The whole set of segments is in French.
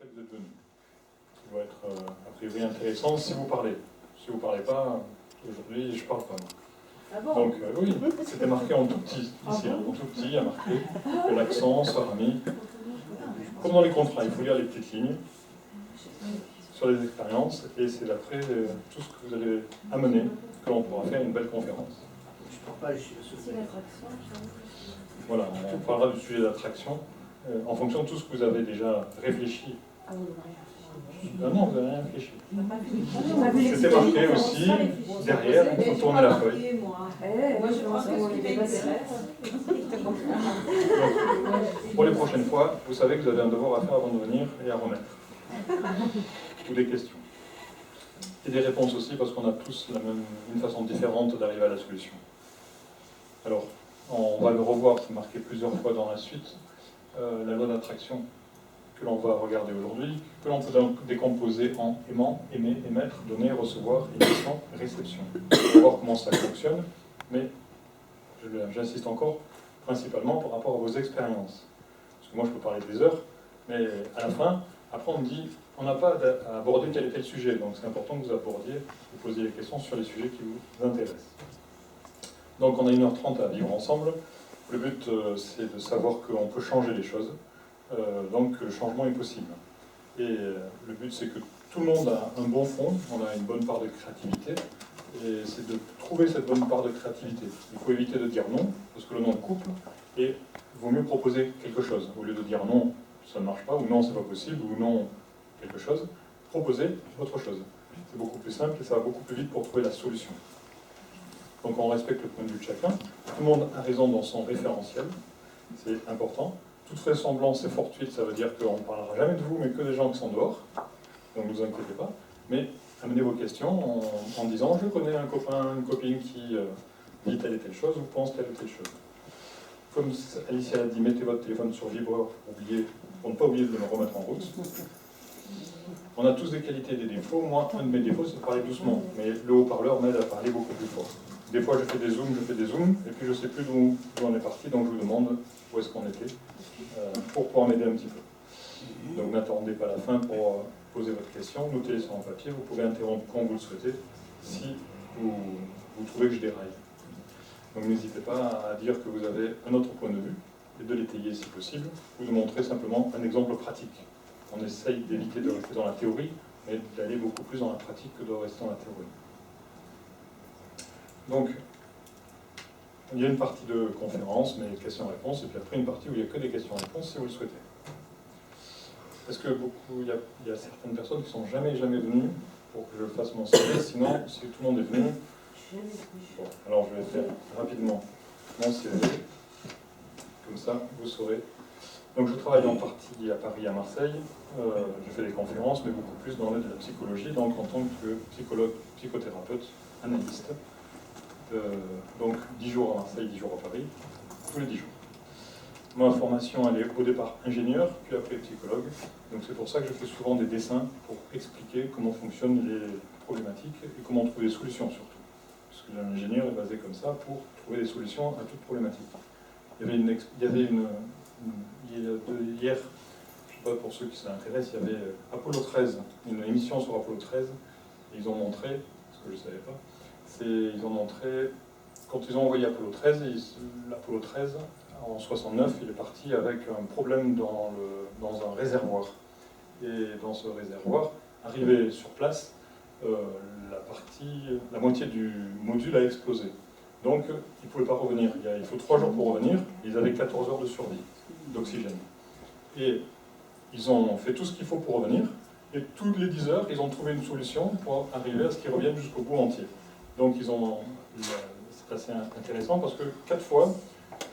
fait que vous êtes venu. Qui va être a priori intéressant si vous parlez. Si vous ne parlez pas, aujourd'hui je ne parle pas. Ah bon? Donc oui, c'était marqué en tout petit, ici, en tout petit, il y a marqué que l'accent sera mis, comme dans les contrats, il faut lire les petites lignes sur les expériences, et c'est d'après tout ce que vous allez amener que l'on pourra faire une belle conférence. Voilà, on parlera du sujet d'attraction en fonction de tout ce que vous avez déjà réfléchi. Ah non, vous n'avez rien réfléchi. C'était marqué aussi, derrière, il faut tourner la feuille. Moi je pense que ce qui m'intéresse. Pour les prochaines fois, vous savez que vous avez un devoir à faire avant de venir et à remettre. Ou des questions. Et des réponses aussi, parce qu'on a tous une façon différente d'arriver à la solution. Alors, on va le revoir, c'est marqué plusieurs fois dans la suite, la loi d'attraction que l'on va regarder aujourd'hui, que l'on peut décomposer en aimant, aimer, émettre, donner, recevoir, émission, réception. On va voir comment ça fonctionne, mais j'insiste encore, principalement par rapport à vos expériences. Parce que moi je peux parler des heures, mais à la fin, après on me dit, on n'a pas à aborder tel et tel sujet, donc c'est important que vous abordiez, vous posiez des questions sur les sujets qui vous intéressent. Donc on a 1h30 à vivre ensemble. Le but c'est de savoir qu'on peut changer les choses. Donc le changement est possible. Et le but c'est que tout le monde a un bon fond, on a une bonne part de créativité, et c'est de trouver cette bonne part de créativité. Il faut éviter de dire non, parce que le non couple, et il vaut mieux proposer quelque chose. Au lieu de dire non, ça ne marche pas, ou non, c'est pas possible, ou non, quelque chose, proposer autre chose. C'est beaucoup plus simple et ça va beaucoup plus vite pour trouver la solution. Donc on respecte le point de vue de chacun. Tout le monde a raison dans son référentiel, c'est important. Toute ressemblance est fortuite, ça veut dire qu'on ne parlera jamais de vous, mais que des gens qui sont dehors. Donc ne vous inquiétez pas. Mais amenez vos questions en disant « Je connais un copain, une copine qui dit telle et telle chose ou pense telle et telle chose ». Comme Alicia a dit, mettez votre téléphone sur vibreur pour ne pas oublier de le remettre en route. On a tous des qualités et des défauts. Moi, un de mes défauts, c'est de parler doucement. Mais le haut-parleur m'aide à parler beaucoup plus fort. Des fois, je fais des zooms, et puis je ne sais plus d'où on est parti, donc je vous demande où est-ce qu'on était, pour pouvoir m'aider un petit peu. Donc n'attendez pas la fin pour poser votre question, notez-les sur un papier, vous pouvez interrompre quand vous le souhaitez, si vous trouvez que je déraille. Donc n'hésitez pas à dire que vous avez un autre point de vue, et de l'étayer si possible, ou de montrer simplement un exemple pratique. On essaye d'éviter de rester dans la théorie, mais d'aller beaucoup plus dans la pratique que de rester dans la théorie. Donc, il y a une partie de conférence, mais questions-réponses, et puis après une partie où il n'y a que des questions-réponses si vous le souhaitez. Est-ce que il y a certaines personnes qui ne sont jamais venues pour que je fasse mon CV, sinon, si tout le monde est venu, bon, alors je vais faire rapidement mon CV, comme ça vous saurez. Donc je travaille en partie à Paris, à Marseille, je fais des conférences, mais beaucoup plus dans l'aide de la psychologie, donc en tant que psychologue, psychothérapeute, analyste. Donc 10 jours à Marseille, 10 jours à Paris, tous les 10 jours. Ma formation, elle est au départ ingénieur, puis après psychologue. Donc c'est pour ça que je fais souvent des dessins pour expliquer comment fonctionnent les problématiques et comment trouver des solutions surtout. Parce que l'ingénieur est basé comme ça pour trouver des solutions à toute problématique. Hier, je ne sais pas pour ceux qui s'intéressent, il y avait Apollo 13, une émission sur Apollo 13, et ils ont montré, ce que je ne savais pas, ils ont montré, quand ils ont envoyé Apollo 13, l'Apollo 13, en 69, il est parti avec un problème dans un réservoir. Et dans ce réservoir, arrivé sur place, la moitié du module a explosé. Donc, ils ne pouvaient pas revenir. Il faut 3 jours pour revenir. Ils avaient 14 heures de survie, d'oxygène. Et ils ont fait tout ce qu'il faut pour revenir. Et toutes les 10 heures, ils ont trouvé une solution pour arriver à ce qu'ils reviennent jusqu'au bout entier. Donc, c'est assez intéressant parce que 4 fois,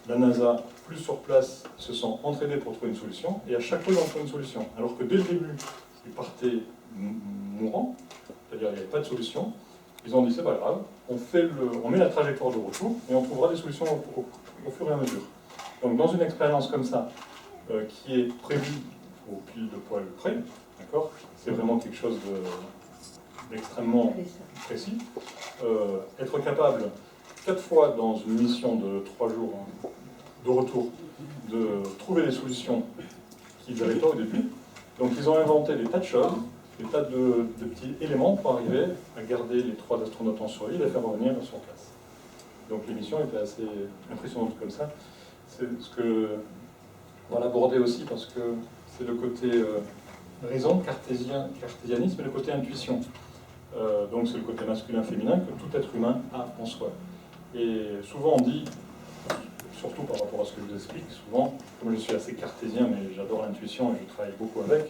la NASA, plus sur place, se sont entraînés pour trouver une solution, et à chaque fois, ils ont trouvé une solution. Alors que dès le début, ils partaient mourants, c'est-à-dire qu'il n'y avait pas de solution. Ils ont dit, c'est pas grave, on met la trajectoire de retour, et on trouvera des solutions au fur et à mesure. Donc, dans une expérience comme ça, qui est prévue au pile de poil près, d'accord, c'est vraiment quelque chose d'extrêmement précis. Être capable, 4 fois dans une mission de 3 jours de retour, de trouver des solutions qu'ils n'avaient pas au début, Donc ils ont inventé des tas de choses, des tas de petits éléments pour arriver à garder les 3 astronautes en survie et les faire revenir sur place. Donc l'émission était assez impressionnante comme ça. C'est ce que on va l'aborder aussi parce que c'est le côté raison, cartésianisme et le côté intuition. Donc c'est le côté masculin-féminin que tout être humain a en soi. Et souvent on dit, surtout par rapport à ce que je vous explique, souvent, comme je suis assez cartésien, mais j'adore l'intuition et je travaille beaucoup avec,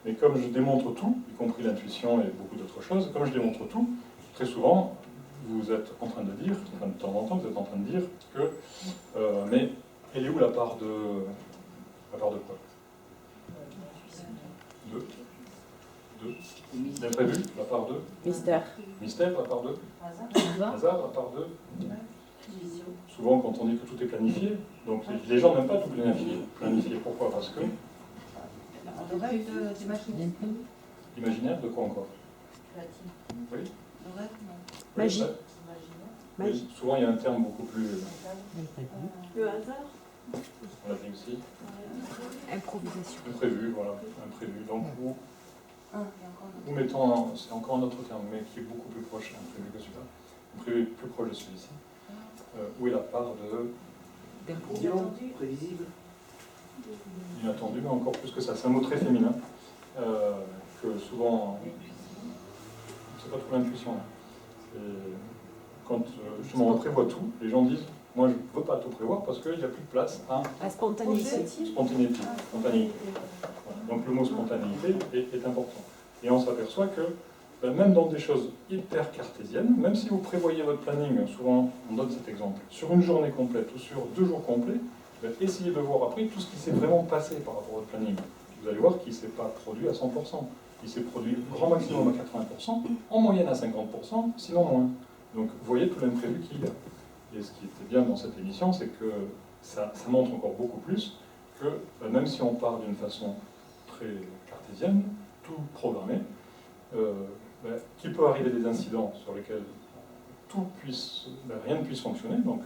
mais comme je démontre tout, y compris l'intuition et beaucoup d'autres choses, comme je démontre tout, très souvent, vous êtes en train de dire, enfin de temps en temps, vous êtes en train de dire que, mais elle est où la part de quoi? D'imprévu, la part de Mystère. Mystère, la part de Hasard. Hasard, la part de souvent quand on dit que tout est planifié, donc les gens n'aiment pas tout planifier. Pourquoi? Parce que Le rêve d'imaginer. imaginaire, de quoi encore? Oui. Le rêve, non. Magie. Oui, Magie. souvent il y a un terme beaucoup plus... Le hasard. On l'a dit aussi. Improvisation. Imprévu, voilà. Imprévu. Donc ou mettons, c'est encore un autre terme, mais qui est beaucoup plus proche imprévu que celui-là. Imprévu est plus proche de celui-ci. Où est la part de... Inattendu. Prévisible. Inattendu, mais encore plus que ça. C'est un mot très féminin, que souvent, c'est pas trop l'intuition. Quand justement on prévoit tout, les gens disent, moi je ne veux pas tout prévoir parce qu'il n'y a plus de place à La spontanéité. spontanéité. Voilà. Donc le mot spontanéité est important. Et on s'aperçoit que même dans des choses hyper cartésiennes, même si vous prévoyez votre planning, souvent on donne cet exemple, sur une journée complète ou sur 2 jours complets, essayez de voir après tout ce qui s'est vraiment passé par rapport à votre planning. Vous allez voir qu'il ne s'est pas produit à 100%. Il s'est produit grand maximum à 80%, en moyenne à 50%, sinon moins. Donc vous voyez tout l'imprévu qu'il y a. Et ce qui était bien dans cette émission, c'est que ça montre encore beaucoup plus que même si on part d'une façon très cartésienne, tout programmé, qu'il peut arriver des incidents sur lesquels rien ne puisse fonctionner. Donc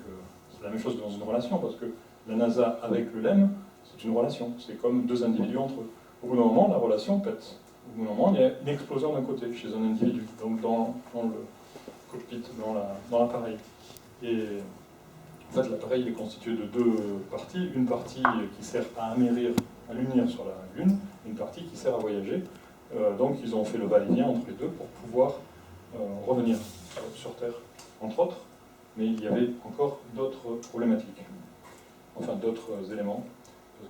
c'est la même chose dans une relation, parce que la NASA avec le LEM, c'est une relation. C'est comme 2 individus entre eux. Au bout d'un moment, la relation pète. Au bout d'un moment, il y a une explosion d'un côté, chez un individu, donc dans le cockpit, dans l'appareil. Et en fait, l'appareil est constitué de 2 parties. Une partie qui sert à amérir, à lunir sur la Lune, une partie qui sert à voyager. Donc ils ont fait le va-et-vient entre les deux pour pouvoir revenir sur Terre, entre autres. Mais il y avait encore d'autres problématiques, enfin d'autres éléments.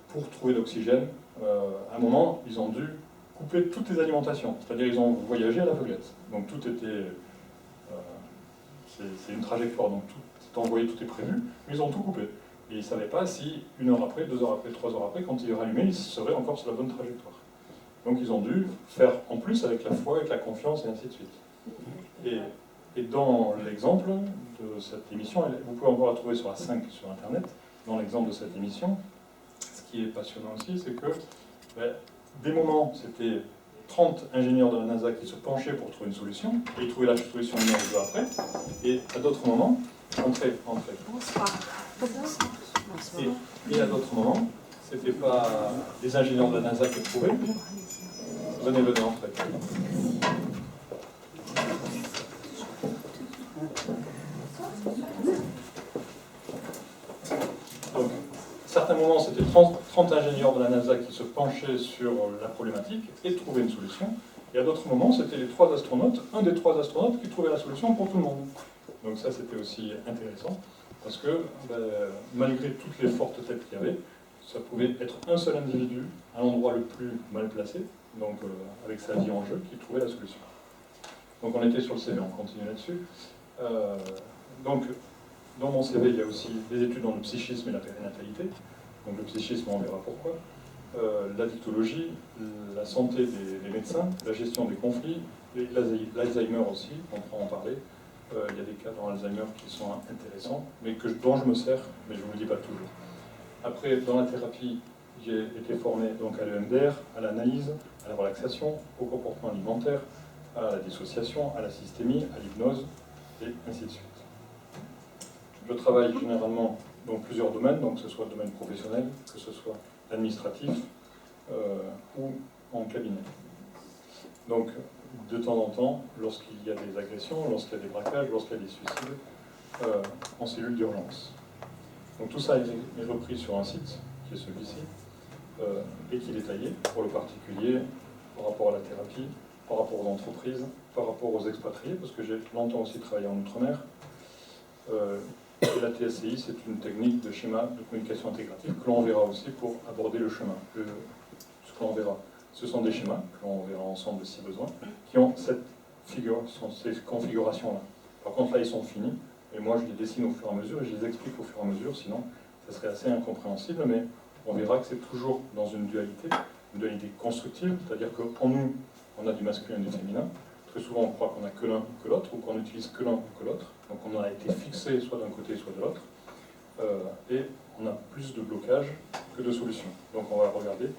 Pour trouver l'oxygène, à un moment, ils ont dû couper toutes les alimentations. C'est-à-dire ils ont voyagé à l'aveuglette. Donc tout était... c'est une trajectoire, donc tout est envoyé, tout est prévu, mais ils ont tout coupé. Et ils ne savaient pas si 1 heure après, 2 heures après, 3 heures après, quand ils rallumaient, ils seraient encore sur la bonne trajectoire. Donc ils ont dû faire en plus avec la foi, avec la confiance, et ainsi de suite. Et dans l'exemple de cette émission, vous pouvez encore la trouver sur la 5 sur Internet, dans l'exemple de cette émission, ce qui est passionnant aussi, c'est que des moments, c'était 30 ingénieurs de la NASA qui se penchaient pour trouver une solution, et ils trouvaient la solution 1 heure ou 2 après, et à d'autres moments, entrez. Bonsoir. Et à d'autres moments, c'était pas les ingénieurs de la NASA qui trouvaient. Venez, entrez. Donc, certains moments, c'était 30 ingénieurs de la NASA qui se penchaient sur la problématique et trouvaient une solution. Et à d'autres moments, c'était les 3 astronautes, un des 3 astronautes qui trouvait la solution pour tout le monde. Donc ça, c'était aussi intéressant, parce que malgré toutes les fortes têtes qu'il y avait, ça pouvait être un seul individu, à l'endroit le plus mal placé, donc avec sa vie en jeu, qui trouvait la solution. Donc on était sur le CV, on continue là-dessus. Donc, dans mon CV, il y a aussi des études dans le psychisme et la périnatalité. Donc le psychisme, on verra pourquoi. La dictologie, la santé des médecins, la gestion des conflits, et l'Alzheimer aussi, on pourra en parler. Il y a des cas dans l'Alzheimer qui sont intéressants, mais dont je me sers, mais je ne vous le dis pas toujours. Après, dans la thérapie, j'ai été formé donc à l'EMDR, à l'analyse, à la relaxation, au comportement alimentaire, à la dissociation, à la systémie, à l'hypnose, et ainsi de suite. Je travaille généralement dans plusieurs domaines, donc que ce soit le domaine professionnel, que ce soit administratif, ou en cabinet. Donc, de temps en temps, lorsqu'il y a des agressions, lorsqu'il y a des braquages, lorsqu'il y a des suicides, en cellule d'urgence. Donc tout ça est repris sur un site, qui est celui-ci, et qui est détaillé pour le particulier, par rapport à la thérapie, par rapport aux entreprises, par rapport aux expatriés, parce que j'ai longtemps aussi travaillé en Outre-mer. Et la TSCI, c'est une technique de schéma de communication intégrative que l'on verra aussi pour aborder le chemin. Ce que l'on verra, ce sont des schémas, que l'on verra ensemble si besoin, qui ont cette figure, ces configurations-là. Par contre, là, ils sont finis, et moi, je les dessine au fur et à mesure, et je les explique au fur et à mesure, sinon, ça serait assez incompréhensible, mais on verra que c'est toujours dans une dualité constructive, c'est-à-dire qu'en nous, on a du masculin et du féminin. Très souvent, on croit qu'on n'a que l'un ou que l'autre, ou qu'on n'utilise que l'un ou que l'autre. Donc on a été fixé soit d'un côté, soit de l'autre. Et on a plus de blocages que de solutions. Donc on va regarder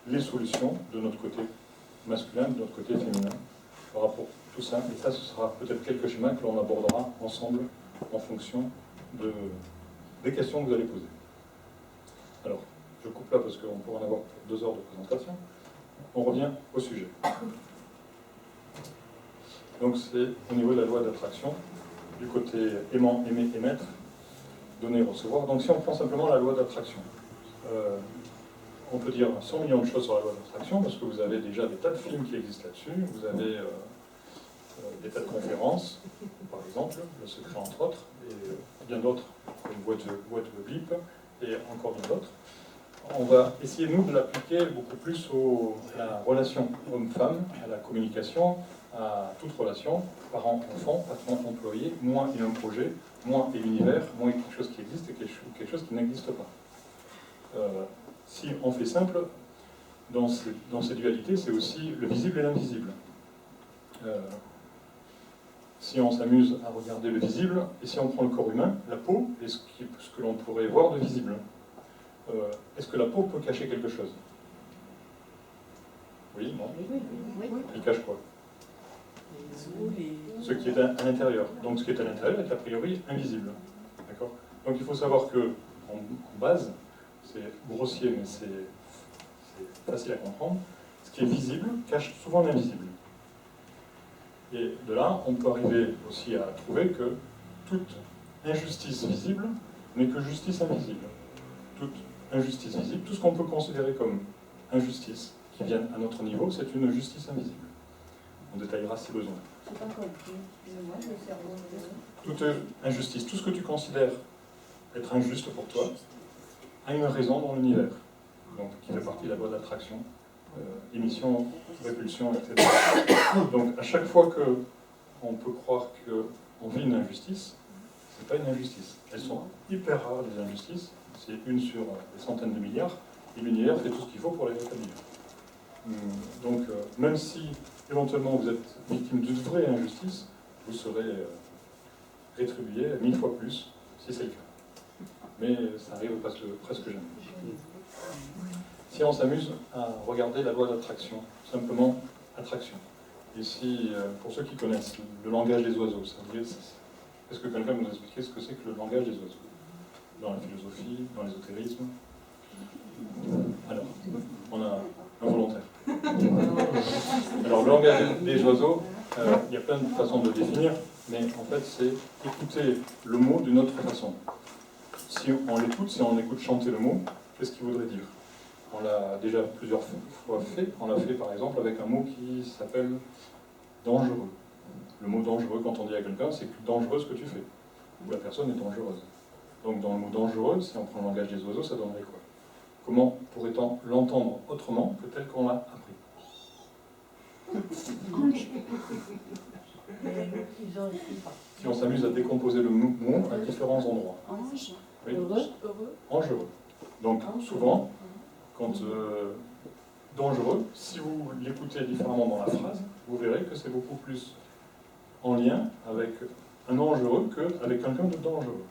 les solutions de notre côté masculin, de notre côté féminin, par rapport à tout ça. Et ça, ce sera peut-être quelques schémas que l'on abordera ensemble en fonction des questions que vous allez poser. Alors, je coupe là parce qu'on pourra en avoir pour 2 heures de présentation. On revient au sujet. Donc c'est au niveau de la loi d'attraction, du côté aimant, aimer, émettre, donner, recevoir. Donc si on prend simplement la loi d'attraction, on peut dire 100 millions de choses sur la loi d'attraction, parce que vous avez déjà des tas de films qui existent là-dessus, vous avez des tas de conférences, par exemple, Le Secret entre autres, et bien d'autres, une boîte de blip, et encore bien d'autres. On va essayer, nous, de l'appliquer beaucoup plus à la relation homme-femme, à la communication, à toute relation, parent-enfant, patron-employé, moi et un projet, moi et l'univers, moi et quelque chose qui existe et quelque chose qui n'existe pas. Si on fait simple, dans ces dualités, c'est aussi le visible et l'invisible. Si on s'amuse à regarder le visible, et si on prend le corps humain, la peau est ce que l'on pourrait voir de visible. Est-ce que la peau peut cacher quelque chose? Oui, non? Il cache quoi? Ce qui est à l'intérieur. Donc ce qui est à l'intérieur est a priori invisible. D'accord? Donc il faut savoir que, en base, c'est grossier mais c'est facile à comprendre, ce qui est visible cache souvent l'invisible. Et de là, on peut arriver aussi à trouver que toute injustice visible n'est que justice invisible. Toute injustice visible, tout ce qu'on peut considérer comme injustice qui vienne à notre niveau, c'est une justice invisible. On détaillera si besoin. Toute injustice, tout ce que tu considères être injuste pour toi, a une raison dans l'univers, donc qui fait partie de la loi d'attraction, émission, répulsion, etc. Donc à chaque fois qu'on peut croire qu'on vit une injustice, c'est pas une injustice. Elles sont hyper rares, les injustices, c'est une sur des centaines de milliards, et l'univers fait tout ce qu'il faut pour les rétablir. Donc même si éventuellement vous êtes victime d'une vraie injustice, vous serez rétribué 1000 fois plus, si c'est le cas. Mais ça arrive presque jamais. Si on s'amuse à regarder la loi d'attraction, simplement attraction. Ici, pour ceux qui connaissent le langage des oiseaux, est-ce que quelqu'un nous expliquer ce que c'est que le langage des oiseaux? Dans la philosophie, dans l'ésotérisme? Alors, on a un volontaire. Alors, le langage des oiseaux, il y a plein de façons de le définir, mais en fait, c'est écouter le mot d'une autre façon. Si on l'écoute, si on écoute chanter le mot, qu'est-ce qu'il voudrait dire? On l'a déjà plusieurs fois fait. On l'a fait par exemple avec un mot qui s'appelle dangereux. Le mot dangereux, quand on dit à quelqu'un, c'est dangereux ce que tu fais. Ou la personne est dangereuse. Donc dans le mot dangereux, si on prend le langage des oiseaux, ça donnerait quoi? Comment pourrait-on l'entendre autrement que tel qu'on l'a appris? Si on s'amuse à décomposer le mot à différents endroits. Oui. Dangereux. Donc souvent, quand dangereux, si vous l'écoutez différemment dans la phrase, vous verrez que c'est beaucoup plus en lien avec un dangereux qu'avec quelqu'un de dangereux.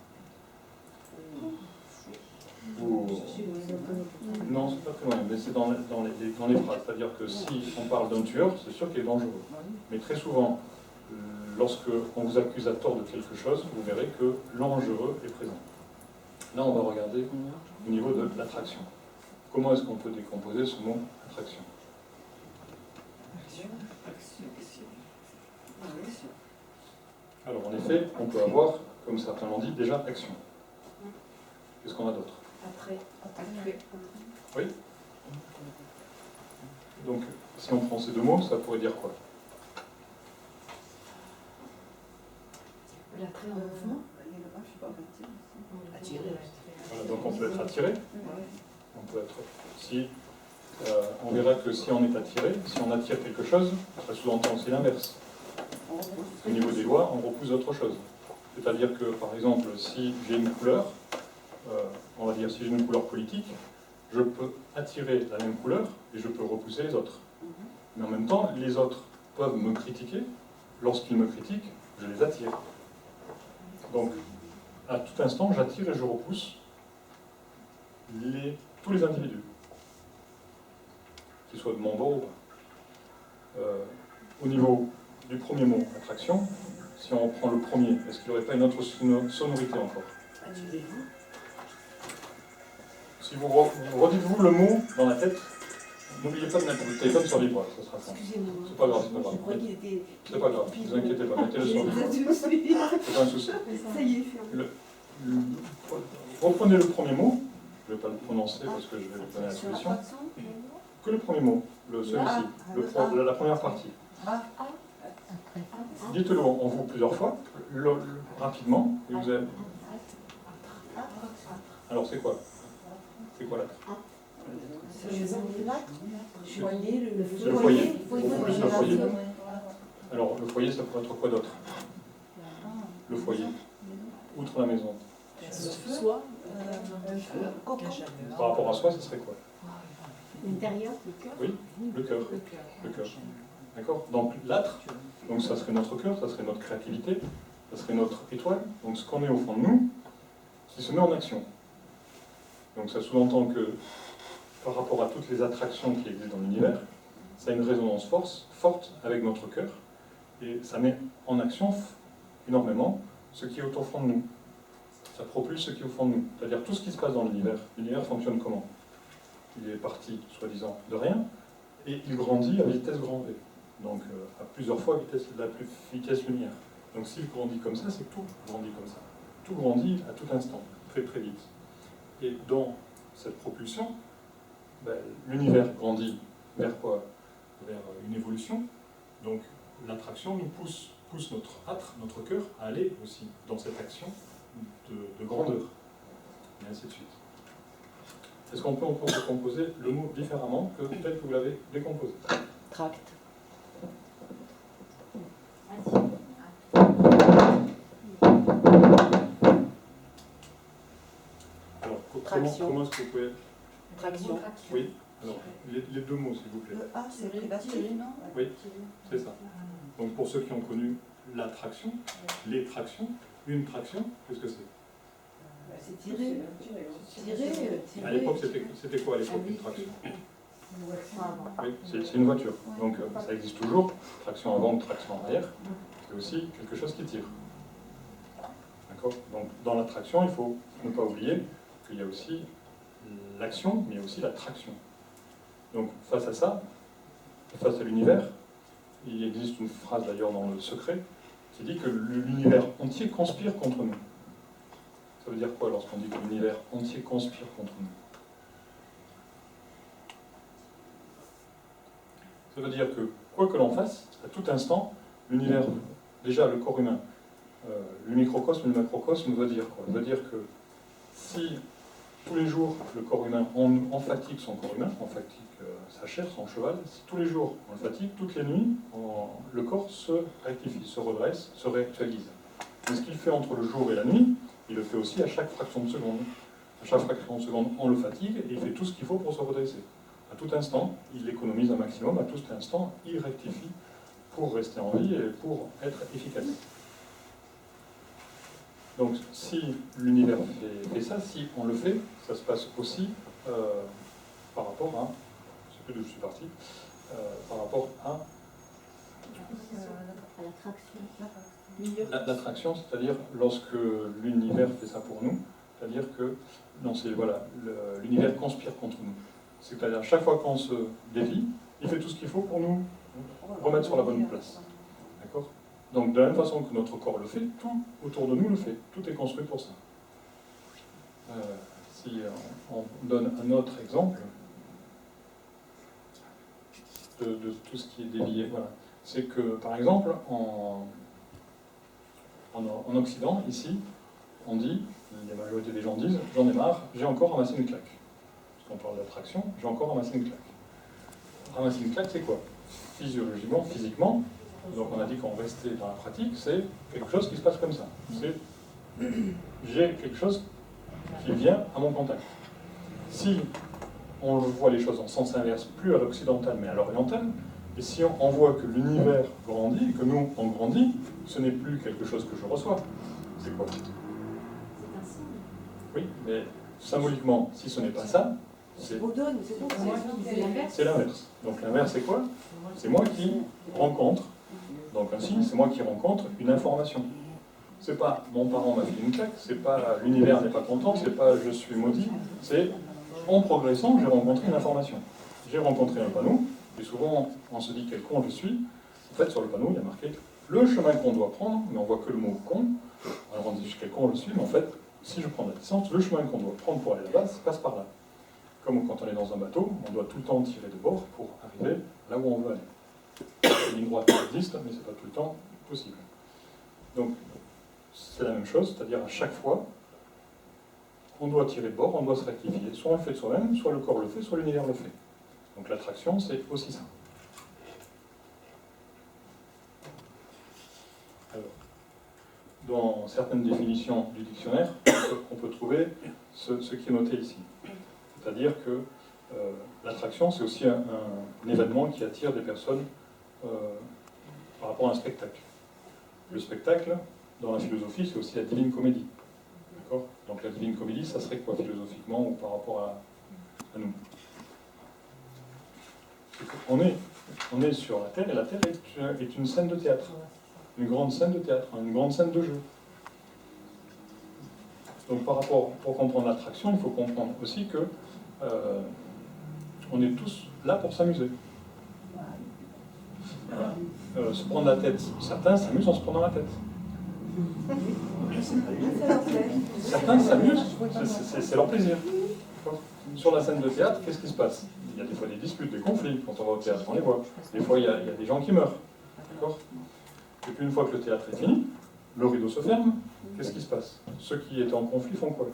Non, c'est pas très loin, mais c'est dans les phrases. C'est-à-dire que si on parle d'un tueur, c'est sûr qu'il est dangereux. Mais très souvent, lorsque on vous accuse à tort de quelque chose, vous verrez que l'dangereux est présent. Là, on va regarder au niveau de l'attraction. Comment est-ce qu'on peut décomposer ce mot attraction? Alors en effet, on peut avoir, comme certains l'ont dit, déjà action. Qu'est-ce qu'on a d'autre? Après. Oui. Donc, si on prend ces deux mots, ça pourrait dire quoi? L'attrait en mouvement. Attirer. Voilà, donc on peut être attiré. On peut être. Si, on verra que si on est attiré, si on attire quelque chose, ça sous-entend aussi l'inverse. Au niveau des lois, on repousse autre chose. C'est-à-dire que, par exemple, si j'ai une couleur, on va dire si j'ai une couleur politique, je peux attirer la même couleur et je peux repousser les autres. Mais en même temps, les autres peuvent me critiquer. Lorsqu'ils me critiquent, je les attire. Donc, à tout instant, j'attire et je repousse tous les individus, qu'ils soient de mon bord ou pas. Au niveau du premier mot, attraction, si on prend le premier, est-ce qu'il n'y aurait pas une autre sonorité encore? Si vous redites-vous le mot dans la tête, n'oubliez pas de mettre le téléphone sur vibreur, ça sera simple. C'est pas grave, c'est pas grave. C'est pas grave, ne vous inquiétez pas, mettez-le sur vibreur. C'est pas un souci. Ça y est, fermé. Reprenez le premier mot, je ne vais pas le prononcer parce que je vais vous donner la solution. Que le premier mot, celui-ci, la première partie. Dites-le en vous plusieurs fois, rapidement, et vous avez... Alors c'est quoi? C'est quoi l'âtre? C'est le foyer. C'est le foyer. Plus le foyer. Alors le foyer, ça pourrait être quoi d'autre? Le foyer, outre la maison. Soi. Par rapport à soi, ce serait quoi? L'intérieur, le cœur. Oui, le cœur. Le cœur. D'accord? Donc l'âtre, donc ça serait notre cœur, ça serait notre créativité, ça serait notre étoile, donc ce qu'on est au fond de nous, qui se met en action. Donc ça sous-entend que par rapport à toutes les attractions qui existent dans l'univers, ça a une résonance forte avec notre cœur, et ça met en action énormément ce qui est au fond de nous. Ça propulse ce qui est au fond de nous. C'est-à-dire tout ce qui se passe dans l'univers. L'univers fonctionne comment? Il est parti, soi-disant, de rien, et il grandit à vitesse grand V. Donc à plusieurs fois vitesse lumière. Donc s'il grandit comme ça, c'est que tout grandit comme ça. Tout grandit à tout instant, très très vite. Et dans cette propulsion, l'univers grandit vers quoi? Vers une évolution. Donc l'attraction nous pousse notre âtre, notre cœur, à aller aussi dans cette action de grandeur. Et ainsi de suite. Est-ce qu'on peut encore décomposer le mot différemment que tel que vous l'avez décomposé? Tract. Alors, Traction. comment est-ce que vous pouvez... Traction. Oui, alors, les deux mots, s'il vous plaît. Le A, c'est privatif, non? Oui, c'est ça. Donc, pour ceux qui ont connu la traction, les tractions, une traction, qu'est-ce que c'est? C'est tirer. À l'époque, c'était quoi à l'époque une traction? Oui, c'est une voiture. Donc, ça existe toujours, traction avant, traction arrière. C'est aussi quelque chose qui tire. D'accord? Donc, dans la traction, il faut ne pas oublier qu'il y a aussi l'action, mais il y a aussi la traction. Donc, face à ça, face à l'univers, il existe une phrase d'ailleurs dans Le Secret qui dit que l'univers entier conspire contre nous. Ça veut dire quoi lorsqu'on dit que l'univers entier conspire contre nous? Ça veut dire que, quoi que l'on fasse, à tout instant, l'univers, déjà le corps humain, le microcosme, le macrocosme veut dire quoi? Veut dire que si tous les jours le corps humain, on fatigue son corps humain, on fatigue sa chair, son cheval, si tous les jours on le fatigue, toutes les nuits, le corps se rectifie, se redresse, se réactualise. Mais ce qu'il fait entre le jour et la nuit, il le fait aussi à chaque fraction de seconde. À chaque fraction de seconde, on le fatigue et il fait tout ce qu'il faut pour se redresser. À tout instant, il économise un maximum, à tout instant, il rectifie pour rester en vie et pour être efficace. Donc, si l'univers fait ça, si on le fait, ça se passe aussi par rapport à, je ne sais plus d'où je suis parti, par rapport à l'attraction, c'est-à-dire lorsque l'univers fait ça pour nous, c'est-à-dire que non, c'est voilà, l'univers conspire contre nous. C'est-à-dire à chaque fois qu'on se dévie, il fait tout ce qu'il faut pour nous remettre sur la bonne place. D'accord? Donc de la même façon que notre corps le fait, tout autour de nous le fait. Tout est construit pour ça. Si on donne un autre exemple de tout ce qui est dévié, voilà. C'est que, par exemple, en Occident, ici, on dit, la majorité des gens disent, j'en ai marre, j'ai encore ramassé une claque. Parce qu'on parle d'attraction, j'ai encore ramassé une claque. Ramasser une claque, c'est quoi? Physiologiquement, physiquement, donc on a dit qu'on restait dans la pratique, c'est quelque chose qui se passe comme ça. C'est, j'ai quelque chose qui vient à mon contact. Si on voit les choses en sens inverse, plus à l'occidental mais à l'oriental, et si on voit que l'univers grandit, que nous on grandit, ce n'est plus quelque chose que je reçois. C'est quoi? C'est un signe. Oui, mais symboliquement, si ce n'est pas ça, c'est l'inverse. Donc l'inverse c'est quoi? C'est moi qui rencontre. Donc un signe, c'est moi qui rencontre une information. C'est pas mon parent m'a fait une claque, c'est pas l'univers n'est pas content, c'est pas je suis maudit, c'est en progressant, j'ai rencontré une information. J'ai rencontré un panneau, et souvent on se dit quel con je suis. En fait, sur le panneau, il y a marqué le chemin qu'on doit prendre, mais on voit que le mot con. Alors on dit quel con je suis, mais en fait, si je prends la distance, le chemin qu'on doit prendre pour aller là-bas, ça passe par là. Comme quand on est dans un bateau, on doit tout le temps tirer de bord pour arriver là où on veut aller. La ligne droite existe, mais c'est pas tout le temps possible. Donc, c'est la même chose, c'est-à-dire à chaque fois, on doit tirer de bord, on doit se rectifier. Soit on le fait de soi-même, soit le corps le fait, soit l'univers le fait. Donc l'attraction, c'est aussi ça. Alors, dans certaines définitions du dictionnaire, on peut trouver ce qui est noté ici. C'est-à-dire que l'attraction, c'est aussi un événement qui attire des personnes par rapport à un spectacle. Le spectacle, dans la philosophie, c'est aussi la divine comédie. D'accord? Donc la divine comédie, ça serait quoi philosophiquement ou par rapport à nous? On est sur la Terre, et la Terre est une scène de théâtre. Une grande scène de théâtre, une grande scène de jeu. Donc pour comprendre l'attraction, il faut comprendre aussi que on est tous là pour s'amuser. Se prendre la tête, certains s'amusent en se prenant la tête. Certains s'amusent, c'est leur plaisir. Sur la scène de théâtre, qu'est-ce qui se passe? Il y a des fois des disputes, des conflits, quand on va au théâtre, on les voit. Des fois, il y a des gens qui meurent. Et puis une fois que le théâtre est fini, le rideau se ferme, qu'est-ce qui se passe? Ceux qui étaient en conflit font quoi?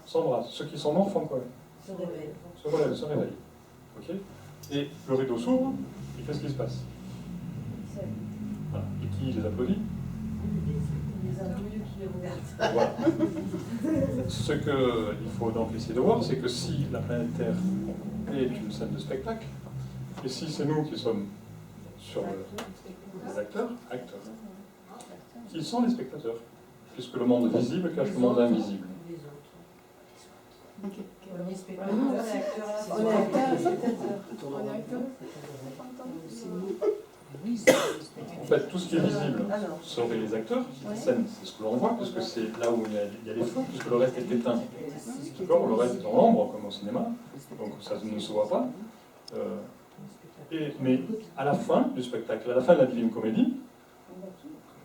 S'embrassent. Ceux qui sont morts font quoi? Se réveillent. Se relèvent, se réveillent. Ok? Et le rideau s'ouvre, et qu'est-ce qui se passe? Voilà. Et qui les applaudit? Les inconnus qui les regardent. Voilà. Ce qu'il faut donc essayer de voir, c'est que si la planète Terre est une scène de spectacle, et si c'est nous qui sommes sur les acteurs, qui sont les spectateurs, puisque le monde visible cache le monde invisible. On est spectateur. On est acteur. En fait, tout ce qui est visible seraient les acteurs. La scène, c'est ce que l'on voit, puisque c'est là où il y a les feux, puisque le reste est éteint. D'accord? Le reste est en ombre, comme au cinéma, donc ça ne se voit pas. Mais à la fin du spectacle, à la fin de la divine comédie,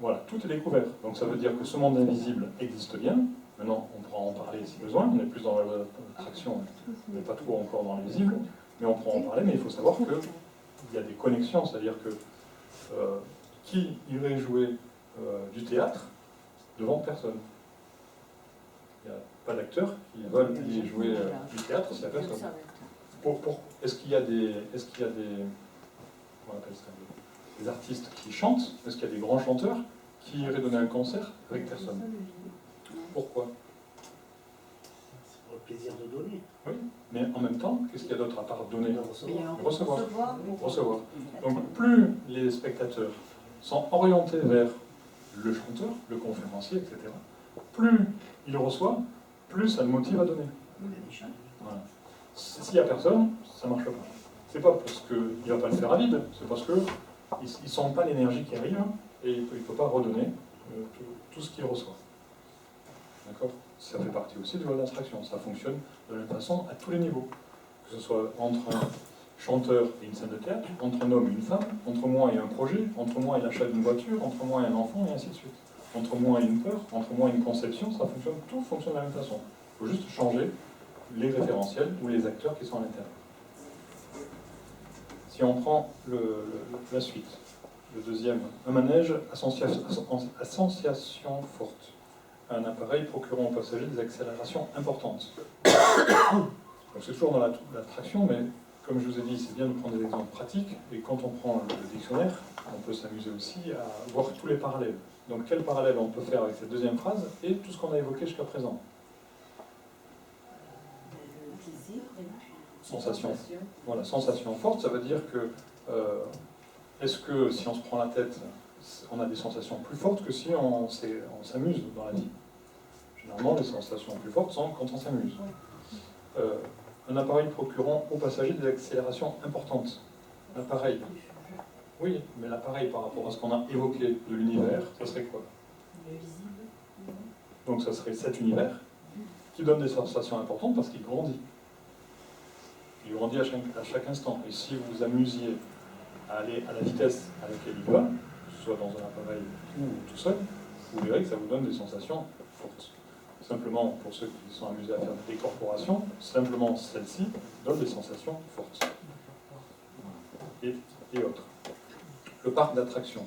voilà, tout est découvert. Donc ça veut dire que ce monde invisible existe bien. Maintenant, on pourra en parler si besoin. On est plus dans la loi d'attraction, mais pas trop encore dans l'invisible. Mais on pourra en parler, mais il faut savoir qu'il y a des connexions, c'est-à-dire que qui irait jouer du théâtre devant personne? Il n'y a pas d'acteurs qui veulent y jouer du théâtre s'il n'y a personne. Est-ce qu'il y a des comment on appelle ça, des artistes qui chantent? Est-ce qu'il y a des grands chanteurs qui iraient donner un concert avec personne? Pourquoi? C'est pour le plaisir de donner. Oui, mais en même temps, qu'est-ce qu'il y a d'autre à part donner? Recevoir. Recevoir. Donc plus les spectateurs sont orientés vers le chanteur, le conférencier, etc., plus il reçoit, plus ça le motive à donner. Voilà. S'il n'y a personne, ça ne marche pas. C'est pas parce qu'il ne va pas le faire à vide, c'est parce qu'il ne sent pas l'énergie qui arrive et il ne peut pas redonner tout ce qu'il reçoit. D'accord? Ça fait partie aussi de l'attraction. Ça fonctionne de la même façon à tous les niveaux. Que ce soit entre un chanteur et une scène de théâtre, entre un homme et une femme, entre moi et un projet, entre moi et l'achat d'une voiture, entre moi et un enfant, et ainsi de suite. Entre moi et une peur, entre moi et une conception, tout fonctionne de la même façon. Il faut juste changer les référentiels ou les acteurs qui sont à l'intérieur. Si on prend la suite, le deuxième, un manège, association forte. Un appareil procurant aux passagers des accélérations importantes. Donc c'est toujours dans l'attraction, mais comme je vous ai dit, c'est bien de prendre des exemples pratiques, et quand on prend le dictionnaire, on peut s'amuser aussi à voir tous les parallèles. Donc quel parallèle on peut faire avec cette deuxième phrase et tout ce qu'on a évoqué jusqu'à présent? Sensation. Voilà, sensation forte, ça veut dire que est-ce que si on se prend la tête, on a des sensations plus fortes que si on s'amuse dans la vie? Généralement, les sensations plus fortes sont quand on s'amuse. Un appareil procurant aux passagers des accélérations importantes. L'appareil. Oui, mais l'appareil par rapport à ce qu'on a évoqué de l'univers, ça serait quoi? Donc ça serait cet univers qui donne des sensations importantes parce qu'il grandit. Il grandit à chaque instant. Et si vous vous amusiez à aller à la vitesse à laquelle il va, que ce soit dans un appareil ou tout seul, vous verrez que ça vous donne des sensations fortes. Simplement, pour ceux qui sont amusés à faire des corporations, simplement celle-ci donne des sensations fortes. Et autres. Le parc d'attractions.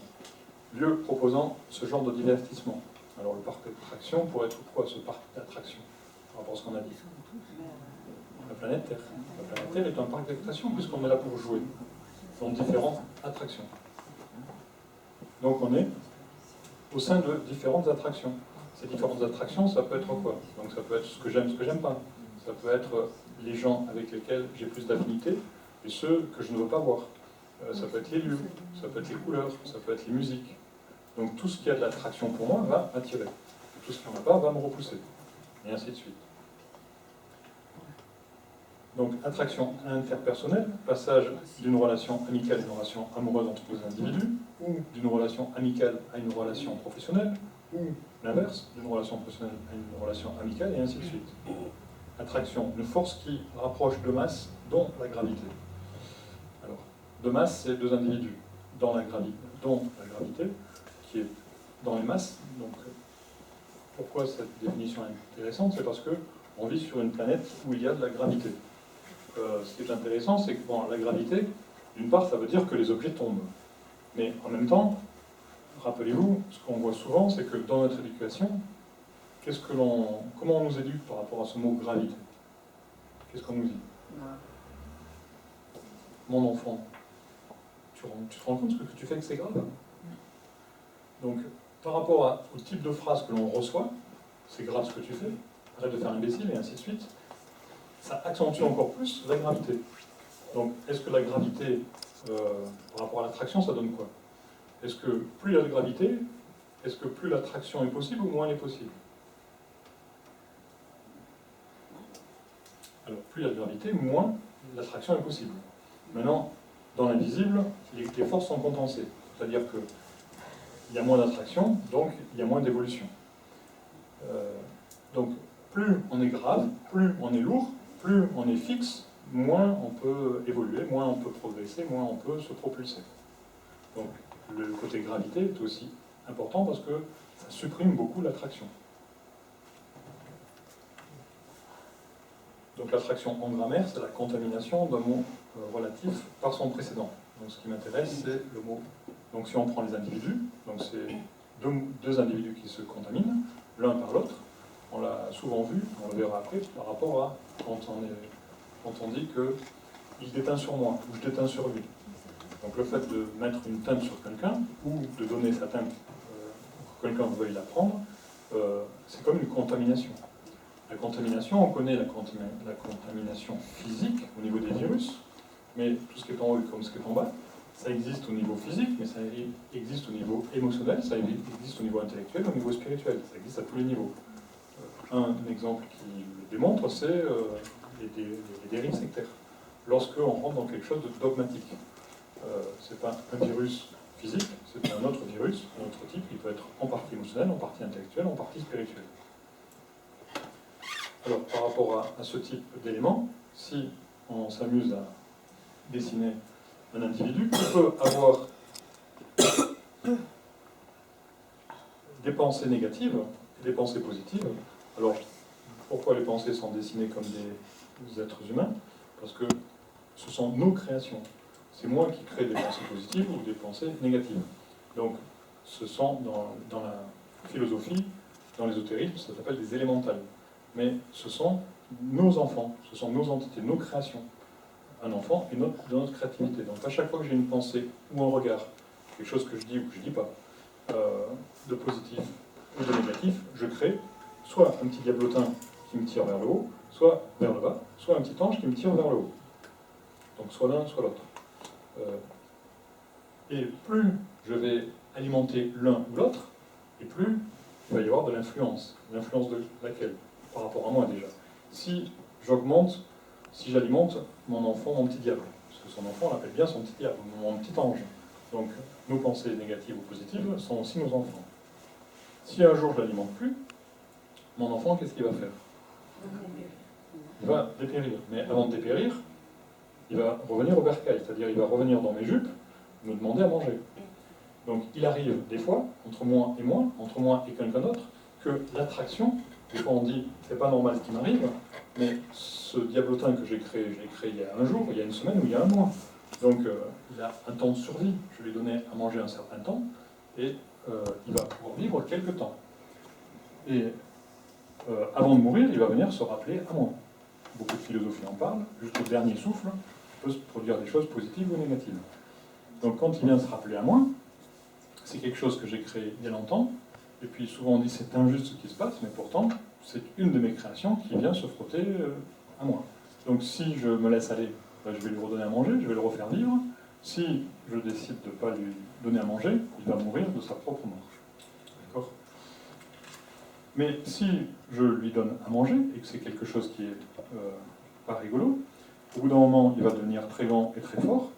Lieu proposant ce genre de divertissement. Alors le parc d'attractions pourrait être quoi, ce parc d'attractions, par rapport à ce qu'on a dit? La planète Terre. La planète Terre est un parc d'attractions puisqu'on est là pour jouer dans différentes attractions. Donc on est au sein de différentes attractions. Ces différentes attractions, ça peut être quoi? Donc ça peut être ce que j'aime pas. Ça peut être les gens avec lesquels j'ai plus d'affinité et ceux que je ne veux pas voir. Ça peut être les lieux, ça peut être les couleurs, ça peut être les musiques. Donc tout ce qui a de l'attraction pour moi va m'attirer. Tout ce qui n'en a pas va me repousser. Et ainsi de suite. Donc attraction interpersonnelle, passage d'une relation amicale à une relation amoureuse entre deux individus, ou d'une relation amicale à une relation professionnelle, ou l'inverse, d'une relation professionnelle à une relation amicale, et ainsi de suite. Attraction, une force qui rapproche deux masses, dont la gravité. Alors, deux masses, c'est deux individus, dont la gravité, qui est dans les masses. Donc, pourquoi cette définition est intéressante? C'est parce qu'on vit sur une planète où il y a de la gravité. Ce qui est intéressant, c'est que la gravité, d'une part, ça veut dire que les objets tombent. Mais en même temps, rappelez-vous, ce qu'on voit souvent, c'est que dans notre éducation, comment on nous éduque par rapport à ce mot gravité? Qu'est-ce qu'on nous dit? Mon enfant, tu te rends compte ce que tu fais que c'est grave? Donc, par rapport au type de phrase que l'on reçoit, c'est grave ce que tu fais, arrête de faire l'imbécile, et ainsi de suite, ça accentue encore plus la gravité. Donc, est-ce que la gravité, par rapport à l'attraction, ça donne quoi? Est-ce que plus il y a de gravité, est-ce que plus l'attraction est possible ou moins elle est possible? Alors, plus il y a de gravité, moins l'attraction est possible. Maintenant, dans l'invisible, les forces sont compensées. C'est-à-dire qu'il y a moins d'attraction, donc il y a moins d'évolution. Donc, plus on est grave, plus on est lourd, plus on est fixe, moins on peut évoluer, moins on peut progresser, moins on peut se propulser. Donc, le côté gravité est aussi important parce que ça supprime beaucoup l'attraction. Donc l'attraction en grammaire, c'est la contamination d'un mot relatif par son précédent. Donc ce qui m'intéresse, c'est le mot. Donc si on prend les individus, donc c'est deux individus qui se contaminent, l'un par l'autre. On l'a souvent vu, on le verra après, par rapport à quand on dit que il déteint sur moi, ou je déteins sur lui. Donc le fait de mettre une teinte sur quelqu'un, ou de donner sa teinte pour que quelqu'un veuille la prendre, c'est comme une contamination. La contamination, on connaît la contamination physique au niveau des virus, mais tout ce qui est en haut comme ce qui est en bas, ça existe au niveau physique, mais ça existe au niveau émotionnel, ça existe au niveau intellectuel, au niveau spirituel, ça existe à tous les niveaux. Un exemple qui le démontre, c'est les dérives sectaires. Lorsqu'on rentre dans quelque chose de dogmatique. C'est pas un virus physique, c'est un autre virus, un autre type, qui peut être en partie émotionnel, en partie intellectuel, en partie spirituel. Alors, par rapport à ce type d'éléments, si on s'amuse dessiner un individu qui peut avoir des pensées négatives et des pensées positives. Alors, pourquoi les pensées sont dessinées comme des êtres humains? Parce que ce sont nos créations. C'est moi qui crée des pensées positives ou des pensées négatives. Donc, ce sont dans la philosophie, dans l'ésotérisme, ça s'appelle des élémentales. Mais ce sont nos enfants, ce sont nos entités, nos créations. Un enfant est de notre créativité. Donc à chaque fois que j'ai une pensée ou un regard, quelque chose que je dis ou que je ne dis pas, de positif ou de négatif, je crée soit un petit diablotin qui me tire vers le haut, soit vers le bas, soit un petit ange qui me tire vers le haut. Donc soit l'un, soit l'autre. Et plus je vais alimenter l'un ou l'autre, et plus il va y avoir de l'influence. L'influence de laquelle? Par rapport à moi déjà. Si j'augmente, si j'alimente mon enfant, mon petit diable, parce que son enfant, on l'appelle bien son petit diable, mon petit ange. Donc nos pensées négatives ou positives sont aussi nos enfants. Si un jour je ne l'alimente plus, mon enfant, qu'est-ce qu'il va faire? Il va dépérir. Mais avant de dépérir, il va revenir au bercail, c'est-à-dire il va revenir dans mes jupes, me demander à manger. Donc il arrive des fois, entre moi et quelqu'un d'autre, que l'attraction, des fois on dit, c'est pas normal ce qui m'arrive, mais ce diablotin que j'ai créé, je l'ai créé il y a un jour, il y a une semaine ou il y a un mois. Donc il a un temps de survie, je lui ai donné à manger un certain temps, et il va pouvoir vivre quelques temps. Et avant de mourir, il va venir se rappeler à moi. Beaucoup de philosophies en parlent, jusqu'au dernier souffle, il peut se produire des choses positives ou négatives. Donc quand il vient se rappeler à moi, c'est quelque chose que j'ai créé il y a longtemps, et puis souvent on dit c'est injuste ce qui se passe, mais pourtant c'est une de mes créations qui vient se frotter à moi. Donc si je me laisse aller, ben, je vais lui redonner à manger, je vais le refaire vivre. Si je décide de ne pas lui donner à manger, il va mourir de sa propre mort. D'accord? Mais si je lui donne à manger, et que c'est quelque chose qui est pas rigolo, au bout d'un moment il va devenir très grand et très fort,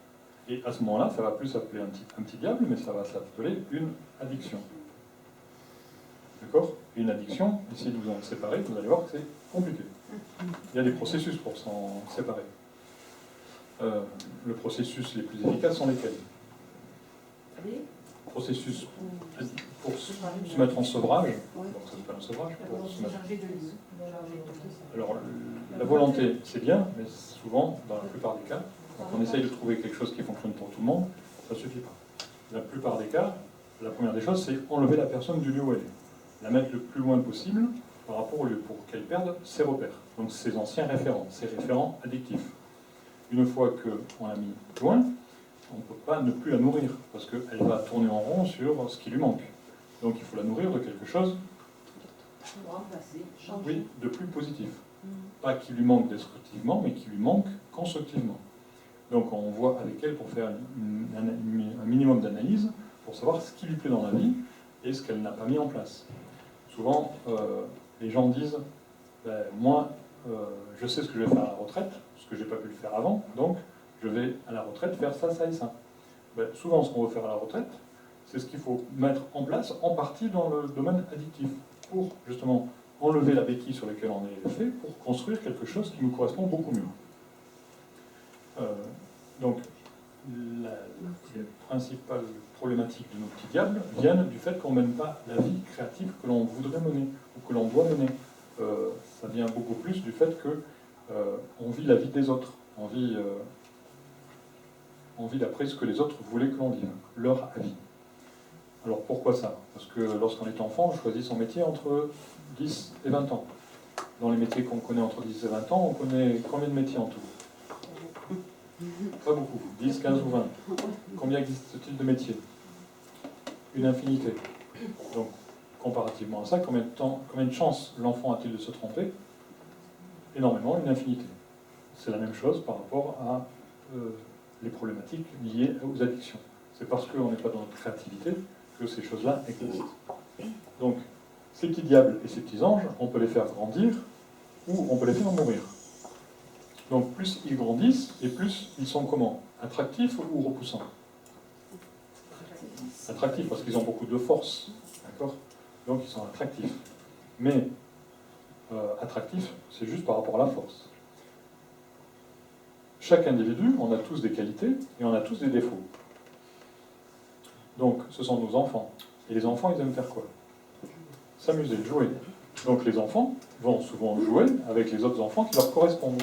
et à ce moment-là, ça ne va plus s'appeler un petit diable, mais ça va s'appeler une addiction. D'accord? Une addiction, essayez de vous en séparer, vous allez voir que c'est compliqué. Il y a des processus pour s'en séparer. Le processus les plus efficaces sont lesquels? Processus pour se mettre en sevrage. Donc ça s'appelle un sevrage. Pour se mettre... Alors, la volonté, c'est bien, mais souvent, dans la plupart des cas, quand on essaye de trouver quelque chose qui fonctionne pour tout le monde, ça ne suffit pas. La plupart des cas, la première des choses, c'est enlever la personne du lieu où elle est. La mettre le plus loin possible par rapport au lieu, pour qu'elle perde ses repères. Donc ses anciens référents, ses référents addictifs. Une fois qu'on l'a mis loin, on ne peut pas ne plus la nourrir, parce qu'elle va tourner en rond sur ce qui lui manque. Donc il faut la nourrir de quelque chose, oui, de plus positif. Pas qui lui manque destructivement, mais qui lui manque constructivement. Donc on voit avec elle pour faire un minimum d'analyse, pour savoir ce qui lui plaît dans la vie et ce qu'elle n'a pas mis en place. Souvent, les gens disent, ben, moi, je sais ce que je vais faire à la retraite, ce que je n'ai pas pu le faire avant, donc je vais à la retraite faire ça, ça et ça. Ben, souvent, ce qu'on veut faire à la retraite, c'est ce qu'il faut mettre en place, en partie dans le domaine addictif, pour justement enlever la béquille sur laquelle on est fait, pour construire quelque chose qui nous correspond beaucoup mieux. Donc, les principales problématiques de nos petits diables viennent du fait qu'on ne mène pas la vie créative que l'on voudrait mener, ou que l'on doit mener. Ça vient beaucoup plus du fait qu'on vit la vie des autres, on vit d'après ce que les autres voulaient que l'on vive, leur avis. Alors pourquoi ça? Parce que lorsqu'on est enfant, on choisit son métier entre 10 et 20 ans. Dans les métiers qu'on connaît entre 10 et 20 ans, on connaît combien de métiers en tout? Pas beaucoup, 10, 15 ou 20. Combien existe-t-il de métiers? Une infinité. Donc, comparativement à ça, combien de chances l'enfant a-t-il de se tromper? Énormément, une infinité. C'est la même chose par rapport à les problématiques liées aux addictions. C'est parce qu'on n'est pas dans notre créativité que ces choses-là existent. Donc, ces petits diables et ces petits anges, on peut les faire grandir ou on peut les faire mourir. Donc plus ils grandissent, et plus ils sont comment? Attractifs ou repoussants? Attractifs, parce qu'ils ont beaucoup de force. D'accord? Donc ils sont attractifs. Mais attractifs, c'est juste par rapport à la force. chaque individu, on a tous des qualités et on a tous des défauts. Donc, ce sont nos enfants. Et les enfants, ils aiment faire quoi? S'amuser, jouer. Donc, les enfants vont souvent jouer avec les autres enfants qui leur correspondent.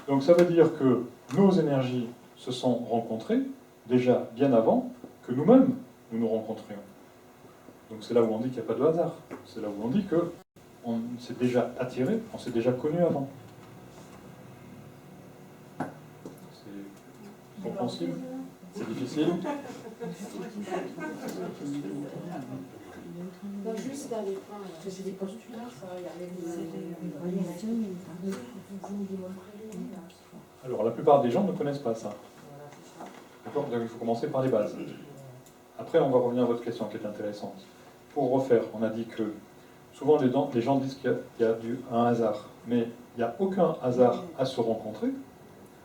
Donc, ça veut dire que nos énergies se sont rencontrées déjà bien avant que nous-mêmes, nous nous rencontrions. Donc, c'est là où on dit qu'il n'y a pas de hasard. C'est là où on dit qu'on s'est déjà attiré, on s'est déjà connu avant. C'est compréhensible? C'est difficile? Non, juste dans les points, parce que c'est des postulats, ça, il y a Alors, la plupart des gens ne connaissent pas ça. D'accord? Donc, il faut commencer par les bases. Après, on va revenir à votre question qui est intéressante. Pour refaire, on a dit que souvent les gens disent qu'il y a un hasard, mais il n'y a aucun hasard à se rencontrer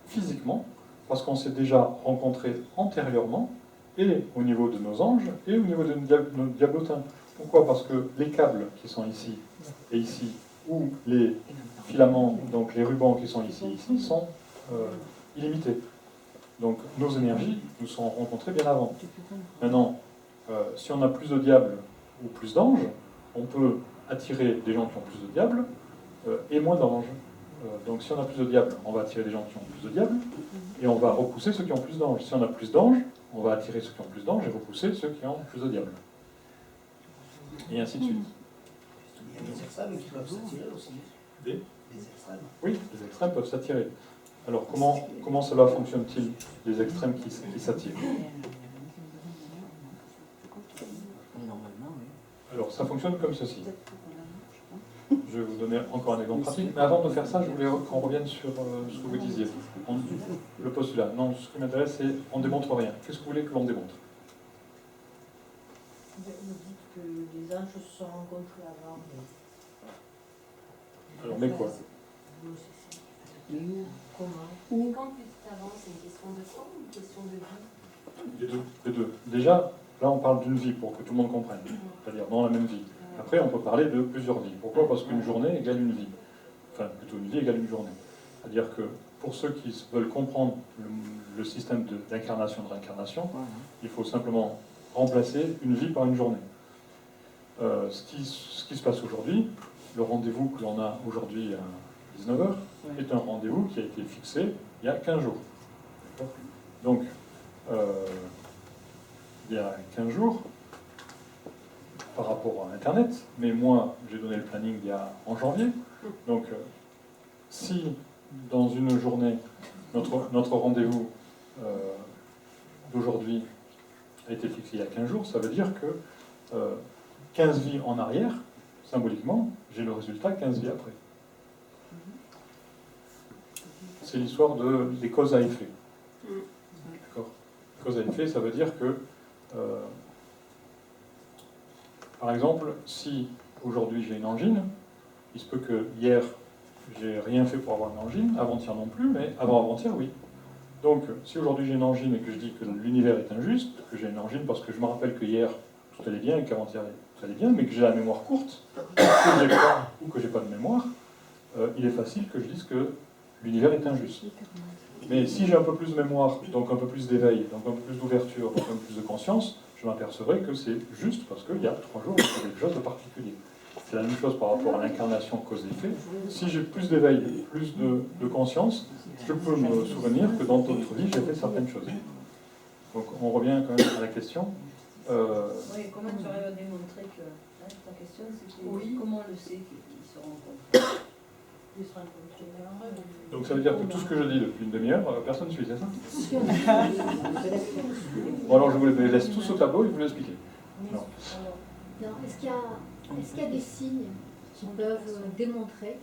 physiquement, parce qu'on s'est déjà rencontrés antérieurement, et au niveau de nos anges, et au niveau de nos diablotins. Pourquoi? Parce que les câbles qui sont ici et ici, ou les filaments, donc les rubans qui sont ici et ici, sont illimités. Donc nos énergies nous sont rencontrées bien avant. Maintenant, si on a plus de diables ou plus d'anges, on peut attirer des gens qui ont plus de diables et moins d'anges. Donc si on a plus de diables, on va attirer des gens qui ont plus de diables, et on va repousser ceux qui ont plus d'anges. Si on a plus d'anges, on va attirer ceux qui ont plus d'anges et repousser ceux qui ont plus de diables. Et ainsi de suite. Il y a des extrêmes qui peuvent s'attirer aussi. Des extrêmes. Oui, les extrêmes peuvent s'attirer. Alors comment cela fonctionne-t-il, les extrêmes qui s'attirent? Normalement, oui. Alors ça fonctionne comme ceci. Je vais vous donner encore un exemple pratique, mais avant de faire ça, je voulais qu'on revienne sur ce que vous disiez. Le postulat. Non, ce qui m'intéresse, c'est on ne démontre rien. Qu'est-ce que vous voulez que l'on démontre? Vous dites que les anges se sont rencontrés avant. Alors, mais quoi? Comment? Où? Quand tu t'avances, c'est une question de temps ou une question de vie? Les deux. Les deux. Déjà, là, on parle d'une vie pour que tout le monde comprenne. C'est-à-dire dans la même vie. Après, on peut parler de plusieurs vies. Pourquoi? Parce qu'une journée égale une vie. Enfin, plutôt une vie égale une journée. C'est-à-dire que pour ceux qui veulent comprendre le système d'incarnation et de réincarnation, il faut simplement remplacer une vie par une journée. Ce qui se passe aujourd'hui, le rendez-vous que l'on a aujourd'hui à 19h, est un rendez-vous qui a été fixé il y a 15 jours. Donc, il y a 15 jours, par rapport à Internet, mais moi, j'ai donné le planning en janvier. Donc, si dans une journée, notre rendez-vous d'aujourd'hui a été fixé il y a 15 jours, ça veut dire que 15 vies en arrière, symboliquement, j'ai le résultat 15 vies après. C'est l'histoire des causes à effet. D'accord? Cause à effet, ça veut dire que par exemple, si aujourd'hui j'ai une angine, il se peut que hier j'ai rien fait pour avoir une angine, avant-hier non plus, mais avant-avant-hier oui. Donc si aujourd'hui j'ai une angine et que je dis que l'univers est injuste, que j'ai une angine parce que je me rappelle que hier tout allait bien et qu'avant-hier tout allait bien, mais que j'ai la mémoire courte, ou que j'ai pas de mémoire, il est facile que je dise que l'univers est injuste. Mais si j'ai un peu plus de mémoire, donc un peu plus d'éveil, donc un peu plus d'ouverture, donc un peu plus de conscience, je m'apercevrai que c'est juste parce qu'il y a 3 jours, il y a quelque chose de particulier. C'est la même chose par rapport à l'incarnation cause-effet. Si j'ai plus d'éveil, plus de conscience, je peux me souvenir que dans d'autres vies, j'ai fait certaines choses. Donc on revient quand même à la question. Oui, comment tu arrives à démontrer que... Hein, ta question, c'était Oui. comment on le sait qu'ils se rencontrent? Ils se rencontrés en rêve. Donc ça veut dire que tout ce que je dis depuis une demi-heure, personne ne suit, c'est ça? Bon alors je vous les laisse tous au tableau et vous l'expliquez. Non. Non, est-ce qu'il y a des signes qui peuvent démontrer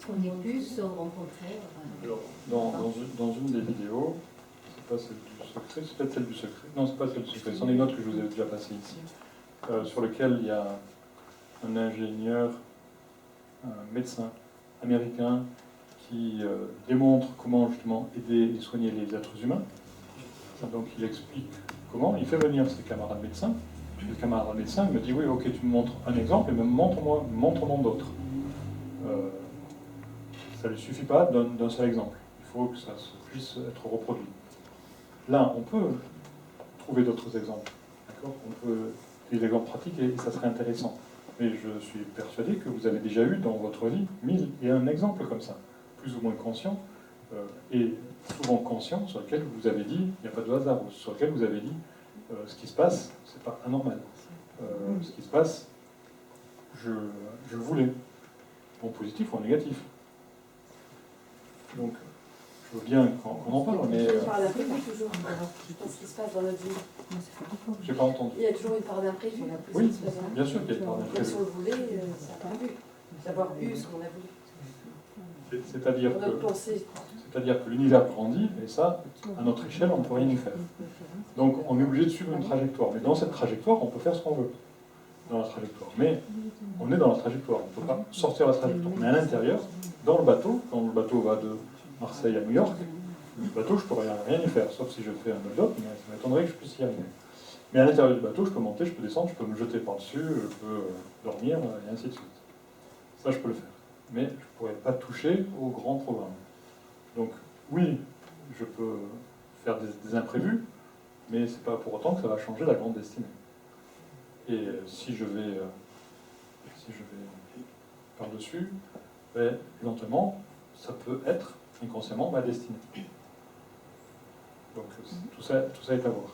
qu'on ait pu se rencontrer? Alors, dans une des vidéos, c'est pas celle du secret, c'est peut-être celle du secret. Non, c'est pas celle du secret, ce sont des notes que je vous ai déjà passées ici, sur lesquelles il y a un ingénieur, un médecin américain qui démontre comment justement aider et soigner les êtres humains. Donc il explique comment, il fait venir ses camarades médecins. Le camarade médecin me dit oui, ok, tu me montres un exemple et même montre-moi d'autres. Ça ne lui suffit pas d'un seul exemple. Il faut que ça puisse être reproduit. Là, on peut trouver d'autres exemples. D'accord ? On peut des exemples pratiques et ça serait intéressant. Mais je suis persuadé que vous avez déjà eu dans votre vie 1001 exemples comme ça, plus ou moins conscients, et souvent conscients, sur lesquels vous avez dit il n'y a pas de hasard, ou sur lesquels vous avez dit ce qui se passe, c'est pas anormal. Ce qui se passe, je le voulais, en positif ou en négatif. Donc, je veux bien qu'on en parle, mais Une part d'imprévu toujours. Dans ce qui se passe dans notre vie. j'ai pas entendu. Il y a toujours une part d'imprévu. Oui, bien sûr qu'il y a une part Même si d'imprévu. on le voulait, ça n'a pas vu. D'avoir eu ce qu'on a voulu. C'est-à-dire Dans notre que, pensée. l'univers grandit, et ça, à notre échelle, on ne peut rien y faire. Donc, on est obligé de suivre une trajectoire. Mais dans cette trajectoire, on peut faire ce qu'on veut. Dans la trajectoire. Mais on est dans la trajectoire. On ne peut pas sortir de la trajectoire. Mais à l'intérieur, dans le bateau, quand le bateau va de Marseille à New York, le bateau, je ne pourrais rien y faire, sauf si je fais un build-up, mais ça m'étonnerait que je puisse y arriver. Mais à l'intérieur du bateau, je peux monter, je peux descendre, je peux me jeter par-dessus, je peux dormir, et ainsi de suite. Ça, je peux le faire. Mais je ne pourrais pas toucher au grand programme. Donc, oui, je peux faire des imprévus, mais ce n'est pas pour autant que ça va changer la grande destinée. Et si je vais par-dessus, ben, éventuellement, ça peut être inconsciemment ma destinée. Donc tout ça est à voir.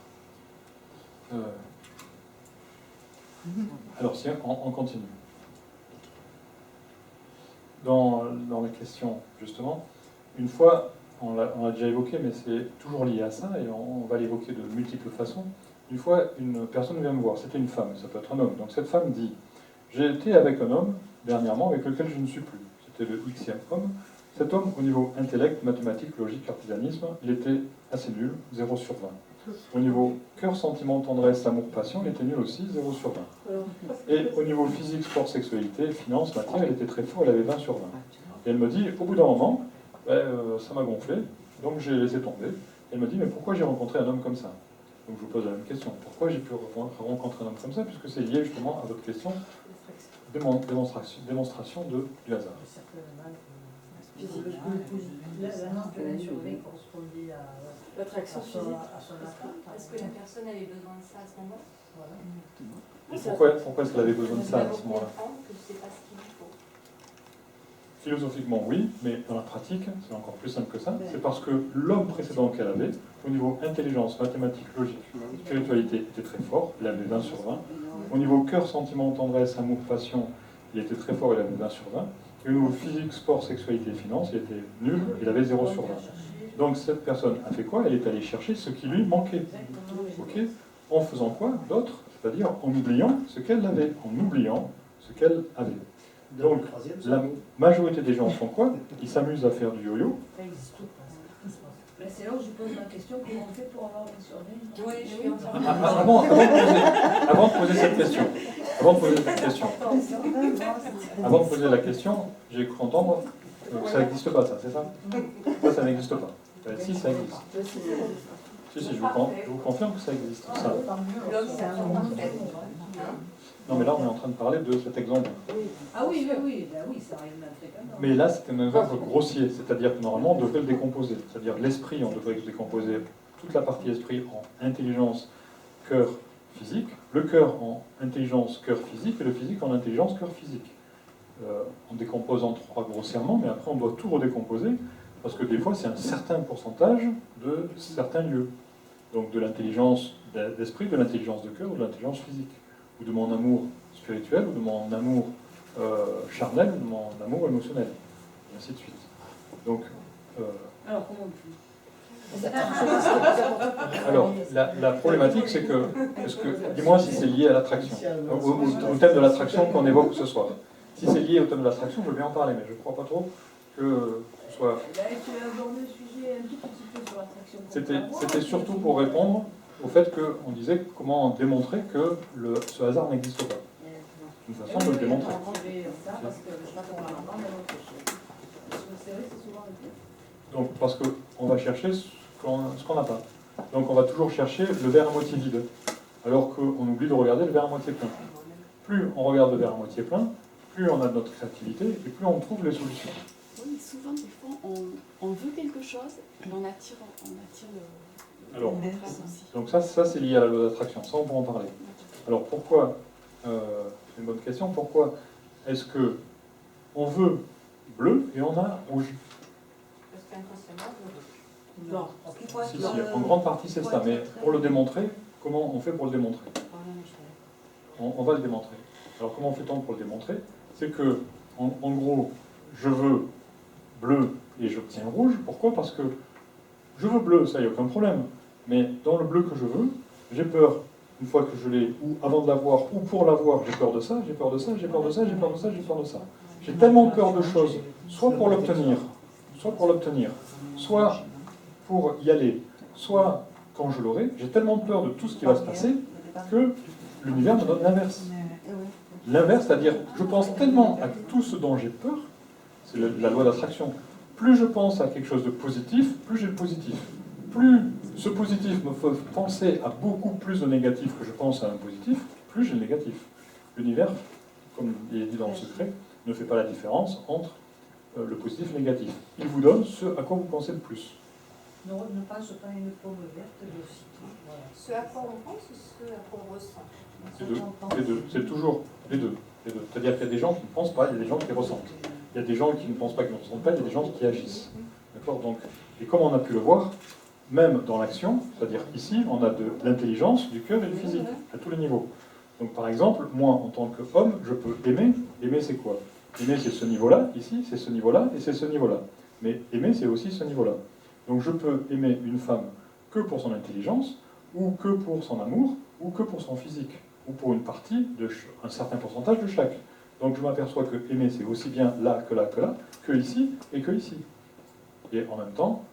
Alors si on continue. Dans la question, justement, une fois, on l'a déjà évoqué, mais c'est toujours lié à ça, et on va l'évoquer de multiples façons. Une fois, une personne vient me voir, c'était une femme, ça peut être un homme. Donc cette femme dit, j'ai été avec un homme, dernièrement, avec lequel je ne suis plus. C'était le Xème homme. Cet homme, au niveau intellect, mathématiques, logique, cartésianisme, il était assez nul, 0 sur 20. Au niveau cœur, sentiment, tendresse, amour, passion, il était nul aussi, 0 sur 20. Et au niveau physique, sport, sexualité, finance, matière, il était très fort, il avait 20 sur 20. Et elle me dit, au bout d'un moment, ça m'a gonflé, donc j'ai laissé tomber. Elle me dit, mais pourquoi j'ai rencontré un homme comme ça? Donc je vous pose la même question. Pourquoi j'ai pu rencontrer un homme comme ça? Puisque c'est lié justement à votre question, démonstration du hasard. L'annonce de la journée correspondait à L'attraction son physique. appart. Est-ce que la personne avait besoin de ça à ce moment-là? Voilà. Pourquoi est-ce qu'elle avait besoin de ça à ce moment-là? Que c'est pas ce qu'il lui faut. Philosophiquement, oui, mais dans la pratique, c'est encore plus simple que ça. C'est parce que l'homme précédent qu'elle avait, au niveau intelligence, mathématiques, logique, spiritualité, était très fort, il avait 20 sur 20. Au niveau cœur, sentiment, tendresse, amour, passion, il était très fort, il avait 20 sur 20. Et au niveau physique, sport, sexualité et finance, il était nul, il avait 0 sur 20. Donc cette personne a fait quoi? Elle est allée chercher ce qui lui manquait. Okay, en faisant quoi d'autre? C'est-à-dire en oubliant ce qu'elle avait, en oubliant ce qu'elle avait. Donc la majorité des gens font quoi? Ils s'amusent à faire du yo-yo. Mais c'est là où je pose ma question, comment on fait pour avoir une survie? Oui, je suis entièrement. Avant de poser cette question, avant de poser la question, j'ai cru entendre que ça n'existe pas, ça, c'est ça? Ça n'existe pas. Si, ça existe. Si, je vous confirme que ça existe. Ça. Non, mais là, on est en train de parler de cet exemple. Ah oui, ça arrive même fréquemment. Mais là, c'est un exemple grossier, c'est-à-dire que normalement, on devrait le décomposer. C'est-à-dire l'esprit, on devrait le décomposer toute la partie esprit en intelligence, cœur, physique, le cœur en intelligence, cœur, physique, et le physique en intelligence, cœur, physique. On décompose en 3 grossièrement, mais après, on doit tout redécomposer, parce que des fois, c'est un certain pourcentage de certains lieux. Donc de l'intelligence d'esprit, de l'intelligence de cœur ou de l'intelligence physique. Ou de mon amour spirituel, ou de mon amour charnel, ou de mon amour émotionnel, et ainsi de suite. Donc, alors comment on fait? alors, la problématique, c'est que, dis-moi si c'est lié à l'attraction, au thème de l'attraction qu'on évoque ce soir. Si c'est lié au thème de l'attraction, je veux bien en parler, mais je ne crois pas trop que ce soit... Tu as abordé le sujet un tout petit peu sur l'attraction. C'était surtout pour répondre au fait qu'on disait comment démontrer que ce hasard n'existe pas. Une façon de le démontrer. Donc, parce qu'on va chercher ce qu'on n'a pas. Donc, on va toujours chercher le verre à moitié vide, alors qu'on oublie de regarder le verre à moitié plein. Plus on regarde le verre à moitié plein, plus on a de notre créativité et plus on trouve les solutions. Oui, souvent, chose et on attire le Alors, contraste aussi. donc ça c'est lié à la loi d'attraction, ça on peut en parler. Alors pourquoi, c'est une bonne question, pourquoi est-ce que on veut bleu et on a rouge? Parce qu'inconsciemment, Non. parce qu'il faut être Si, dans si, le- en grande partie c'est ça, mais pour le démontrer, comment on fait pour le démontrer? On va le démontrer. Alors comment fait-on pour le démontrer? C'est que, en gros, je veux bleu et j'obtiens rouge. Pourquoi? Parce que je veux bleu, ça, il n'y a aucun problème. Mais dans le bleu que je veux, j'ai peur, une fois que je l'ai, ou avant de l'avoir, ou pour l'avoir, j'ai peur de ça, j'ai peur de ça, j'ai peur de ça, j'ai peur de ça, j'ai peur de ça. J'ai tellement peur de choses, soit pour l'obtenir, soit pour y aller, soit quand je l'aurai, j'ai tellement peur de tout ce qui va se passer que l'univers me donne l'inverse. L'inverse, c'est-à-dire, je pense tellement à tout ce dont j'ai peur, c'est la loi d'attraction. Plus je pense à quelque chose de positif, plus j'ai le positif. Plus ce positif me fait penser à beaucoup plus de négatif que je pense à un positif, plus j'ai le négatif. L'univers, comme il est dit dans le secret, ne fait pas la différence entre le positif et le négatif. Il vous donne ce à quoi vous pensez le plus. Ne pense pas à une pomme verte de citron. Voilà. Ce à quoi on pense ou ce à quoi on ressent? Les deux. C'est toujours les deux. C'est-à-dire qu'il y a des gens qui ne pensent pas, il y a des gens qui ressentent. Il y a des gens qui ne pensent pas, qui ne ressentent pas, il y a des gens qui agissent. D'accord? Donc, et comme on a pu le voir, même dans l'action, c'est-à-dire ici, on a de l'intelligence, du cœur et du physique, à tous les niveaux. Donc par exemple, moi, en tant qu'homme, je peux aimer. Aimer, c'est quoi? Aimer, c'est ce niveau-là, ici, c'est ce niveau-là, et c'est ce niveau-là. Mais aimer, c'est aussi ce niveau-là. Donc je peux aimer une femme que pour son intelligence, ou que pour son amour, ou que pour son physique, ou pour une partie, un certain pourcentage de chaque. Donc je m'aperçois que aimer, c'est aussi bien là, que ici, et que ici. Et en même temps,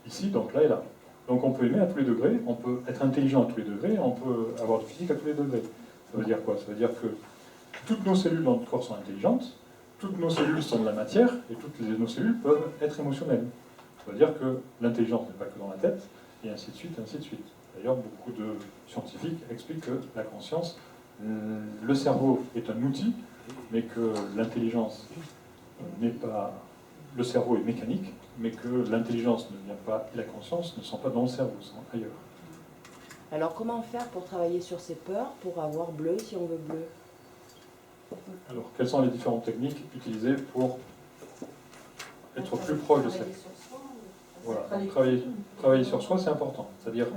ici, donc là et là. Donc on peut aimer à tous les degrés, on peut être intelligent à tous les degrés, on peut avoir du physique à tous les degrés. Ça veut dire quoi? Ça veut dire que toutes nos cellules dans notre corps sont intelligentes, toutes nos cellules sont de la matière, et toutes nos cellules peuvent être émotionnelles. Ça veut dire que l'intelligence n'est pas que dans la tête, et ainsi de suite, ainsi de suite. D'ailleurs, beaucoup de scientifiques expliquent que la conscience, le cerveau est un outil, mais que l'intelligence n'est pas... Le cerveau est mécanique, mais que l'intelligence ne vient pas, et la conscience ne sont pas dans le cerveau, sont ailleurs. Alors comment faire pour travailler sur ces peurs, pour avoir bleu si on veut bleu? Alors, quelles sont les différentes techniques utilisées pour être plus proche de cette... Voilà, donc travailler sur soi, c'est important. C'est-à-dire,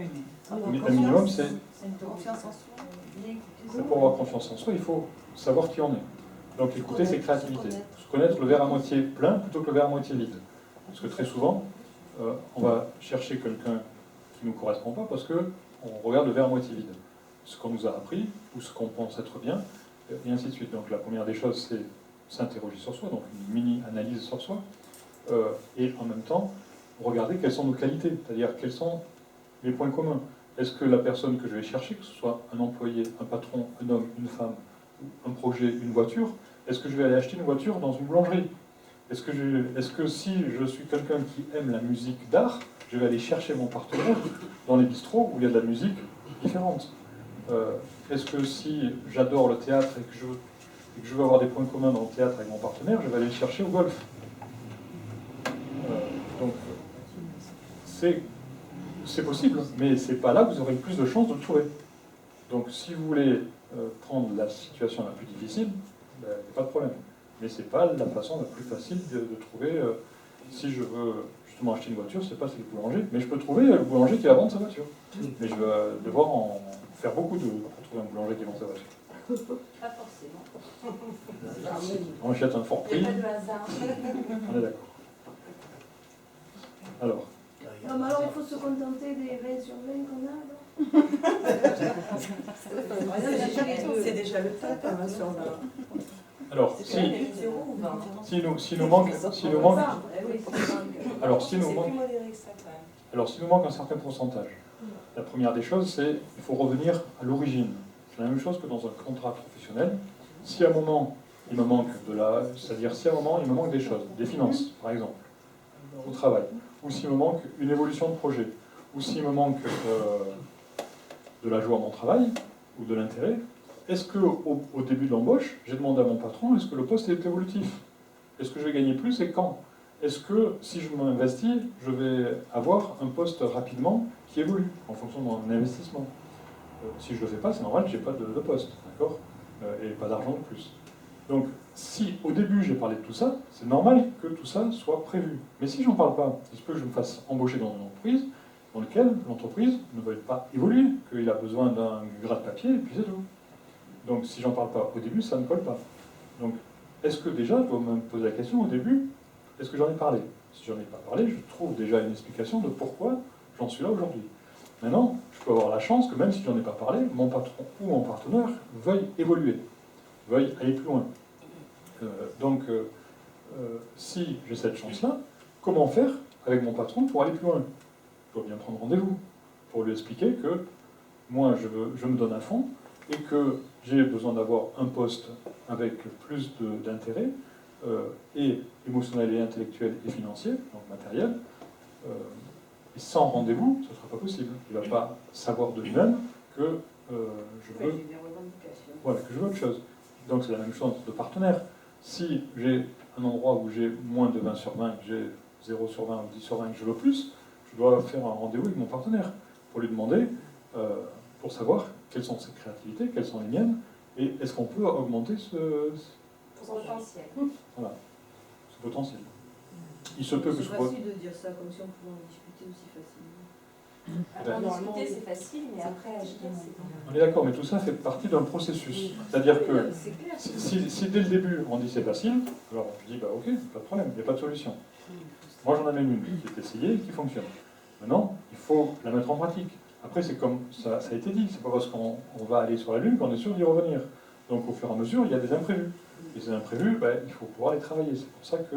un minimum, c'est... C'est une confiance en soi. Bien écouter. Pour avoir confiance en soi, il faut savoir qui on est. Donc écouter, c'est créativité. Se connaître le verre à moitié plein plutôt que le verre à moitié vide. Parce que très souvent, on va chercher quelqu'un qui ne nous correspond pas parce qu'on regarde le verre à moitié vide. Ce qu'on nous a appris, ou ce qu'on pense être bien, et ainsi de suite. Donc la première des choses, c'est s'interroger sur soi, donc une mini-analyse sur soi, et en même temps, regarder quelles sont nos qualités, c'est-à-dire quels sont les points communs. Est-ce que la personne que je vais chercher, que ce soit un employé, un patron, un homme, une femme, un projet, une voiture, est-ce que je vais aller acheter une voiture dans une boulangerie? Est-ce que si je suis quelqu'un qui aime la musique d'art, je vais aller chercher mon partenaire dans les bistrots où il y a de la musique différente? Est-ce que si j'adore le théâtre et que je veux avoir des points communs dans le théâtre avec mon partenaire, je vais aller le chercher au golf? Donc, c'est possible, mais c'est pas là que vous aurez le plus de chances de le trouver. Donc, si vous voulez prendre la situation la plus difficile, il n'y a pas de problème. Mais c'est pas la façon la plus facile de trouver. Si je veux justement acheter une voiture, c'est pas celle du boulanger, mais je peux trouver le boulanger qui va vendre sa voiture. Mais je vais devoir en faire beaucoup pour trouver un boulanger qui vend sa voiture. Pas forcément. On achète un fort Il prix, n'y a pas de hasard. on est d'accord. Alors, Non, mais alors il faut se contenter des 20 sur 20 qu'on a, alors. C'est déjà le cas, quand même, sur alors C'est 0 ou 20. s'il nous manque, Eh oui, c'est 20. alors s'il nous manque, modéré que ça, quand même. alors s'il nous manque un certain pourcentage, la première des choses, c'est qu'il faut revenir à l'origine. C'est la même chose que dans un contrat professionnel. Si à un moment il me manque c'est-à-dire si à un moment il me manque des choses, des finances, par exemple, au travail, ou s'il me manque une évolution de projet, ou s'il me manque de la joie à mon travail, ou de l'intérêt, est-ce qu'au début de l'embauche, j'ai demandé à mon patron, est-ce que le poste est évolutif? Est-ce que je vais gagner plus et quand? est-ce que si je m'investis, je vais avoir un poste rapidement qui évolue en fonction de mon investissement? Si je ne le fais pas, c'est normal que je n'ai pas de poste, d'accord? Et pas d'argent de plus. Donc, si au début j'ai parlé de tout ça, c'est normal que tout ça soit prévu. Mais si j'en parle pas, il se peut que je me fasse embaucher dans une entreprise dans laquelle l'entreprise ne va pas évoluer, qu'il a besoin d'un gras de papier, et puis c'est tout. Donc, si j'en parle pas au début, ça ne colle pas. Donc, est-ce que déjà, je dois me poser la question au début, est-ce que j'en ai parlé? Si j'en ai pas parlé, je trouve déjà une explication de pourquoi j'en suis là aujourd'hui. Maintenant, je peux avoir la chance que même si j'en ai pas parlé, mon patron ou mon partenaire veuille évoluer, veuille aller plus loin. Si j'ai cette chance-là, comment faire avec mon patron pour aller plus loin? Je dois bien prendre rendez-vous pour lui expliquer que moi, je me donne à fond et que j'ai besoin d'avoir un poste avec plus d'intérêt, et émotionnel et intellectuel et financier, donc matériel. Et sans rendez-vous, ce ne sera pas possible. Il ne va pas savoir de lui-même que je veux, voilà, que je veux autre chose. Donc c'est la même chose de partenaire. Si j'ai un endroit où j'ai moins de 20 sur 20, que j'ai 0 sur 20 ou 10 sur 20 que je veux plus, je dois faire un rendez-vous avec mon partenaire pour lui demander, pour savoir quelles sont ses créativités, quelles sont les miennes, et est-ce qu'on peut augmenter ce potentiel. Voilà, ce potentiel. Il se peut que C'est ce soit... facile de dire ça, comme si on pouvait en discuter aussi facilement. En discuter, c'est facile, mais après, agir, c'est pas. On est d'accord, mais tout ça fait partie d'un processus. C'est-à-dire que si dès le début on dit c'est facile, alors je dis bah ok, pas de problème, il n'y a pas de solution. Moi j'en amène une qui est essayée et qui fonctionne. Maintenant, il faut la mettre en pratique. Après, c'est comme ça a été dit, c'est pas parce qu'on va aller sur la Lune qu'on est sûr d'y revenir. Donc au fur et à mesure, il y a des imprévus. Et ces imprévus, il faut pouvoir les travailler. C'est pour ça que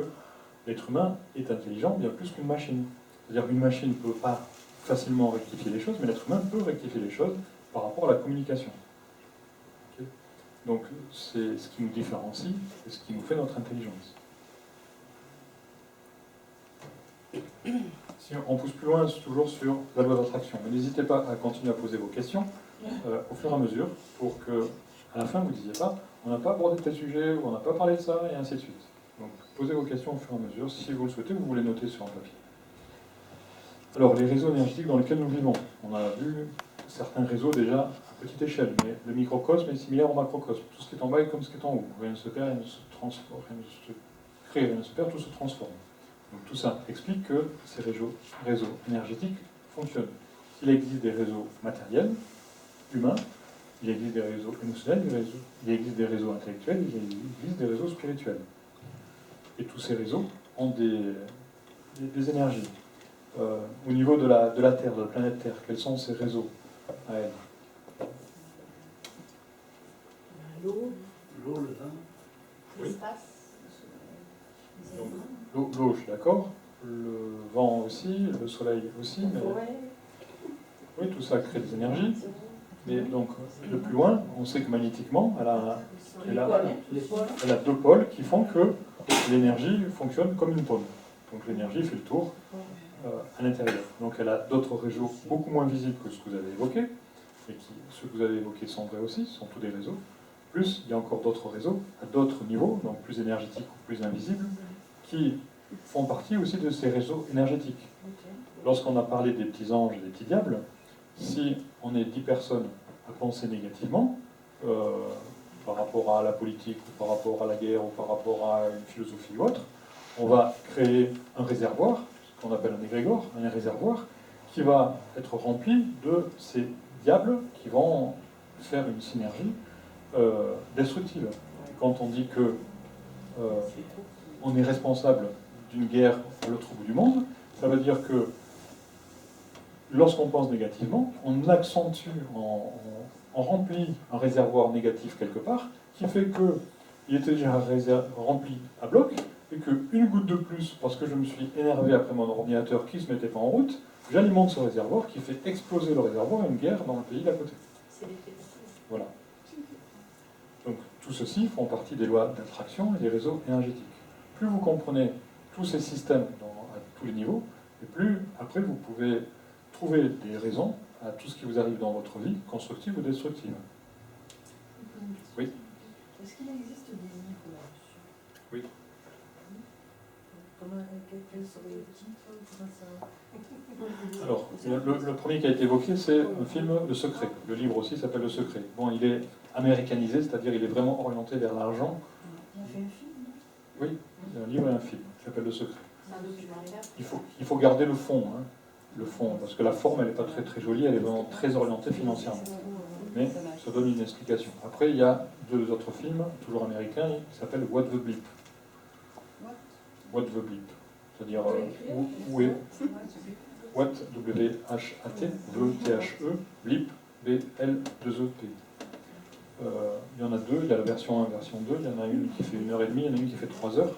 l'être humain est intelligent bien plus qu'une machine. C'est-à-dire qu'une machine ne peut pas facilement rectifier les choses, mais l'être humain peut rectifier les choses par rapport à la communication. Okay. Donc c'est ce qui nous différencie et ce qui nous fait notre intelligence. Si on pousse plus loin, c'est toujours sur la loi d'attraction. Mais n'hésitez pas à continuer à poser vos questions au fur et à mesure pour que, à la fin, vous ne disiez pas on n'a pas abordé tel sujet, ou on n'a pas parlé de ça, et ainsi de suite. Donc posez vos questions au fur et à mesure. Si vous le souhaitez, vous les notez sur un papier. Alors, les réseaux énergétiques dans lesquels nous vivons. On a vu certains réseaux déjà à petite échelle, mais le microcosme est similaire au macrocosme. Tout ce qui est en bas est comme ce qui est en haut. Rien ne se perd, rien ne se transforme, rien ne se crée, rien ne se perd, tout se transforme. Donc tout ça explique que ces réseaux énergétiques fonctionnent. Il existe des réseaux matériels, humains, il existe des réseaux émotionnels, il existe des réseaux intellectuels, il existe des réseaux spirituels. Et tous ces réseaux ont des énergies. Au niveau de la Terre, de la planète Terre, quels sont ces réseaux à elle? L'eau, L'eau, le vin. l'espace. Donc, l'eau, je suis d'accord. Le vent aussi, le soleil aussi. La Mais... forêt. Oui, tout ça crée des énergies. Mais donc, de plus loin, on sait que magnétiquement, elle a deux pôles qui font que l'énergie fonctionne comme une paume. Donc l'énergie fait le tour à l'intérieur. Donc elle a d'autres réseaux beaucoup moins visibles que ce que vous avez évoqué, et ceux que vous avez évoqués sont vrais aussi, ce sont tous des réseaux. Plus, il y a encore d'autres réseaux, à d'autres niveaux, donc plus énergétiques ou plus invisibles, qui font partie aussi de ces réseaux énergétiques. Lorsqu'on a parlé des petits anges et des petits diables, si on est 10 personnes à penser négativement, par rapport à la politique, ou par rapport à la guerre, ou par rapport à une philosophie ou autre, on va créer un réservoir, ce qu'on appelle un égrégore, un réservoir, qui va être rempli de ces diables qui vont faire une synergie destructive. Quand on dit que on est responsable d'une guerre à l'autre bout du monde, ça veut dire que lorsqu'on pense négativement, on accentue, on remplit un réservoir négatif quelque part, qui fait qu'il était déjà rempli à bloc, et qu'une goutte de plus, parce que je me suis énervé après mon ordinateur qui ne se mettait pas en route, j'alimente ce réservoir qui fait exploser le réservoir et une guerre dans le pays d'à côté. Voilà. Donc tout ceci font partie des lois d'attraction et des réseaux énergétiques. Plus vous comprenez tous ces systèmes à tous les niveaux, et plus après vous pouvez trouver des raisons à tout ce qui vous arrive dans votre vie, constructive ou destructive. Oui. Est-ce qu'il existe des niveaux là-dessus? Oui. Quel serait le titre? Comment ça... Alors, le premier qui a été évoqué, c'est un film Le Secret. Le livre aussi s'appelle Le Secret. Bon, il est américanisé, c'est-à-dire il est vraiment orienté vers l'argent. Il a fait un film, non? Oui, il y a un livre et un film qui s'appelle Le Secret. C'est un documentaire. Il faut garder le fond, hein, le fond, parce que la forme, elle n'est pas très, très jolie, elle est vraiment très orientée financièrement. Mais ça donne une explication. Après, il y a 2 autres films, toujours américains, qui s'appellent What the Bleep. What the Bleep. C'est-à-dire, où est What, W-H-A-T, V-T-H-E, Bleep, B-L-2-E-P. Il y en a 2, il y a la version 1 et la version 2, il y en a une qui fait 1h30, il y en a une qui fait 3 heures.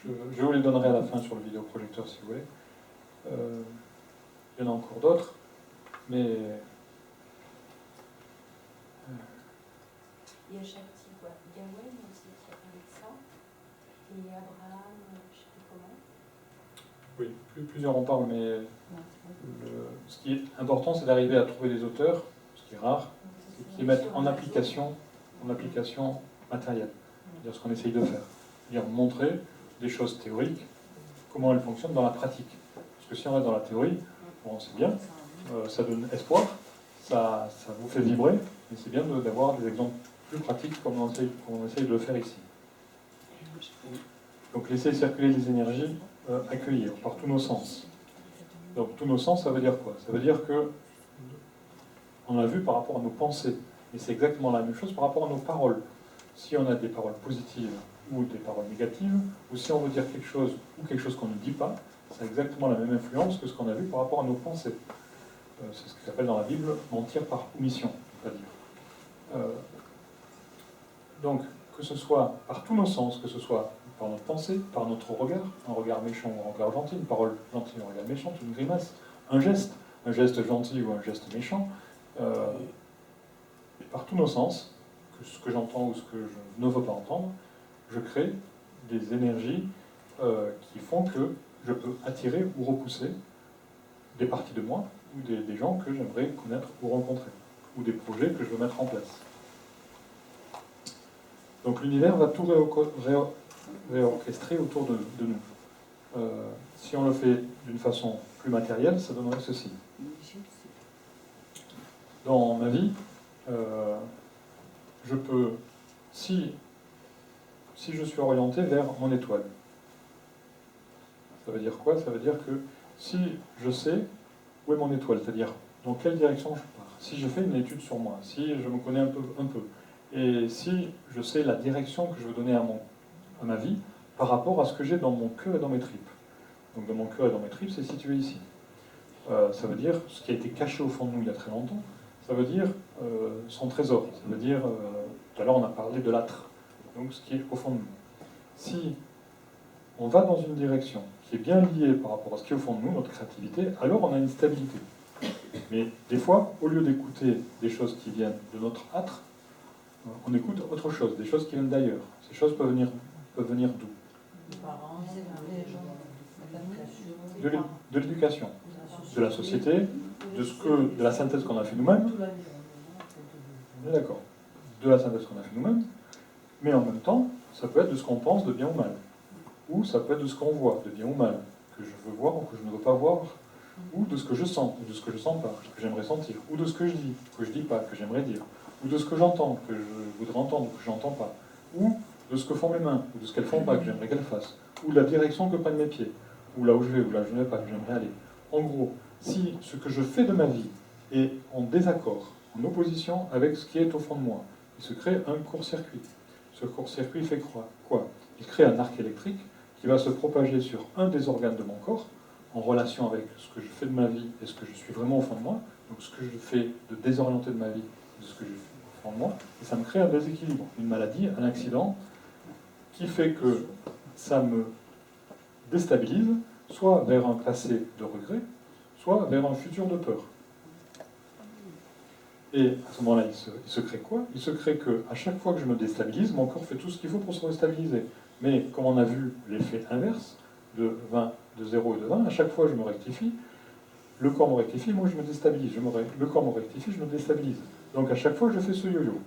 Je vous les donnerai à la fin sur le vidéoprojecteur si vous voulez. Il y en a encore d'autres, mais Il y a Shakti, quoi. Gawain aussi qui a parlé de ça. Et Abraham, je ne sais plus comment. oui, plusieurs en parlent, mais ce qui est important, c'est d'arriver à trouver des auteurs, ce qui est rare, qui mettent en application matérielle. C'est-à-dire ce qu'on essaye de faire. C'est-à-dire montrer des choses théoriques, comment elles fonctionnent dans la pratique. Parce que si on reste dans la théorie, bon, c'est bien, ça donne espoir, ça vous fait vibrer, mais c'est bien d'avoir des exemples plus pratiques comme on essaye de le faire ici. Donc laisser circuler les énergies, accueillir par tous nos sens. Donc tous nos sens, ça veut dire quoi? Ça veut dire que on l'a vu par rapport à nos pensées, et c'est exactement la même chose par rapport à nos paroles. Si on a des paroles positives ou des paroles négatives, ou si on veut dire quelque chose ou quelque chose qu'on ne dit pas, ça a exactement la même influence que ce qu'on a vu par rapport à nos pensées. C'est ce qui s'appelle dans la Bible mentir par omission, on va dire. Donc, que ce soit par tous nos sens, que ce soit par notre pensée, par notre regard, un regard méchant ou un regard gentil, une parole gentille ou un regard méchant, une grimace, un geste gentil ou un geste méchant, par tous nos sens, que ce que j'entends ou ce que je ne veux pas entendre, je crée des énergies qui font que je peux attirer ou repousser des parties de moi ou des gens que j'aimerais connaître ou rencontrer, ou des projets que je veux mettre en place. Donc l'univers va tout réorchestrer autour de nous. Si on le fait d'une façon plus matérielle, ça donnerait ceci. Dans ma vie, je peux, si je suis orienté vers mon étoile, ça veut dire quoi? Ça veut dire que si je sais où est mon étoile, c'est-à-dire dans quelle direction je pars, si je fais une étude sur moi, si je me connais un peu, et si je sais la direction que je veux donner à ma vie par rapport à ce que j'ai dans mon cœur et dans mes tripes. Donc dans mon cœur et dans mes tripes, c'est situé ici. Ça veut dire ce qui a été caché au fond de nous il y a très longtemps, ça veut dire son trésor, ça veut dire, tout à l'heure on a parlé de l'âtre, donc ce qui est au fond de nous. Si on va dans une direction qui est bien liée par rapport à ce qui est au fond de nous, notre créativité, alors on a une stabilité. Mais des fois, au lieu d'écouter des choses qui viennent de notre âtre, on écoute autre chose, des choses qui viennent d'ailleurs. Ces choses peuvent venir d'où? De l'éducation, de la société, de la synthèse qu'on a fait nous-mêmes. On est d'accord. De la synthèse qu'on a fait nous-mêmes, mais en même temps, ça peut être de ce qu'on pense de bien ou mal. Ou ça peut être de ce qu'on voit, de bien ou mal, que je veux voir ou que je ne veux pas voir, ou de ce que je sens, ou de ce que je ne sens pas, que j'aimerais sentir, ou de ce que je dis, que je ne dis pas, que j'aimerais dire, ou de ce que j'entends, que je voudrais entendre, que je n'entends pas, ou de ce que font mes mains, ou de ce qu'elles font pas, que j'aimerais qu'elles fassent, ou de la direction que prennent mes pieds, ou là où je vais, ou là où je ne vais pas, que j'aimerais aller. En gros, si ce que je fais de ma vie est en désaccord, en opposition avec ce qui est au fond de moi, il se crée un court-circuit. Ce court-circuit fait quoi? Il crée un arc électrique qui va se propager sur un des organes de mon corps, en relation avec ce que je fais de ma vie et ce que je suis vraiment au fond de moi, donc ce que je fais de désorienté de ma vie, de ce que je fais au fond de moi, et ça me crée un déséquilibre, une maladie, un accident, qui fait que ça me déstabilise, soit vers un passé de regret, soit vers un futur de peur. Et à ce moment-là, il se crée quoi? Il se crée qu'à chaque fois que je me déstabilise, mon corps fait tout ce qu'il faut pour se restabiliser. Mais comme on a vu l'effet inverse, de 0 et de 20, à chaque fois je me rectifie, le corps me rectifie, moi je me déstabilise. Le corps me rectifie, je me déstabilise. Donc à chaque fois je fais ce yo-yo.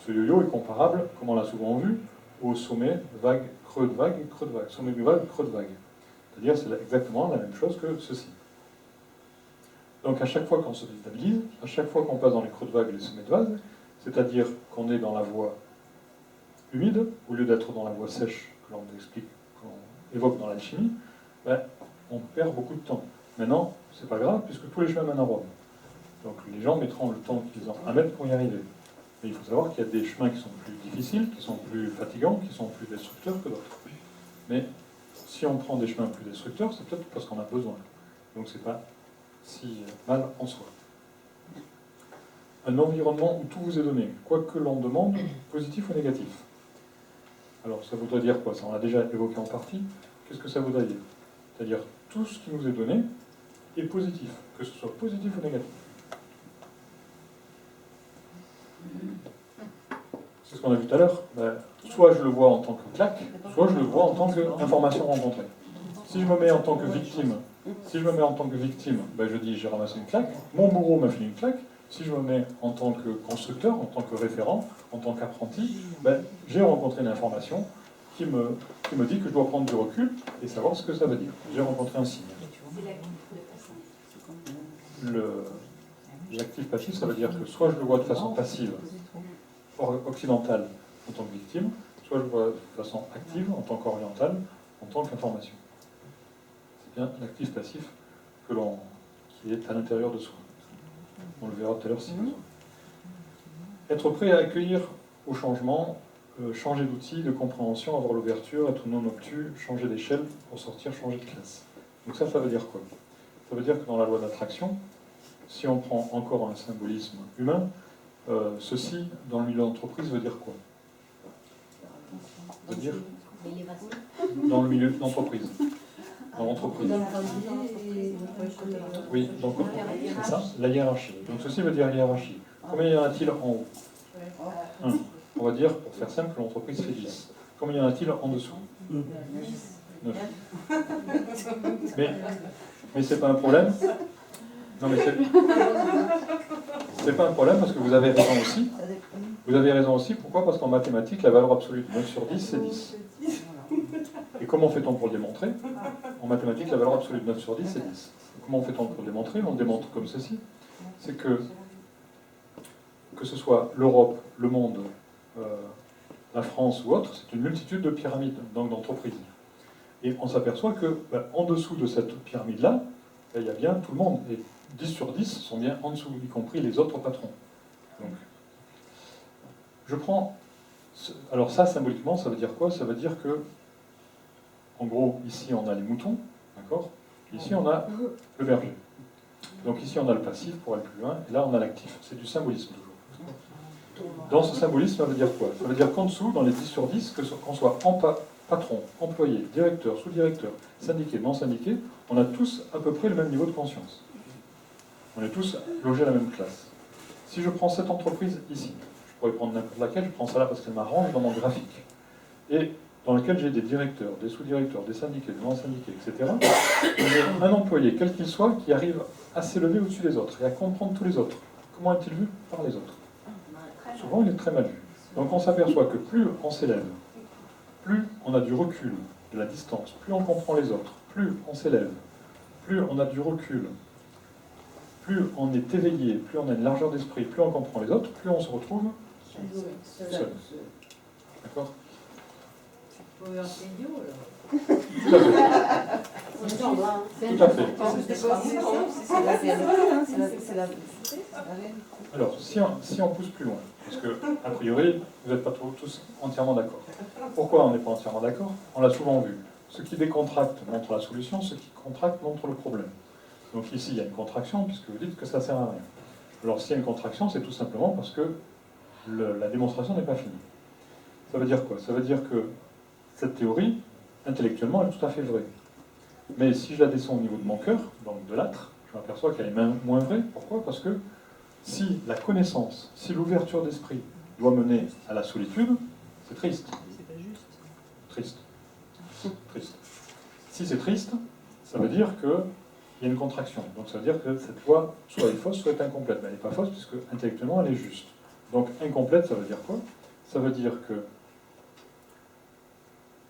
Ce yo-yo est comparable, comme on l'a souvent vu, au sommet vague, creux de vague, creux de vague, sommet de vague, creux de vague. C'est-à-dire c'est exactement la même chose que ceci. Donc à chaque fois qu'on se déstabilise, à chaque fois qu'on passe dans les creux de vague et les sommets de vague, c'est-à-dire qu'on est dans la voie humide, au lieu d'être dans la voie sèche que l'on explique, qu'on évoque dans l'alchimie, ben, on perd beaucoup de temps. Maintenant, c'est pas grave, puisque tous les chemins mènent à Rome. Donc les gens mettront le temps qu'ils ont à mettre pour y arriver. Mais il faut savoir qu'il y a des chemins qui sont plus difficiles, qui sont plus fatigants, qui sont plus destructeurs que d'autres. Mais si on prend des chemins plus destructeurs, c'est peut-être parce qu'on a besoin. Donc c'est pas si mal en soi. Un environnement où tout vous est donné, quoi que l'on demande, positif ou négatif. Alors ça voudrait dire quoi? Ça on l'a déjà évoqué en partie. Qu'est-ce que ça voudrait dire? C'est-à-dire tout ce qui nous est donné est positif, que ce soit positif ou négatif. C'est ce qu'on a vu tout à l'heure. Ben, soit je le vois en tant que claque, soit je le vois en tant qu'information rencontrée. Si je me mets en tant que victime, ben, je dis j'ai ramassé une claque, mon bourreau m'a fait une claque. Si je me mets en tant que constructeur, en tant que référent, en tant qu'apprenti, ben, j'ai rencontré une information qui me dit que je dois prendre du recul et savoir ce que ça veut dire. J'ai rencontré un signe. L'actif passif, ça veut dire que soit je le vois de façon passive, occidentale, en tant que victime, soit je le vois de façon active, en tant qu'orientale, en tant qu'information. C'est bien l'actif passif qui est à l'intérieur de soi. On le verra tout à l'heure si besoin. Être prêt à accueillir au changement, changer d'outil, de compréhension, avoir l'ouverture, être non obtus, changer d'échelle pour sortir, changer de classe. Donc ça veut dire quoi? Ça veut dire que dans la loi d'attraction, si on prend encore un symbolisme humain, ceci, dans le milieu d'entreprise, veut dire quoi? Veut dire dans le milieu d'entreprise. Dans l'entreprise. Oui, donc c'est ça, la hiérarchie. Donc ceci veut dire hiérarchie. Combien y en a-t-il en haut? 1. On va dire, pour faire simple, que l'entreprise fait 10. Combien y en a-t-il en dessous? 9. Mais c'est pas un problème. Non, mais c'est pas un problème parce que vous avez raison aussi. Vous avez raison aussi, pourquoi? Parce qu'en mathématiques, la valeur absolue de 9 sur 10, c'est 10. Et comment fait-on pour le démontrer? En mathématiques, la valeur absolue de 9 sur 10, c'est 10. Comment fait-on pour le démontrer? On le démontre comme ceci. C'est que ce soit l'Europe, le monde, la France ou autre, c'est une multitude de pyramides, donc d'entreprises. Et on s'aperçoit que en dessous de cette pyramide-là, il y a bien tout le monde. Et 10 sur 10 sont bien en dessous, y compris les autres patrons. Donc, je prends... Alors ça, symboliquement, ça veut dire quoi? Ça veut dire que, en gros, ici on a les moutons, d'accord? Ici on a le berger. Donc ici on a le passif pour aller plus loin, et là on a l'actif. C'est du symbolisme toujours. Dans ce symbolisme, ça veut dire quoi? Ça veut dire qu'en dessous, dans les 10 sur 10, qu'on soit patron, employé, directeur, sous-directeur, syndiqué, non syndiqué, on a tous à peu près le même niveau de conscience. On est tous logés à la même classe. Si je prends cette entreprise ici, je pourrais prendre n'importe laquelle, je prends ça là parce qu'elle m'arrange dans mon graphique, et dans lequel j'ai des directeurs, des sous-directeurs, des syndiqués, des non-syndiqués, etc. J'ai un employé, quel qu'il soit, qui arrive à s'élever au-dessus des autres et à comprendre tous les autres. Comment est-il vu par les autres? Souvent, il est très mal vu. Donc on s'aperçoit que plus on s'élève, plus on a du recul, de la distance, plus on comprend les autres, plus on s'élève, plus on a du recul, plus on est éveillé, plus on a une largeur d'esprit, plus on comprend les autres, plus on se retrouve seul. D'accord? Faut avoir un idiot, alors. Tout à fait. Tout à fait. Alors, si on pousse plus loin, parce que, a priori, vous n'êtes pas tous entièrement d'accord. Pourquoi on n'est pas entièrement d'accord? On l'a souvent vu. Ce qui décontracte montre la solution, ce qui contracte montre le problème. Donc ici, il y a une contraction, puisque vous dites que ça ne sert à rien. Alors, s'il y a une contraction, c'est tout simplement parce que la démonstration n'est pas finie. Ça veut dire quoi? Ça veut dire que cette théorie, intellectuellement, elle est tout à fait vraie. Mais si je la descends au niveau de mon cœur, donc de l'âtre, je m'aperçois qu'elle est moins vraie. Pourquoi? Parce que si la connaissance, si l'ouverture d'esprit doit mener à la solitude, c'est triste. C'est pas juste. Triste. Triste. Si c'est triste, ça veut dire qu'il y a une contraction. Donc ça veut dire que cette loi soit est fausse, soit est incomplète. Mais elle n'est pas fausse, puisque intellectuellement, elle est juste. Donc incomplète, ça veut dire quoi? Ça veut dire que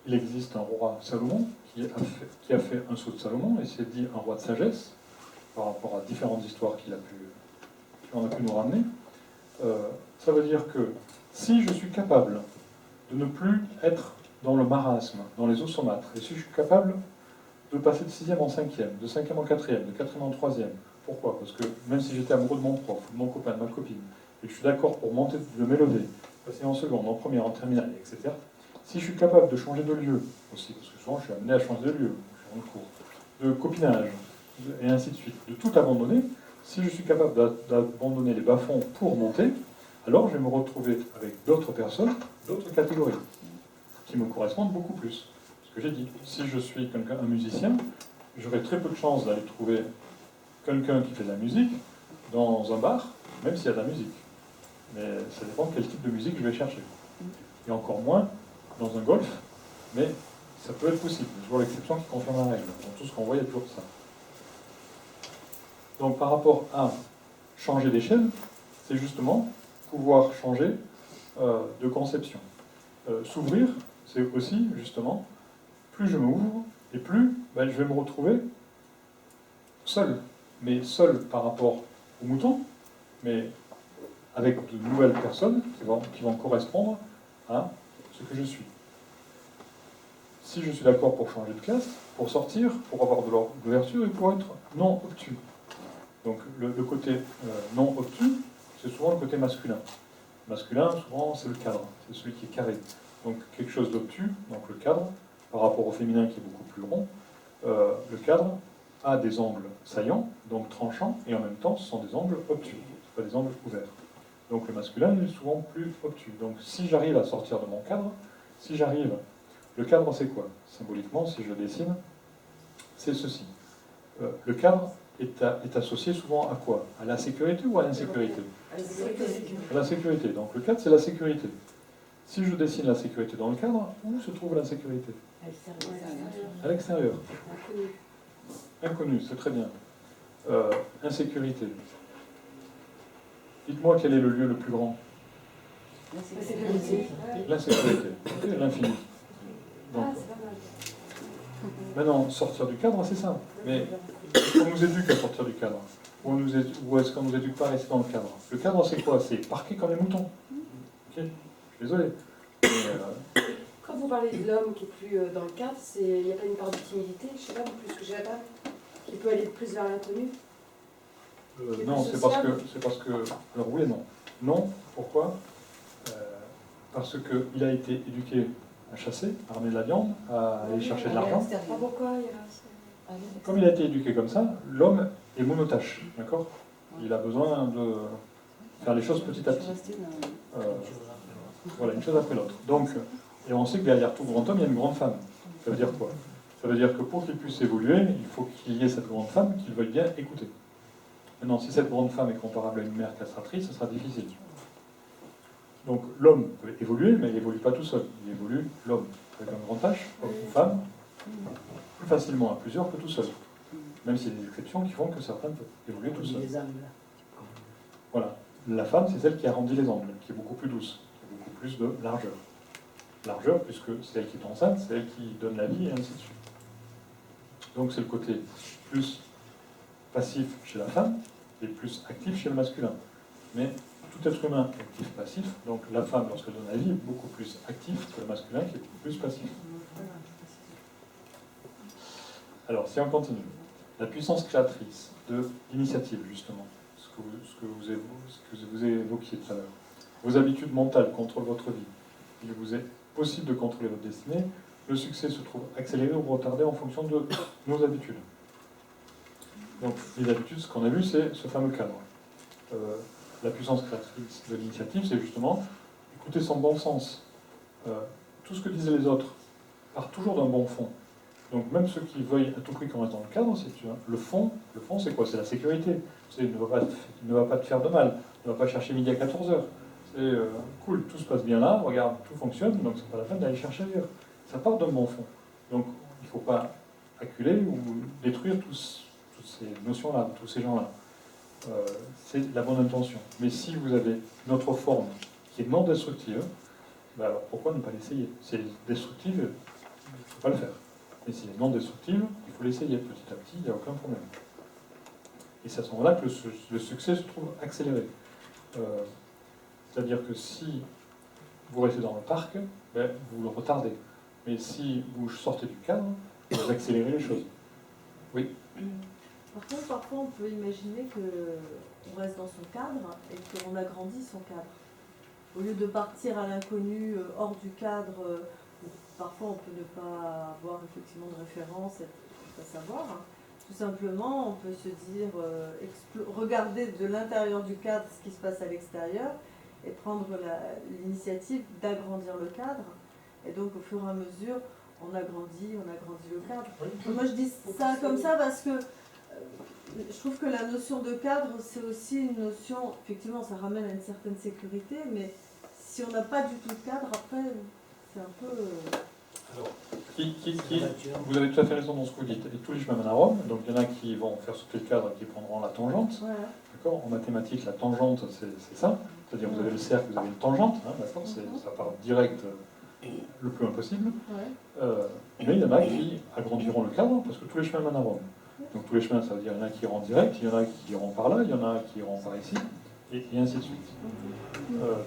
il existe un roi Salomon qui a fait un saut de Salomon et s'est dit un roi de sagesse par rapport à différentes histoires qu'il en a pu nous ramener. Ça veut dire que si je suis capable de ne plus être dans le marasme, dans les eaux saumâtres, et si je suis capable de passer de 6e en 5e, de 5e en 4e, de 4e en 3e, pourquoi? Parce que même si j'étais amoureux de mon prof, de mon copain, de ma copine, et que je suis d'accord pour monter de mélodie, passer en seconde, en première, en terminale, etc., si je suis capable de changer de lieu aussi, parce que souvent je suis amené à changer de lieu, je suis en cours, de copinage, et ainsi de suite, de tout abandonner, si je suis capable d'abandonner les bas-fonds pour monter, alors je vais me retrouver avec d'autres personnes, d'autres catégories, qui me correspondent beaucoup plus. Ce que j'ai dit, si je suis un musicien, j'aurai très peu de chances d'aller trouver quelqu'un qui fait de la musique dans un bar, même s'il y a de la musique. Mais ça dépend de quel type de musique je vais chercher. Et encore moins dans un golf, mais ça peut être possible. C'est toujours l'exception qui confirme la règle. Dans tout ce qu'on voit, il y a toujours ça. Donc par rapport à changer d'échelle, c'est justement pouvoir changer de conception. S'ouvrir, c'est aussi justement, plus je m'ouvre, et plus je vais me retrouver seul. Mais seul par rapport aux moutons, mais avec de nouvelles personnes qui vont correspondre à ce que je suis. Si je suis d'accord pour changer de classe, pour sortir, pour avoir de l'ouverture et pour être non obtus. Donc le côté non obtus, c'est souvent le côté masculin. Masculin, souvent, c'est le cadre, c'est celui qui est carré. Donc quelque chose d'obtus, donc le cadre, par rapport au féminin qui est beaucoup plus rond, le cadre a des angles saillants, donc tranchants, et en même temps, ce sont des angles obtus, pas des angles ouverts. Donc le masculin est souvent plus obtus. Donc si j'arrive à sortir de mon cadre, si j'arrive... Le cadre, c'est quoi? Symboliquement, si je dessine, c'est ceci. Le cadre est associé souvent à quoi? À la sécurité ou à l'insécurité? À la sécurité. Donc le cadre, c'est la sécurité. Si je dessine la sécurité dans le cadre, où se trouve l'insécurité? À l'extérieur. Inconnu, c'est très bien. Insécurité. Dites-moi quel est le lieu le plus grand? L'insécurité. L'infini. Donc, maintenant, sortir du cadre, c'est ça. Mais on nous éduque à sortir du cadre. Ou est-ce qu'on nous éduque pas à rester dans le cadre? Le cadre, c'est quoi? C'est parquer comme les moutons. Ok, je suis désolé. Mais, quand vous parlez de l'homme qui est plus dans le cadre, il n'y a pas une part de timidité, je sais pas, plus que j'ai la table, qui peut aller plus vers l'inconnu? Non, c'est parce que... Alors oui et non. Non, pourquoi? Parce qu'il a été éduqué à chasser, à ramener de la viande, à aller chercher de l'argent. Pourquoi Comme il a été éduqué comme ça, l'homme est monotache, d'accord? Il a besoin de faire les choses petit à petit. Voilà, une chose après l'autre. Donc, et on sait que derrière tout grand homme, il y a une grande femme. Ça veut dire quoi? Ça veut dire que pour qu'il puisse évoluer, il faut qu'il y ait cette grande femme qu'il veuille bien écouter. Maintenant, si cette grande femme est comparable à une mère castratrice, ce sera difficile. Donc l'homme peut évoluer, mais il n'évolue pas tout seul. Il évolue, l'homme, avec un grand H, homme ou femme, plus facilement à plusieurs que tout seul. Même s'il y a des exceptions qui font que certains peuvent évoluer tout seul. Voilà. La femme, c'est celle qui arrondit les angles, qui est beaucoup plus douce, qui a beaucoup plus de largeur. Largeur, puisque c'est elle qui est enceinte, c'est elle qui donne la vie, et ainsi de suite. Donc c'est le côté plus passif chez la femme et plus actif chez le masculin. Mais tout être humain est actif-passif, donc la femme, lorsqu'elle donne la vie, est beaucoup plus active que le masculin qui est plus passif. Alors, si on continue, la puissance créatrice de l'initiative, justement, ce que vous évoquiez tout à l'heure. Vos habitudes mentales contrôlent votre vie. Il vous est possible de contrôler votre destinée. Le succès se trouve accéléré ou retardé en fonction de nos habitudes. Donc, les habitudes, ce qu'on a vu, c'est ce fameux cadre. La puissance créatrice de l'initiative, c'est justement écouter son bon sens. Tout ce que disaient les autres part toujours d'un bon fond. Donc même ceux qui veuillent à tout prix qu'on reste dans le cadre, c'est le fond c'est quoi? C'est la sécurité. Il ne va pas te faire de mal. Il ne va pas chercher midi à 14h. C'est cool, tout se passe bien là, regarde, tout fonctionne, donc c'est pas la peine d'aller chercher ailleurs. Ça part d'un bon fond. Donc il ne faut pas acculer ou détruire toutes ces notions-là, tous ces gens-là. C'est la bonne intention. Mais si vous avez une autre forme qui est non destructive, ben alors pourquoi ne pas l'essayer? Si elle est destructive, il ne faut pas le faire. Mais si elle est non destructive, il faut l'essayer petit à petit, il n'y a aucun problème. Et c'est à ce moment-là que le succès se trouve accéléré. C'est-à-dire que si vous restez dans le parc, ben, vous le retardez. Mais si vous sortez du cadre, vous accélérez les choses. Oui. Par contre, parfois, on peut imaginer qu'on reste dans son cadre et qu'on agrandit son cadre. Au lieu de partir à l'inconnu, hors du cadre, parfois on peut ne pas avoir effectivement de référence, pas savoir. Hein. Tout simplement, on peut se dire, regarder de l'intérieur du cadre ce qui se passe à l'extérieur et prendre l'initiative d'agrandir le cadre. Et donc, au fur et à mesure, on agrandit le cadre. Oui. Moi, je dis ça comme ça parce que je trouve que la notion de cadre, c'est aussi une notion, effectivement, ça ramène à une certaine sécurité, mais si on n'a pas du tout de cadre, après, c'est un peu... Alors, vous avez tout à fait raison dans ce que vous dites. Et tous les chemins mènent à Rome, donc il y en a qui vont faire sauter le cadre et qui prendront la tangente. Voilà. D'accord. En mathématiques, la tangente, c'est ça. C'est-à-dire vous avez le cercle, vous avez une tangente, hein, d'accord, ça part direct le plus loin possible. Ouais. Mais il y en a qui agrandiront le cadre parce que tous les chemins mènent à Rome. Donc tous les chemins, ça veut dire il y en a qui iront direct, il y en a qui iront par là, il y en a qui iront par ici, et ainsi de suite.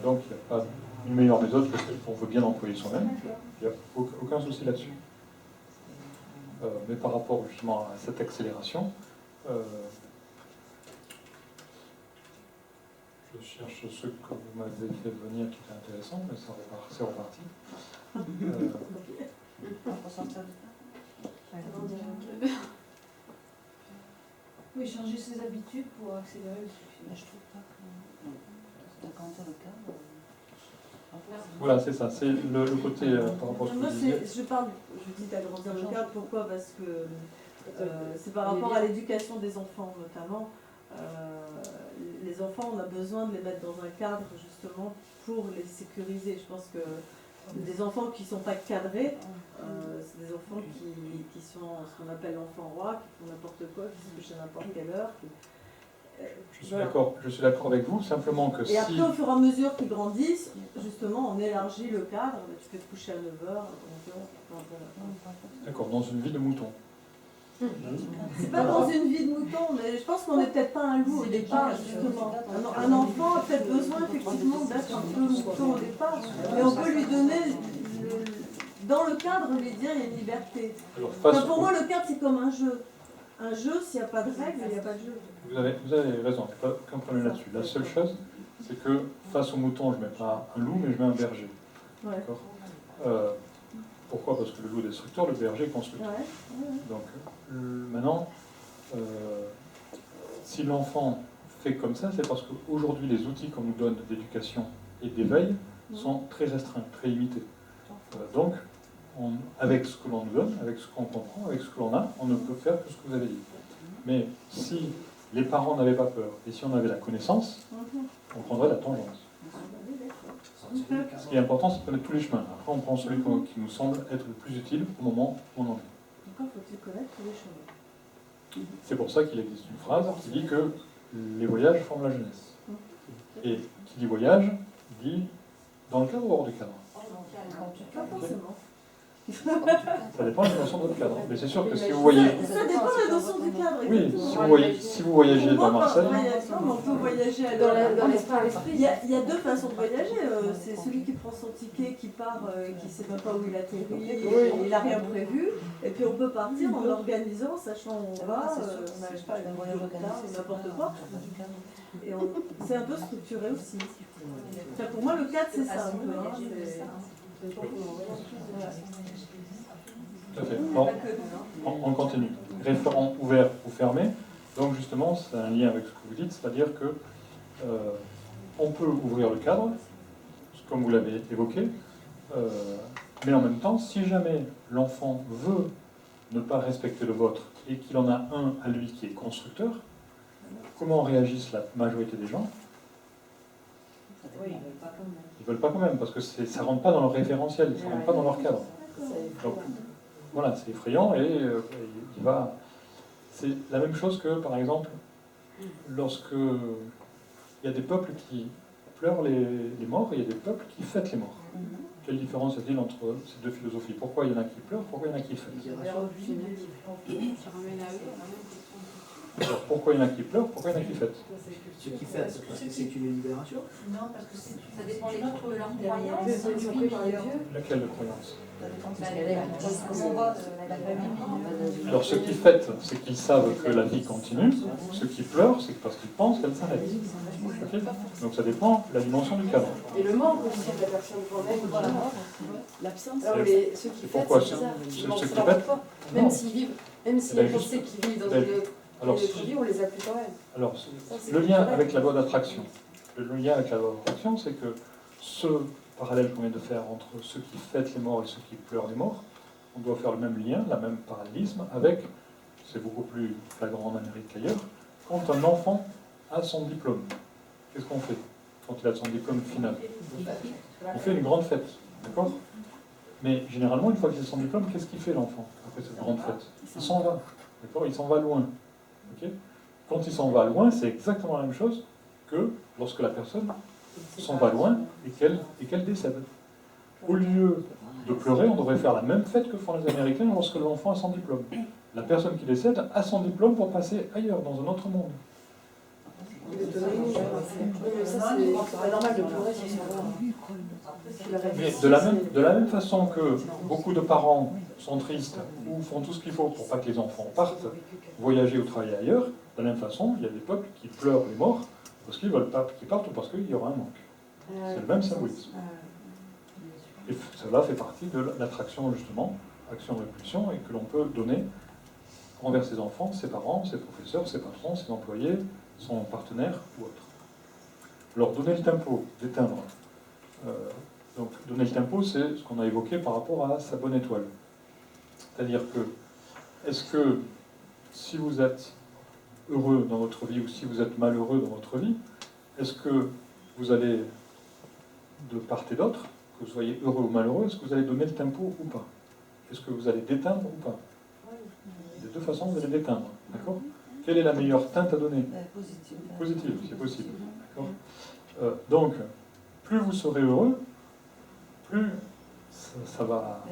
Donc il n'y a pas une meilleure méthode que celle qu'on veut bien employer soi-même. Il n'y a aucun souci là-dessus. Mais par rapport justement à cette accélération, je cherche ce que vous m'avez fait venir qui était intéressant, mais c'est reparti. Oui, changer ses habitudes pour accélérer le succès. Je trouve pas que d'agrandir le cadre. Voilà, c'est ça, c'est le côté par rapport à ce que Moi, vous disiez. je dis d'agrandir le cadre, pourquoi? Parce que c'est par rapport à l'éducation des enfants notamment. Les enfants, on a besoin de les mettre dans un cadre justement pour les sécuriser. Je pense que des enfants qui ne sont pas cadrés, c'est des enfants qui sont ce qu'on appelle l'enfant roi, qui font n'importe quoi, qui se couchent à n'importe quelle heure. Je suis d'accord avec vous, simplement que et si... après, au fur et à mesure qu'ils grandissent, justement, on élargit le cadre. Tu peux te coucher à 9h, à 11h. D'accord, dans une vie de mouton. C'est pas dans une vie de mouton, mais je pense qu'on n'est peut-être pas un loup au départ, justement. Un enfant a peut-être besoin, effectivement, d'être un peu mouton au départ. Mais on peut lui donner, dans le cadre, lui dire il y a une liberté. Alors, Enfin, pour moi, le cadre, c'est comme un jeu. Un jeu, s'il n'y a pas de règles, il n'y a pas de jeu. vous avez raison, il n'y a pas aucun problème là-dessus. La seule chose, c'est que face au mouton, je ne mets pas un loup, mais je mets un berger. Ouais. D'accord. Pourquoi? Parce que le loup est destructeur, le berger est constructeur. Ouais. Donc maintenant, si l'enfant fait comme ça, c'est parce qu'aujourd'hui, les outils qu'on nous donne d'éducation et d'éveil sont très restreints, très limités. Donc, avec ce que l'on nous donne, avec ce qu'on comprend, avec ce que l'on a, on ne peut faire que ce que vous avez dit. Mais si les parents n'avaient pas peur, et si on avait la connaissance, on prendrait la tangente. Ce qui est important, c'est de connaître tous les chemins. Après, on prend celui qui nous semble être le plus utile au moment où on en est. Encore faut-il connaître tous les chemins. C'est pour ça qu'il existe une phrase qui dit que les voyages forment la jeunesse. Et qui dit voyage, dit dans le cadre ou hors du cadre. Pas forcément. Ça dépend de la notion de votre cadre. Mais c'est sûr que si vous voyez... Ça dépend de la notion du cadre. Oui, si vous voyagez dans Marseille... On peut voyager Dans l'espace. Il y a deux façons de voyager. C'est celui qui prend son ticket, qui part, qui ne sait même pas où il atterrit, il n'a rien prévu. Et puis on peut partir en organisant, sachant où on va, on n'arrive pas à un voyage organisé, n'importe quoi. Et c'est un peu structuré aussi. Enfin, pour moi, le cadre, c'est ça. Un peu, hein, Tout à fait. Bon, on continue. Référent ouvert ou fermé. Donc justement, c'est un lien avec ce que vous dites, c'est-à-dire que on peut ouvrir le cadre, comme vous l'avez évoqué, mais en même temps, si jamais l'enfant veut ne pas respecter le vôtre et qu'il en a un à lui qui est constructeur, comment réagissent la majorité des gens? Oui, pas quand même. Ils ne veulent pas quand même, parce que ça ne rentre pas dans leur référentiel, ça ne rentre pas dans leur cadre. Donc, voilà, c'est effrayant et il va... C'est la même chose que, par exemple, lorsque il y a des peuples qui pleurent les morts et il y a des peuples qui fêtent les morts. Quelle différence y a-t-il entre ces deux philosophies? Pourquoi il y en a qui pleurent, pourquoi il y en a qui fêtent? Alors, pourquoi il y en a qui pleurent, pourquoi il y en a qui fêtent? Ce qui fait, c'est parce que c'est une libération. Non, parce que ça dépend des autres de leur croyance. Laquelle de croyance? Comment on voit la famille. Alors, ceux qui fêtent, c'est qu'ils savent que la vie continue. Ceux qui pleurent, c'est parce qu'ils pensent qu'elle s'arrête. Ok? Donc, ça dépend de la dimension du cadre. Et le manque aussi de la personne quand même. Voilà. L'absence. Alors, ceux qui fêtent, pourquoi c'est bizarre. ceux Ils pensent qui leur fêtent pas. Même s'ils vivent, même si Ben, on sait qu'ils vivent dans ben, une alors, autre vie, on les a plus quand même. Alors, Ça, c'est le lien culturel. avec la loi d'attraction. Le lien avec la loi d'attraction, c'est que ce parallèle qu'on vient de faire entre ceux qui fêtent les morts et ceux qui pleurent les morts, on doit faire le même lien, le même parallélisme avec, c'est beaucoup plus flagrant en Amérique qu'ailleurs, quand un enfant a son diplôme. Qu'est-ce qu'on fait quand il a son diplôme final? On fait une grande fête, d'accord? Mais généralement, une fois qu'il a son diplôme, qu'est-ce qu'il fait l'enfant après cette grande fête? Il s'en va, d'accord? Il s'en va loin. Ok? Quand il s'en va loin, c'est exactement la même chose que lorsque la personne s'en va loin et qu'elle décède. Au lieu de pleurer, on devrait faire la même fête que font les Américains lorsque l'enfant a son diplôme. La personne qui décède a son diplôme pour passer ailleurs, dans un autre monde. Ça, c'est pas normal de pleurer sur son mort. Mais de la même façon que beaucoup de parents sont tristes ou font tout ce qu'il faut pour pas que les enfants partent voyager ou travailler ailleurs, de la même façon, il y a des peuples qui pleurent les morts parce qu'ils ne veulent pas qu'ils partent ou parce qu'il y aura un manque. C'est le même symbolisme. Et cela fait partie de l'attraction, justement, action-répulsion, et que l'on peut donner envers ses enfants, ses parents, ses professeurs, ses patrons, ses employés, son partenaire ou autre. Alors, donner le tempo, d'éteindre. Donc, donner le tempo, c'est ce qu'on a évoqué par rapport à sa bonne étoile. C'est-à-dire que, est-ce que si vous êtes heureux dans votre vie ou si vous êtes malheureux dans votre vie, est-ce que vous allez, de part et d'autre, que vous soyez heureux ou malheureux, est-ce que vous allez donner le tempo ou pas? Est-ce que vous allez déteindre ou pas? De deux façons, vous allez déteindre. D'accord? Quelle est la meilleure teinte à donner? Positive, c'est possible. D'accord? Donc, plus vous serez heureux, plus ça va,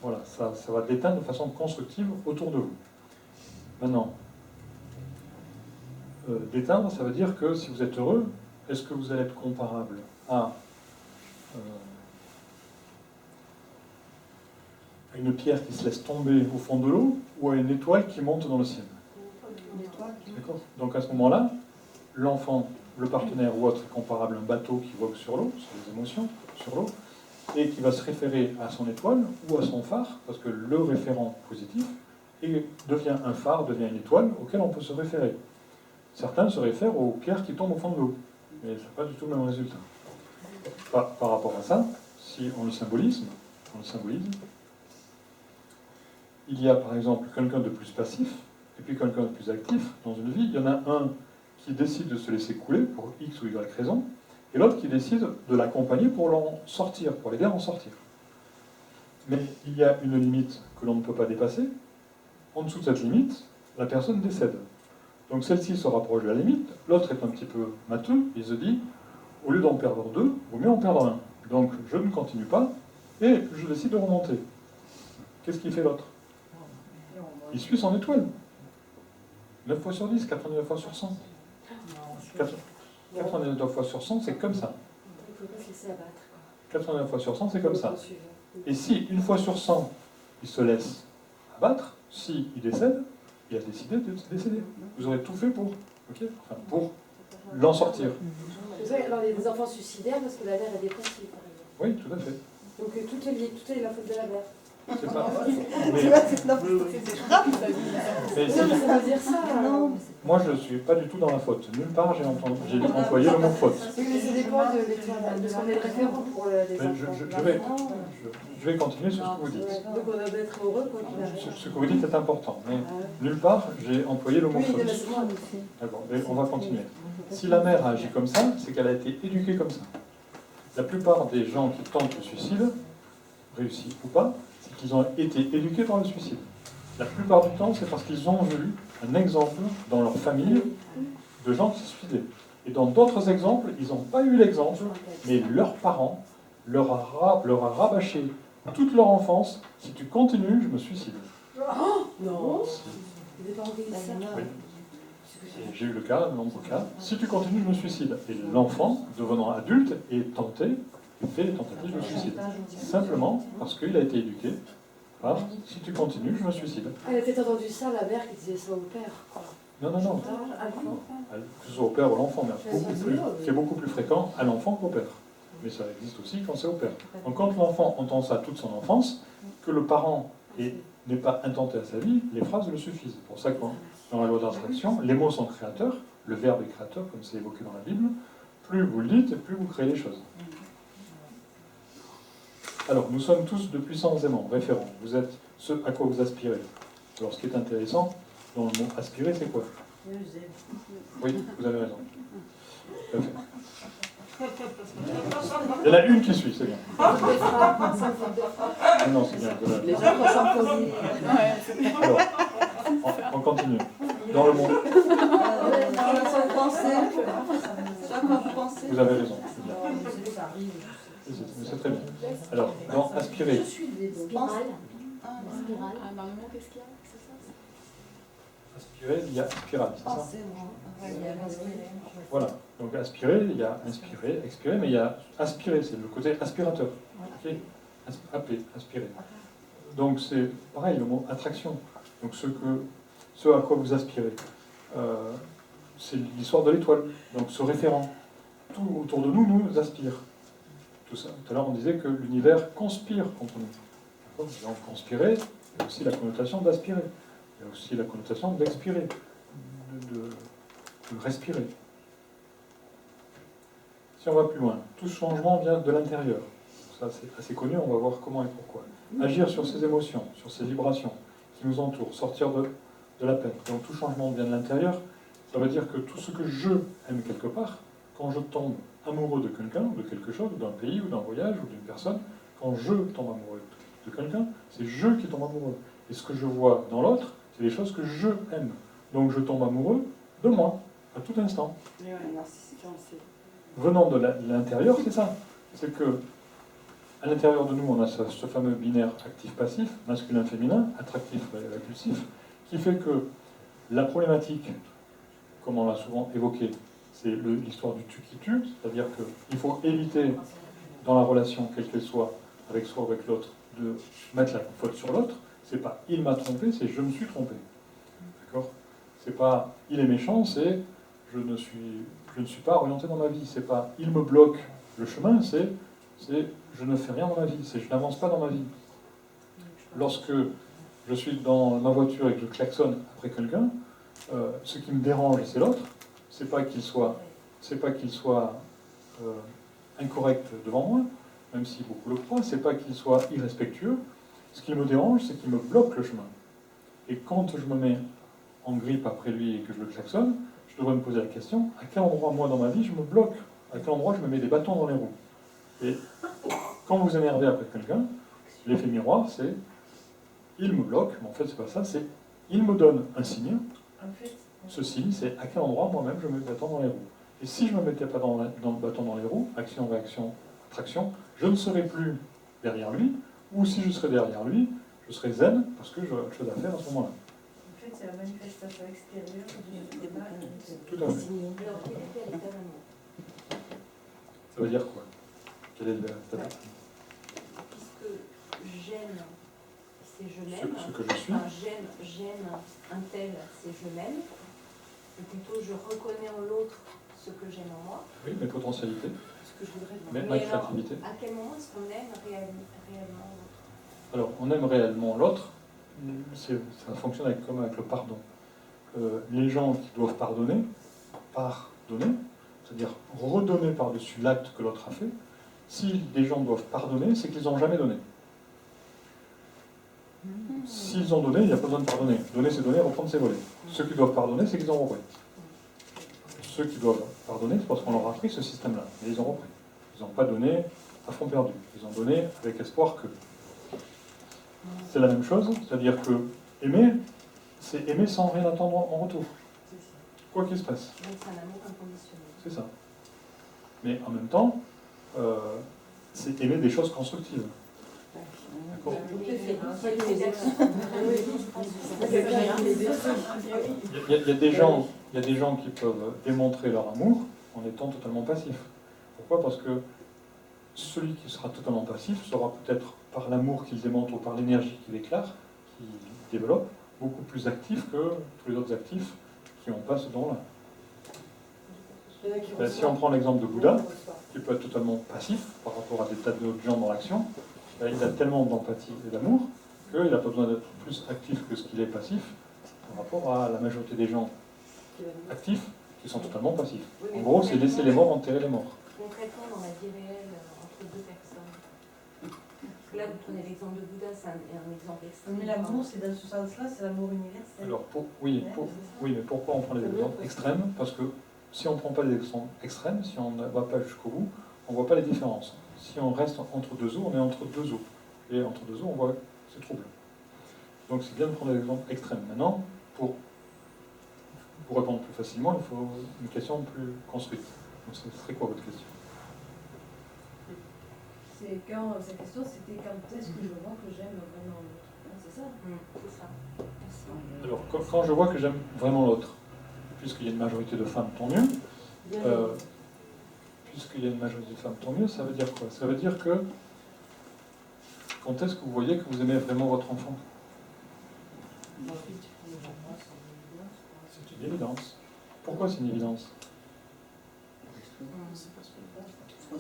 voilà, ça va déteindre de façon constructive autour de vous. Maintenant, déteindre, ça veut dire que si vous êtes heureux, est-ce que vous allez être comparable à une pierre qui se laisse tomber au fond de l'eau ou à une étoile qui monte dans le ciel? D'accord. Donc à ce moment-là, l'enfant, le partenaire ou autre est comparable à un bateau qui vogue sur l'eau, sur les émotions, sur l'eau, et qui va se référer à son étoile ou à son phare, parce que le référent positif devient un phare, devient une étoile auquel on peut se référer. Certains se réfèrent aux pierres qui tombent au fond de l'eau, mais ce n'est pas du tout le même résultat. Par rapport à ça, si on le symbolise, il y a par exemple quelqu'un de plus passif et puis quelqu'un de plus actif dans une vie. Il y en a un qui décide de se laisser couler pour X ou Y raison, et l'autre qui décide de l'accompagner pour l'en sortir, pour l'aider à en sortir. Mais il y a une limite que l'on ne peut pas dépasser. En dessous de cette limite, la personne décède. Donc celle-ci se rapproche de la limite, l'autre est un petit peu matheux, il se dit, au lieu d'en perdre deux, vaut mieux en perdre un. Donc je ne continue pas, et je décide de remonter. Qu'est-ce qu'il fait l'autre? Il suit son étoile. 9 fois sur 10, 89 fois sur 100. 89 fois sur 100, c'est comme ça. Il ne faut pas se laisser abattre. 89 fois sur 100, c'est comme ça. Et si, une fois sur 100, il se laisse abattre, s'il décède, il a décidé de décéder. Vous aurez tout fait pour, pour l'en sortir. Vous savez, alors il y a des enfants suicidaires parce que la mère est dépressive, par exemple. Oui, tout à fait. Donc tout est lié, tout est la faute de la mère. C'est ça. C'est grave, ça. Mais si- Non, mais ça veut dire ça. moi, je ne suis pas du tout dans la faute. Nulle part, j'ai employé le mot faute. Oui, mais ça dépend de l'étoile, de ce qu'on est le référent pour les Mais enfants. je vais continuer sur ce que vous dites. Donc on doit être heureux quand il arrive. Ce que vous dites est important, mais nulle part, j'ai employé le mot Oui, faute. mais c'est moi. D'accord, mais on va continuer. Si la mère a agi comme ça, c'est qu'elle a été éduquée comme ça. La plupart des gens qui tentent le suicide, réussis ou pas, c'est qu'ils ont été éduqués par le suicide. La plupart du temps, c'est parce qu'ils ont vu un exemple dans leur famille de gens qui se suicidaient. Et dans d'autres exemples, ils n'ont pas eu l'exemple, mais leurs parents leur a rabâché toute leur enfance, si tu continues, je me suicide. Non. Les parents qui disent ça. Oui. Et j'ai eu le cas, de nombreux cas, si tu continues, je me suicide. Et l'enfant, devenant adulte, est tenté, et fait des tentatives de suicide. Simplement parce qu'il a été éduqué par si tu continues, je me suicide. Elle a peut-être entendu ça, la mère qui disait ça au père. Quoi. Non, non, non. Que ce soit au père ou à l'enfant, mais c'est beaucoup plus fréquent à l'enfant qu'au père. Mais ça existe aussi quand c'est au père. Donc quand l'enfant entend ça toute son enfance, que le parent n'est pas intenté à sa vie, les phrases le suffisent. C'est pour ça que dans la loi d'attraction, les mots sont créateurs, le verbe est créateur, comme c'est évoqué dans la Bible. Plus vous le dites, plus vous créez les choses. Alors, nous sommes tous de puissants aimants, référents. Vous êtes ce à quoi vous aspirez. Alors, ce qui est intéressant, dans le mot aspirer, c'est quoi? Oui, vous avez raison. Tout à fait. Il y en a une qui suit, c'est bien. Non, c'est bien. Les autres s'imposent. Alors, on continue. Dans le mot, Dans la seule pensée, chacun pensée. vous avez raison. C'est bien. C'est très bien. Alors, dans aspirer, Spirale. Spirale. Dans le mot, qu'est-ce qu'il y a? C'est ça? aspirer, il y a spirale, c'est ça? Pensée, moi. Voilà. Donc aspirer, il y a inspirer, expirer, mais il y a aspirer, c'est le côté aspirateur. Ok, aspirer. Donc c'est pareil, le mot attraction. Donc ce à quoi vous aspirez, c'est l'histoire de l'étoile. Donc ce référent, tout autour de nous nous aspire. Tout ça. Tout à l'heure on disait que l'univers conspire contre nous. Donc conspirer, il y a aussi la connotation d'aspirer. Il y a aussi la connotation d'expirer, de respirer. Si on va plus loin, tout changement vient de l'intérieur. Ça, c'est assez connu, on va voir comment et pourquoi. Agir sur ses émotions, sur ses vibrations qui nous entourent, sortir de la peine. Donc tout changement vient de l'intérieur. Ça veut dire que tout ce que je aime quelque part, quand je tombe amoureux de quelqu'un, de quelque chose, d'un pays, ou d'un voyage, ou d'une personne, quand je tombe amoureux de quelqu'un, c'est je qui tombe amoureux. Et ce que je vois dans l'autre, c'est les choses que je aime. Donc je tombe amoureux de moi, à tout instant. Venant de l'intérieur, c'est ça. C'est que à l'intérieur de nous, on a ce fameux binaire actif-passif, masculin-féminin, attractif-répulsif, qui fait que la problématique, comme on l'a souvent évoqué, c'est l'histoire du tu qui tue, c'est-à-dire qu'il faut éviter, dans la relation, quelle qu'elle soit, avec soi ou avec l'autre, de mettre la faute sur l'autre. C'est pas il m'a trompé, c'est je me suis trompé. D'accord? C'est pas il est méchant, c'est je ne suis pas orienté dans ma vie. C'est pas il me bloque le chemin, c'est je ne fais rien dans ma vie, c'est je n'avance pas dans ma vie. Lorsque je suis dans ma voiture et que je klaxonne après quelqu'un, ce qui me dérange, c'est l'autre. C'est pas qu'il soit incorrect devant moi, même si beaucoup le croient. C'est pas qu'il soit irrespectueux. Ce qui me dérange, c'est qu'il me bloque le chemin. Et quand je me mets en grippe après lui et que je le klaxonne, je devrais me poser la question, à quel endroit, moi, dans ma vie, je me bloque? À quel endroit je me mets des bâtons dans les roues? Et quand vous énervez après quelqu'un, l'effet miroir, c'est il me bloque, mais en fait, c'est pas ça, c'est il me donne un signe. Ce signe, c'est à quel endroit, moi-même, je mets le bâton dans les roues. Et si je ne me mettais pas dans le bâton dans les roues, action, réaction, attraction, je ne serais plus derrière lui, ou si je serais derrière lui, je serais zen, parce que j'aurais autre chose à faire à ce moment-là. En fait, c'est la manifestation extérieure du débat. Tout à fait. Alors, il était à l'état d'amour. Ça veut dire quoi? Quel est le Puisque j'aime, c'est je ce m'aime. que je suis? Enfin, j'aime un tel, c'est je m'aime. Ou plutôt, je reconnais en l'autre ce que j'aime en moi. Oui, mes potentialités, Ce que je voudrais mais demander. ma créativité. À quel moment est-ce qu'on aime réellement l'autre? Alors, on aime réellement l'autre, ça fonctionne comme avec le pardon. Les gens qui doivent pardonner, c'est-à-dire redonner par-dessus l'acte que l'autre a fait, si les gens doivent pardonner, c'est qu'ils n'ont jamais donné. S'ils ont donné, il n'y a pas besoin de pardonner. Donner, c'est donner, reprendre, c'est voler. Ceux qui doivent pardonner, c'est qu'ils ont repris. Ceux qui doivent pardonner, c'est parce qu'on leur a appris ce système-là. Mais ils ont repris. Ils n'ont pas donné à fond perdu. Ils ont donné avec espoir que. C'est la même chose, c'est-à-dire que aimer, c'est aimer sans rien attendre en retour. Quoi qu'il se passe. Donc c'est un amour inconditionnel. C'est ça. Mais en même temps, c'est aimer des choses constructives. D'accord. Il y a des gens qui peuvent démontrer leur amour en étant totalement passifs. Pourquoi? Parce que celui qui sera totalement passif sera peut-être par l'amour qu'il démontre ou par l'énergie qu'il éclaire, qu'il développe, beaucoup plus actif que tous les autres actifs qui n'ont pas ce don-là. Ben, si on prend l'exemple de Bouddha, qui peut être totalement passif par rapport à des tas d'autres gens dans l'action, ben, il a tellement d'empathie et d'amour qu'il n'a pas besoin d'être plus actif que ce qu'il est passif par rapport à la majorité des gens actifs qui sont totalement passifs. En gros, c'est laisser les morts enterrer les morts. Concrètement, dans la vie réelle, entre deux personnes, parce que là, vous prenez l'exemple de Bouddha, c'est un exemple extrême. Mais l'amour, c'est dans ce sens-là, c'est l'amour universel. Alors, oui, mais pourquoi on prend les exemples extrêmes? Parce que si on ne prend pas les exemples extrêmes, si on ne va pas jusqu'au bout, on ne voit pas les différences. Si on reste entre deux eaux, on est entre deux eaux. Et entre deux eaux, on voit ces troubles. Donc c'est bien de prendre des exemples extrêmes. Maintenant, pour répondre plus facilement, il faut une question plus construite. Donc ce serait quoi votre question? Cette question, c'était quand est-ce que je vois que j'aime vraiment l'autre? C'est ça? C'est ça. Merci. Alors, quand je vois que j'aime vraiment l'autre, puisqu'il y a une majorité de femmes, tant mieux. Puisqu'il y a une majorité de femmes, tant mieux, ça veut dire quoi? Ça veut dire que quand est-ce que vous voyez que vous aimez vraiment votre enfant? C'est une évidence. Pourquoi c'est une évidence?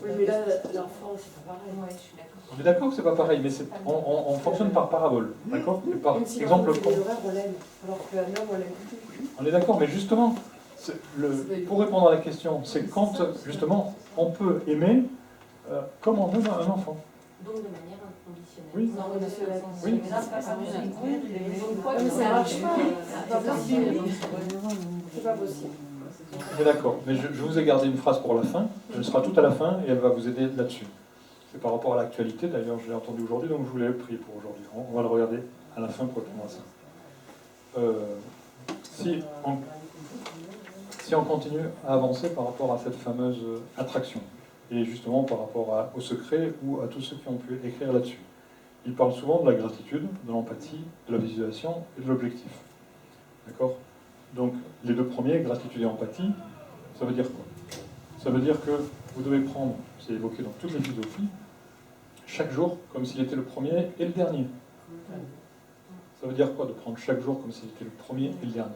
Oui, mais là, l'enfant, c'est pas pareil. Ouais, je suis d'accord. On est d'accord que c'est pas pareil, mais on fonctionne par parabole, d'accord? Et par Même si exemple, l'horaire, on l'aime, alors qu'un homme, on l'aime plus. on est d'accord, mais justement, pour répondre à la question, c'est quand justement on peut aimer comme on aime un enfant. Donc de manière inconditionnelle. Oui. Non conditionnelle. Oui. Mais là, c'est pas ça. Mais ça marche pas. C'est pas possible. C'est pas possible. On est d'accord, mais je vous ai gardé une phrase pour la fin, elle sera toute à la fin et elle va vous aider là-dessus. C'est par rapport à l'actualité, d'ailleurs je l'ai entendu aujourd'hui, donc je vous l'ai pris pour aujourd'hui. On va le regarder à la fin pour répondre à ça. Si on continue à avancer par rapport à cette fameuse attraction, et justement par rapport au secret ou à tous ceux qui ont pu écrire là-dessus, ils parlent souvent de la gratitude, de l'empathie, de la visualisation et de l'objectif. D'accord? Donc, les deux premiers, gratitude et empathie, ça veut dire quoi? Ça veut dire que vous devez prendre, c'est évoqué dans toutes les philosophies, chaque jour comme s'il était le premier et le dernier. Ça veut dire quoi de prendre chaque jour comme s'il était le premier et le dernier?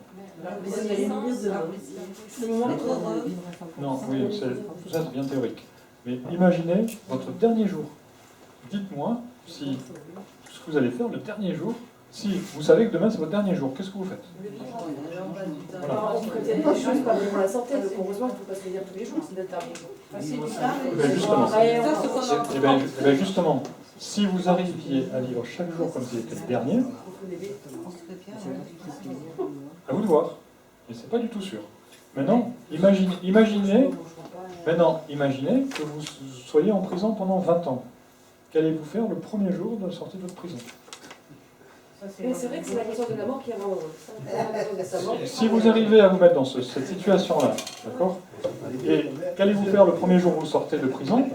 Non, oui, tout ça c'est bien théorique. Mais imaginez votre dernier jour. Dites-moi si ce que vous allez faire le dernier jour, si vous savez que demain c'est votre dernier jour, qu'est-ce que vous faites? Voilà. On prétend des choses pas pour la santé, donc heureusement qu'il ne faut pas se le dire tous les jours, c'est d'être Eh bien justement, si vous arriviez à vivre chaque jour comme s'il était le dernier, à vous de voir. Et c'est pas du tout sûr. Maintenant, imaginez que vous soyez en prison pendant 20 ans. Qu'allez-vous faire le premier jour de la sortie de votre prison? Mais c'est vrai que c'est la conscience de la mort qui rend heureux. Si vous arrivez à vous mettre dans cette situation-là, d'accord? Et qu'allez-vous faire le premier jour où vous sortez de prison?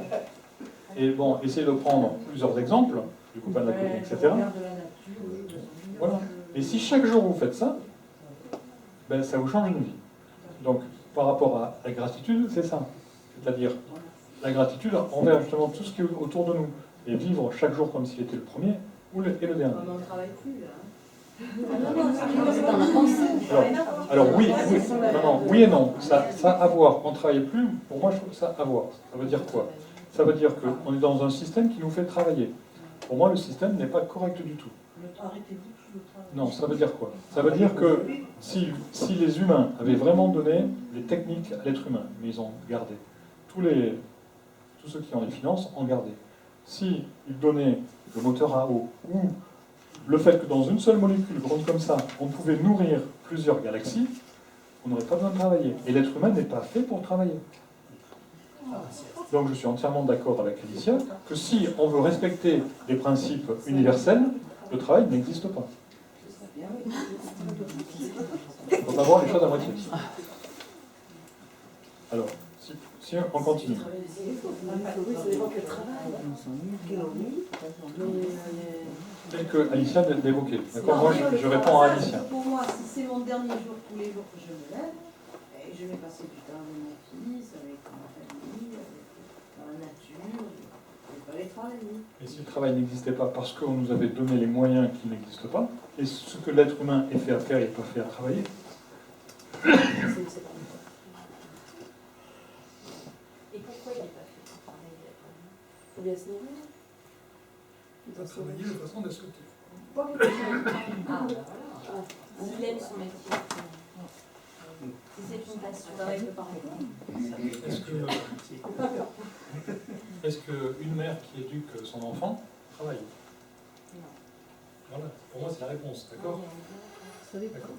Et bon, essayez de prendre plusieurs exemples, du copain de la copine, etc. Voilà. Et si chaque jour vous faites ça, ben, ça vous change une vie. Donc, par rapport à la gratitude, c'est ça. C'est-à-dire la gratitude envers justement tout ce qui est autour de nous. Et vivre chaque jour comme s'il était le premier et le dernier. On n'en travaille plus, là. C'est dans la pensée. Alors oui et non. Ça à voir. On ne travaille plus, pour moi je trouve ça à voir. Ça veut dire quoi? Ça veut dire qu'on est dans un système qui nous fait travailler. Pour moi le système n'est pas correct du tout. Non, ça veut dire quoi? Ça veut dire que si les humains avaient vraiment donné les techniques à l'être humain, mais ils ont gardé, tous ceux qui ont les finances ont gardé. Si ils donnaient le moteur à eau ou le fait que dans une seule molécule grande comme ça, on pouvait nourrir plusieurs galaxies, on n'aurait pas besoin de travailler. Et l'être humain n'est pas fait pour travailler. Donc je suis entièrement d'accord avec Alicia que si on veut respecter les principes universels, le travail n'existe pas. On va voir les choses à moitié. Alors, si Si on continue. Oui, ça dépend quel travail. Tel que Alicia l'évoquait. D'accord, moi je réponds à Alicia. Pour moi, si c'est mon dernier jour, tous les jours que je me lève, et je vais passer du temps avec mon fils, avec ma famille, avec dans la nature, je vais pas aller travailler. Et si le travail n'existait pas parce qu'on nous avait donné les moyens qui n'existent pas, et ce que l'être humain est fait à faire, il n'est pas fait à travailler. Et pourquoi il n'est pas fait pour travailler l'être humain? Il faut bien se nourrir. Il doit travailler de façon destructive. Ah, bah voilà. S'il aime son métier, si c'est une passion, Est-ce qu'une mère qui éduque son enfant travaille? Voilà, pour moi c'est la réponse, d'accord? D'accord.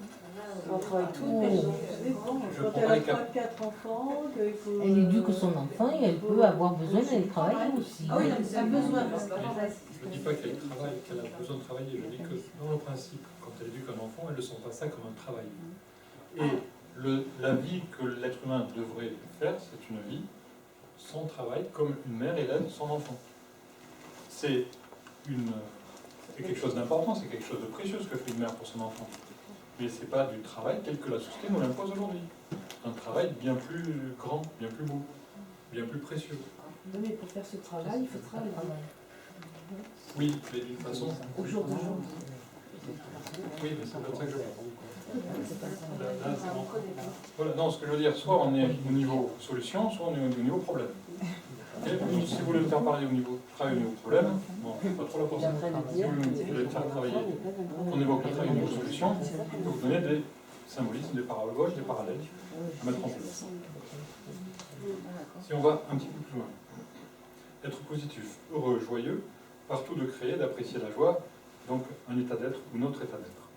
On travaille tous Oh, les ça jours. dépend. Je Quand prends elle a les cas. 3-4 enfants, qu'il faut. Elle éduque son enfant et elle peut avoir besoin d'aller travailler aussi. Ah oui, non, mais c'est un besoin. Parce que Je ne dis pas qu'elle travaille, qu'elle a besoin de travailler, je dis que dans le principe, quand elle éduque un enfant, elle ne sent pas ça comme un travail. Et la vie que l'être humain devrait faire, c'est une vie sans travail, comme une mère élève son enfant. C'est quelque chose d'important, c'est quelque chose de précieux ce que fait une mère pour son enfant. Mais ce n'est pas du travail tel que la société nous l'impose aujourd'hui. C'est un travail bien plus grand, bien plus beau, bien plus précieux. Non, mais pour faire ce travail, il faut travailler. Oui, mais d'une façon... Au jour d'aujourd'hui. Oui, mais c'est comme ça que je vois. Là, c'est bon. Voilà, non, ce que je veux dire, soit on est au niveau solution, soit on est au niveau problème. Okay, si vous voulez me faire parler au niveau travail, au niveau problème, bon, je ne suis pas trop là pour ça. Si vous voulez me faire travailler, on évoque le travail au niveau solution, je vais vous donner des symbolismes, des paroles gauches, des parallèles à mettre en place. Si on va un petit peu plus loin, être positif, heureux, joyeux, partout de créer, d'apprécier la joie, donc un état d'être ou notre état d'être.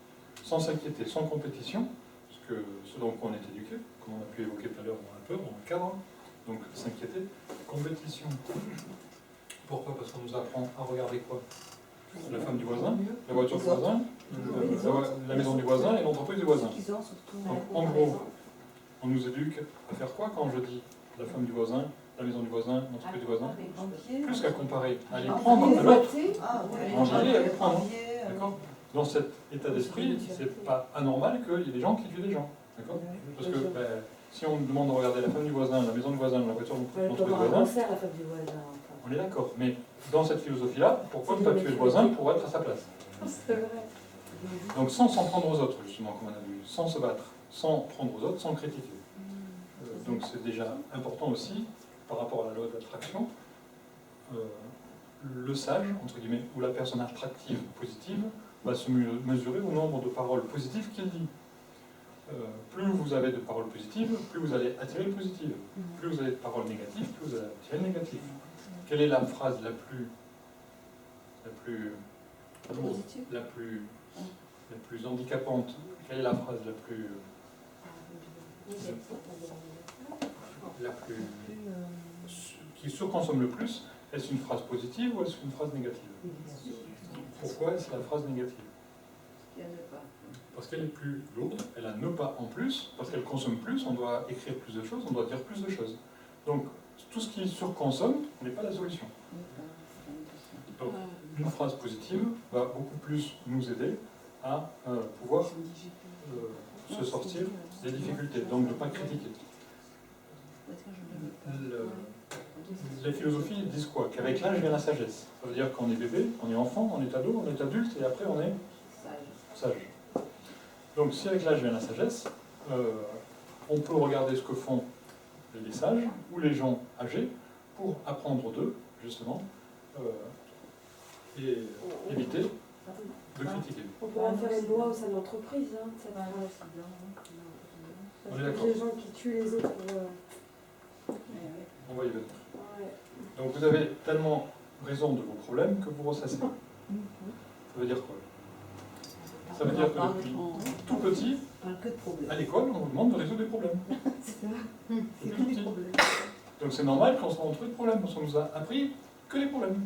Sans s'inquiéter, sans compétition, ce dont on est éduqué, comme on a pu évoquer tout à l'heure dans la peur, dans le cadre, donc s'inquiéter, compétition. Pourquoi? Parce qu'on nous apprend à regarder quoi? La femme du voisin, la voiture du voisin, la maison du voisin et l'entreprise du voisin. Donc en gros, on nous éduque à faire quoi quand je dis la femme du voisin, la maison du voisin, l'entreprise du voisin? Plus qu'à comparer, à les prendre à l'autre, en gérer, à les prendre. D'accord? Dans cet état d'esprit, c'est pas anormal qu'il y ait des gens qui tuent des gens. D'accord? Parce que si on nous demande de regarder la femme du voisin, la maison du voisin, la voiture du voisin, on est d'accord. Mais dans cette philosophie-là, pourquoi ne pas tuer le voisin pour être à sa place? Donc sans s'en prendre aux autres, justement, comme on a vu, sans se battre, sans prendre aux autres, sans critiquer. Donc c'est déjà important aussi, par rapport à la loi d'attraction, le sage, entre guillemets, ou la personne attractive, positive, va se mesurer au nombre de paroles positives qu'il dit. Plus vous avez de paroles positives, plus vous allez attirer le positif. Plus vous avez de paroles négatives, plus vous allez attirer le négatif. Quelle est la phrase la plus handicapante? Quelle est la phrase qui surconsomme le plus? Est-ce une phrase positive ou est-ce une phrase négative? Pourquoi est-ce la phrase négative? Parce qu'elle est plus lourde, elle a ne pas en plus, parce qu'elle consomme plus, on doit écrire plus de choses, on doit dire plus de choses. Donc, tout ce qui surconsomme n'est pas la solution. Donc, une phrase positive va beaucoup plus nous aider à pouvoir se sortir des difficultés, donc de ne pas critiquer. Les philosophies disent quoi? Qu'avec l'âge vient la sagesse. Ça veut dire qu'on est bébé, on est enfant, on est ado, on est adulte, et après on est sage. Donc si avec l'âge vient la sagesse, on peut regarder ce que font les sages ou les gens âgés pour apprendre d'eux, justement, et éviter de critiquer. On pourrait en faire une loi au sein de l'entreprise, hein, cette phrase. On est d'accord. Les gens qui tuent les autres pour... On va y venir. Ouais. Donc vous avez tellement raison de vos problèmes que vous ressassez. Ça veut dire quoi? Ça veut dire que depuis tout petit, à l'école, on vous demande de résoudre des problèmes. Depuis tout petit. Donc c'est normal qu'on soit entouré de problèmes, parce qu'on nous a appris que les problèmes.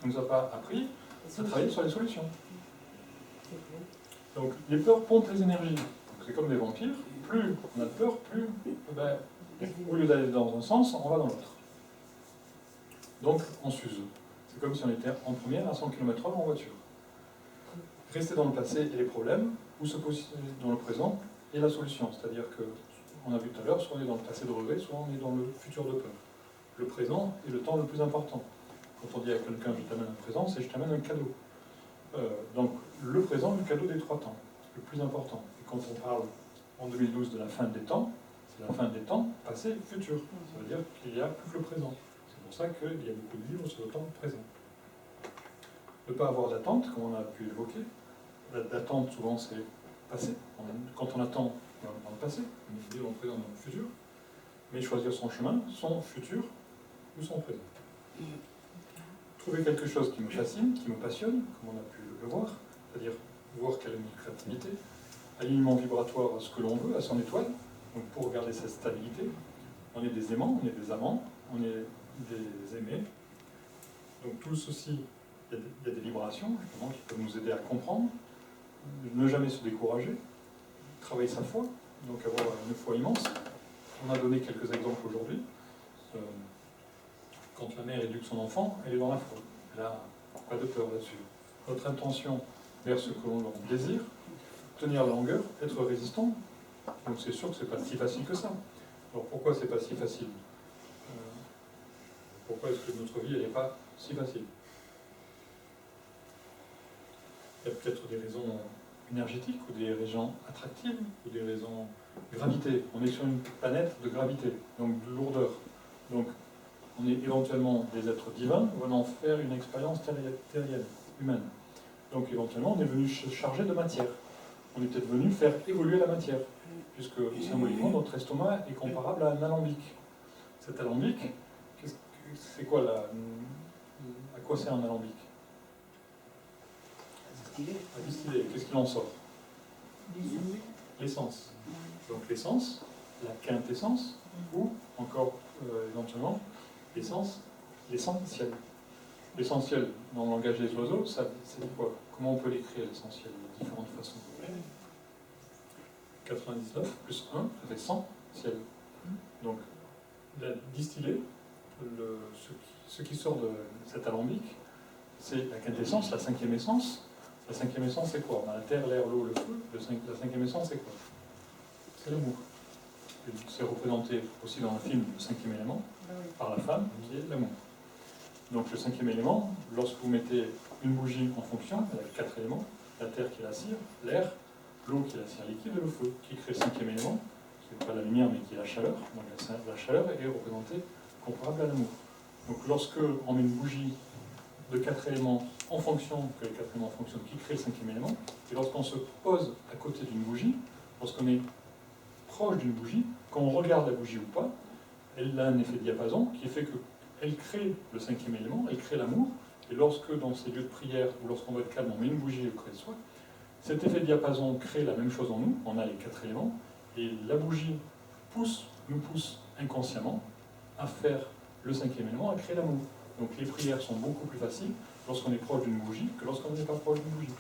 On ne nous a pas appris à travailler sur les solutions. Donc les peurs pompent les énergies. C'est comme des vampires, plus on a de peur, plus Au lieu d'aller dans un sens, on va dans l'autre. Donc on s'use. C'est comme si on était en première à 100 km/h en voiture. Rester dans le passé et les problèmes, ou se positionner dans le présent et la solution. C'est-à-dire que, on a vu tout à l'heure, soit on est dans le passé de regret, soit on est dans le futur de peur. Le présent est le temps le plus important. Quand on dit à quelqu'un je t'amène un présent, c'est je t'amène un cadeau. Donc le présent est le cadeau des 3 temps, le plus important. Et quand on parle en 2012 de la fin des temps, c'est la fin des temps passé, futur. Ça veut dire qu'il n'y a plus que le présent. C'est pour ça qu'il y a beaucoup de livres sur le temps présent. Ne pas avoir d'attente, comme on a pu évoquer. L'attente, souvent, c'est passé. Quand on attend, on est dans le passé, on est dans le présent, dans le futur. Mais choisir son chemin, son futur ou son présent. Trouver quelque chose qui me fascine, qui me passionne, comme on a pu le voir, c'est-à-dire voir quelle est notre créativité, alignement vibratoire à ce que l'on veut, à son étoile, donc pour garder cette stabilité. On est des aimants, on est des amants, on est des aimés. Donc tout ceci, il y a des vibrations justement, qui peuvent nous aider à comprendre, ne jamais se décourager, travailler sa foi, donc avoir une foi immense. On a donné quelques exemples aujourd'hui. Quand la mère éduque son enfant, elle est dans la foi. Elle n'a pas de peur là-dessus. Notre intention vers ce que l'on désire, tenir la longueur, être résistant, donc c'est sûr que c'est pas si facile que ça. Alors pourquoi c'est pas si facile? Pourquoi est-ce que notre vie elle n'est pas si facile? Il y a peut-être des raisons énergétiques, ou des raisons attractives, ou des raisons de gravité. On est sur une planète de gravité, donc de lourdeur. Donc on est éventuellement des êtres divins venant faire une expérience terrienne, humaine. Donc éventuellement on est venu se charger de matière. On est peut-être venu faire évoluer la matière, puisque symboliquement notre estomac est comparable à un alambic. Cet alambic, c'est quoi à quoi sert un alambic? À distiller. Qu'est-ce qu'il en sort? L'essence. Donc l'essence, la quintessence, ou encore éventuellement l'essence, l'essentiel. L'essentiel, dans le langage des oiseaux, c'est quoi? Comment on peut l'écrire, l'essentiel, de différentes façons? 99 plus 1, ça fait 100 ciel. Donc, la distiller, ce qui sort de cet alambic, c'est la quintessence, la 5e essence. La 5e essence, c'est quoi? La terre, l'air, l'eau, le feu. La 5e essence, c'est quoi? C'est l'amour. C'est représenté aussi dans le film le 5e élément, par la femme, qui est l'amour. Donc le 5e élément, lorsque vous mettez une bougie en fonction, elle a 4 éléments, la terre qui est la cire, l'air, l'eau qui est la cire liquide et le feu, qui crée le 5e élément, qui n'est pas la lumière mais qui est la chaleur. Donc la chaleur est représentée comparable à l'amour. Donc lorsque on met une bougie de 4 éléments en fonction, que les 4 éléments fonctionnent, qui crée le 5e élément, et lorsqu'on se pose à côté d'une bougie, lorsqu'on est proche d'une bougie, quand on regarde la bougie ou pas, elle a un effet diapason qui fait qu'elle crée le 5e élément, elle crée l'amour, et lorsque dans ces lieux de prière, ou lorsqu'on va être calme, on met une bougie auprès de soi, cet effet diapason crée la même chose en nous, on a les 4 éléments, et la bougie nous pousse inconsciemment à faire le 5e élément, à créer l'amour. Donc les prières sont beaucoup plus faciles lorsqu'on est proche d'une bougie que lorsqu'on n'est pas proche d'une bougie.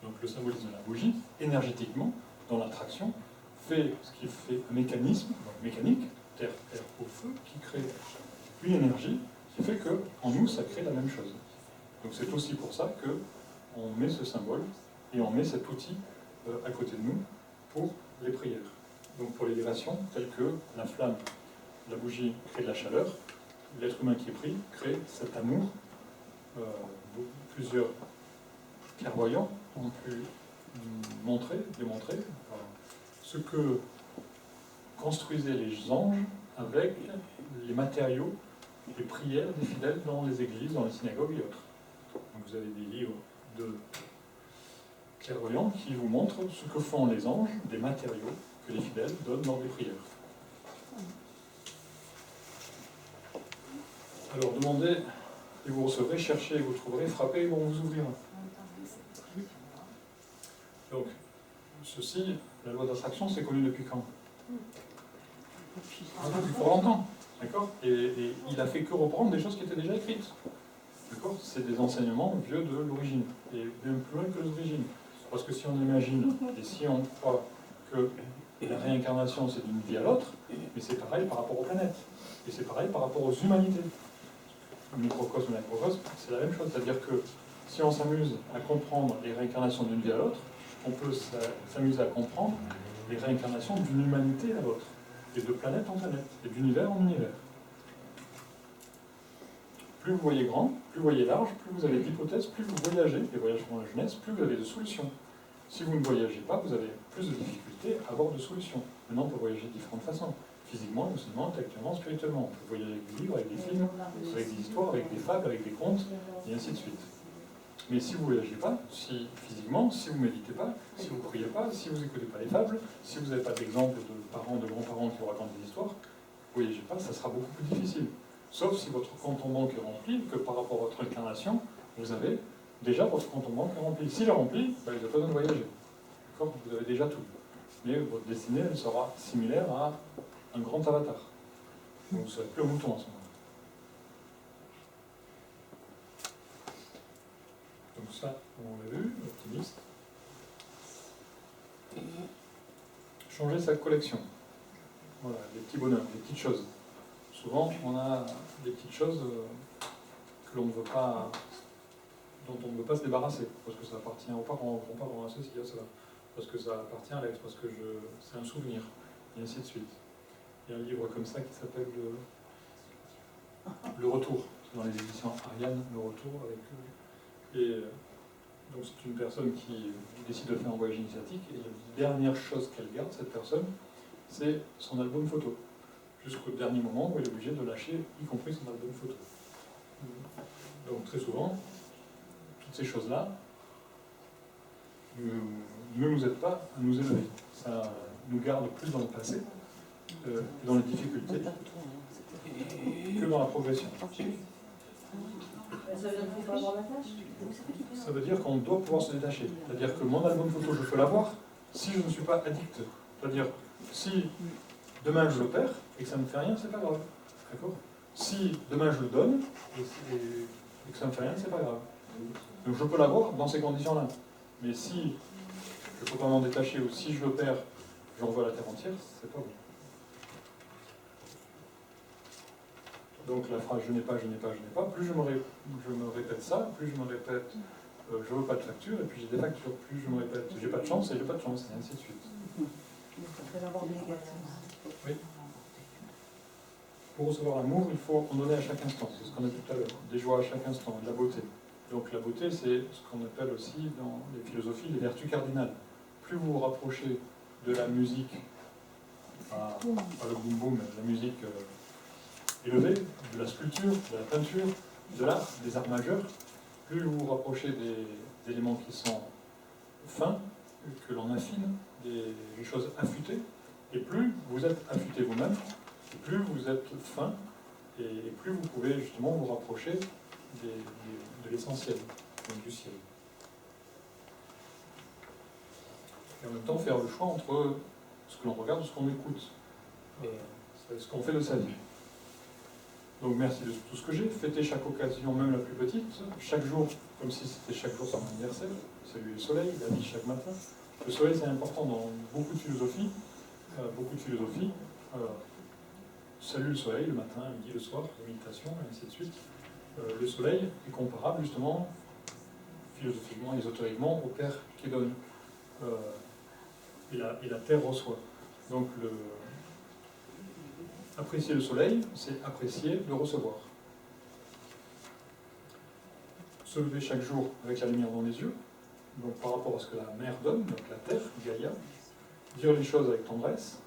Donc le symbolisme de la bougie, énergétiquement, dans l'attraction, fait ce qui fait un mécanisme, donc mécanique, terre, eau, feu, qui crée une énergie qui fait qu'en nous, ça crée la même chose. Donc c'est aussi pour ça qu'on met ce symbole et on met cet outil à côté de nous pour les prières. Donc pour l'élévation, telle que la flamme, la bougie crée de la chaleur, l'être humain qui est pris crée cet amour. Plusieurs clairvoyants ont pu démontrer ce que construisaient les anges avec les matériaux, les prières des fidèles dans les églises, dans les synagogues et autres. Donc vous avez des livres de clairvoyants qui vous montrent ce que font les anges des matériaux que les fidèles donnent dans des prières. Alors demandez et vous recevrez, cherchez et vous trouverez, frappez et on vous ouvrira. Donc, ceci, la loi d'attraction, c'est connu depuis quand? Depuis fort longtemps, d'accord, et il a fait que reprendre des choses qui étaient déjà écrites. D'accord. C'est des enseignements vieux de l'origine, et bien plus loin que l'origine. Parce que si on imagine, et si on croit que Et la réincarnation, c'est d'une vie à l'autre, mais c'est pareil par rapport aux planètes. Et c'est pareil par rapport aux humanités. Le microcosme et le macrocosme, c'est la même chose. C'est-à-dire que si on s'amuse à comprendre les réincarnations d'une vie à l'autre, on peut s'amuser à comprendre les réincarnations d'une humanité à l'autre, et de planète en planète, et d'univers en univers. Plus vous voyez grand, plus vous voyez large, plus vous avez d'hypothèses, plus vous voyagez, les voyages dans la jeunesse, plus vous avez de solutions. Si vous ne voyagez pas, vous avez plus de difficultés à avoir de solutions. Maintenant, on peut voyager de différentes façons. Physiquement, émotionnellement, intellectuellement, spirituellement. On peut voyager avec des livres, avec des films, avec des histoires, avec des fables, avec des contes, et ainsi de suite. Mais si vous ne voyagez pas, si physiquement, si vous ne méditez pas, si vous ne priez pas, si vous n'écoutez pas les fables, si vous n'avez pas d'exemple de parents, de grands-parents qui vous racontent des histoires, vous ne voyagez pas, ça sera beaucoup plus difficile. Sauf si votre compte en banque est rempli, que par rapport à votre incarnation, vous avez déjà votre compte en banque est rempli. S'il est rempli, ben, vous n'avez pas besoin de voyager. D'accord ? Vous avez déjà tout. Mais votre destinée, elle sera similaire à un grand avatar. Donc vous ne serez plus au mouton en ce moment. Donc ça, on l'a vu, optimiste. Changer sa collection. Voilà, des petits bonheurs, des petites choses. Souvent, on a des petites choses que l'on ne veut pas, dont on ne veut pas se débarrasser, parce que ça appartient aux parents, aux grands-parents, à ceci, à cela, parce que ça appartient à l'ex, parce que c'est un souvenir, et ainsi de suite. Il y a un livre comme ça qui s'appelle Le Retour, c'est dans les éditions Ariane, Le Retour, avec donc c'est une personne qui décide de faire un voyage initiatique, et la dernière chose qu'elle garde, cette personne, c'est son album photo. Jusqu'au dernier moment où elle est obligée de lâcher, y compris son album photo. Donc très souvent, toutes ces choses-là ne nous aident pas à nous élever. Ça nous garde plus dans le passé, dans les difficultés, que dans la progression. Ça veut dire qu'on doit pouvoir se détacher. C'est-à-dire que mon album photo, je peux l'avoir si je ne suis pas addict. C'est-à-dire, si demain je le perds et que ça ne me fait rien, c'est pas grave. D'accord ? Si demain je le donne et que ça ne me fait rien, c'est pas grave. Donc je peux l'avoir dans ces conditions-là. Mais si je ne peux pas m'en détacher ou si je le perds, j'envoie la terre entière, c'est pas bon. Donc la phrase je n'ai pas, je n'ai pas, je n'ai pas, plus je me répète ça, plus je me répète je veux pas de facture, et puis j'ai des factures, plus je me répète j'ai pas de chance et j'ai pas de chance, et ainsi de suite. Oui. Pour recevoir l'amour, il faut en donner à chaque instant, c'est ce qu'on a dit tout à l'heure, des joies à chaque instant, de la beauté. Donc la beauté, c'est ce qu'on appelle aussi dans les philosophies les vertus cardinales. Plus vous vous rapprochez de la musique, pas le boum boum, mais la musique élevée, de la sculpture, de la peinture, de l'art, des arts majeurs, plus vous vous rapprochez des éléments qui sont fins, que l'on affine, des choses affûtées, et plus vous êtes affûté vous-même, plus vous êtes fin, et plus vous pouvez justement vous rapprocher de l'essentiel, donc du ciel. Et en même temps faire le choix entre ce que l'on regarde et ce qu'on écoute, c'est ce qu'on fait de sa vie. Donc merci de tout ce que j'ai, fêtez chaque occasion, même la plus petite, chaque jour, comme si c'était chaque jour son anniversaire, saluer le soleil, la vie chaque matin. Le soleil c'est important dans beaucoup de philosophies, Salut le soleil le matin, le midi, le soir, la méditation, et ainsi de suite. Le soleil est comparable justement, philosophiquement, ésotériquement, au Père qui donne. Et la terre reçoit. Donc apprécier le soleil, c'est apprécier le recevoir. Se lever chaque jour avec la lumière dans les yeux, donc par rapport à ce que la mer donne, donc la terre, Gaïa, dire les choses avec tendresse,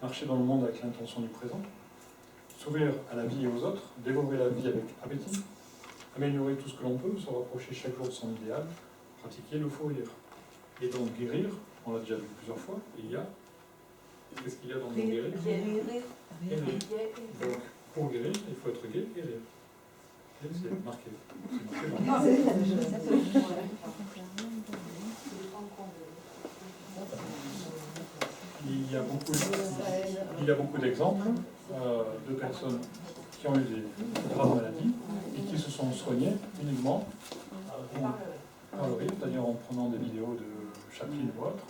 marcher dans le monde avec l'intention du présent, s'ouvrir à la vie et aux autres, dévorer la vie avec appétit, améliorer tout ce que l'on peut, se rapprocher chaque jour de son idéal, pratiquer le faux rire. Et donc guérir, on l'a déjà vu plusieurs fois, il y a... Qu'est-ce qu'il y a dans le guérir ? Et rire. Donc, pour guérir, il faut être gai et rire. Et c'est marqué. Il y a beaucoup d'exemples de personnes qui ont eu des graves maladies et qui se sont soignées uniquement par le rire, c'est-à-dire en prenant des vidéos de Chaplin ou autre,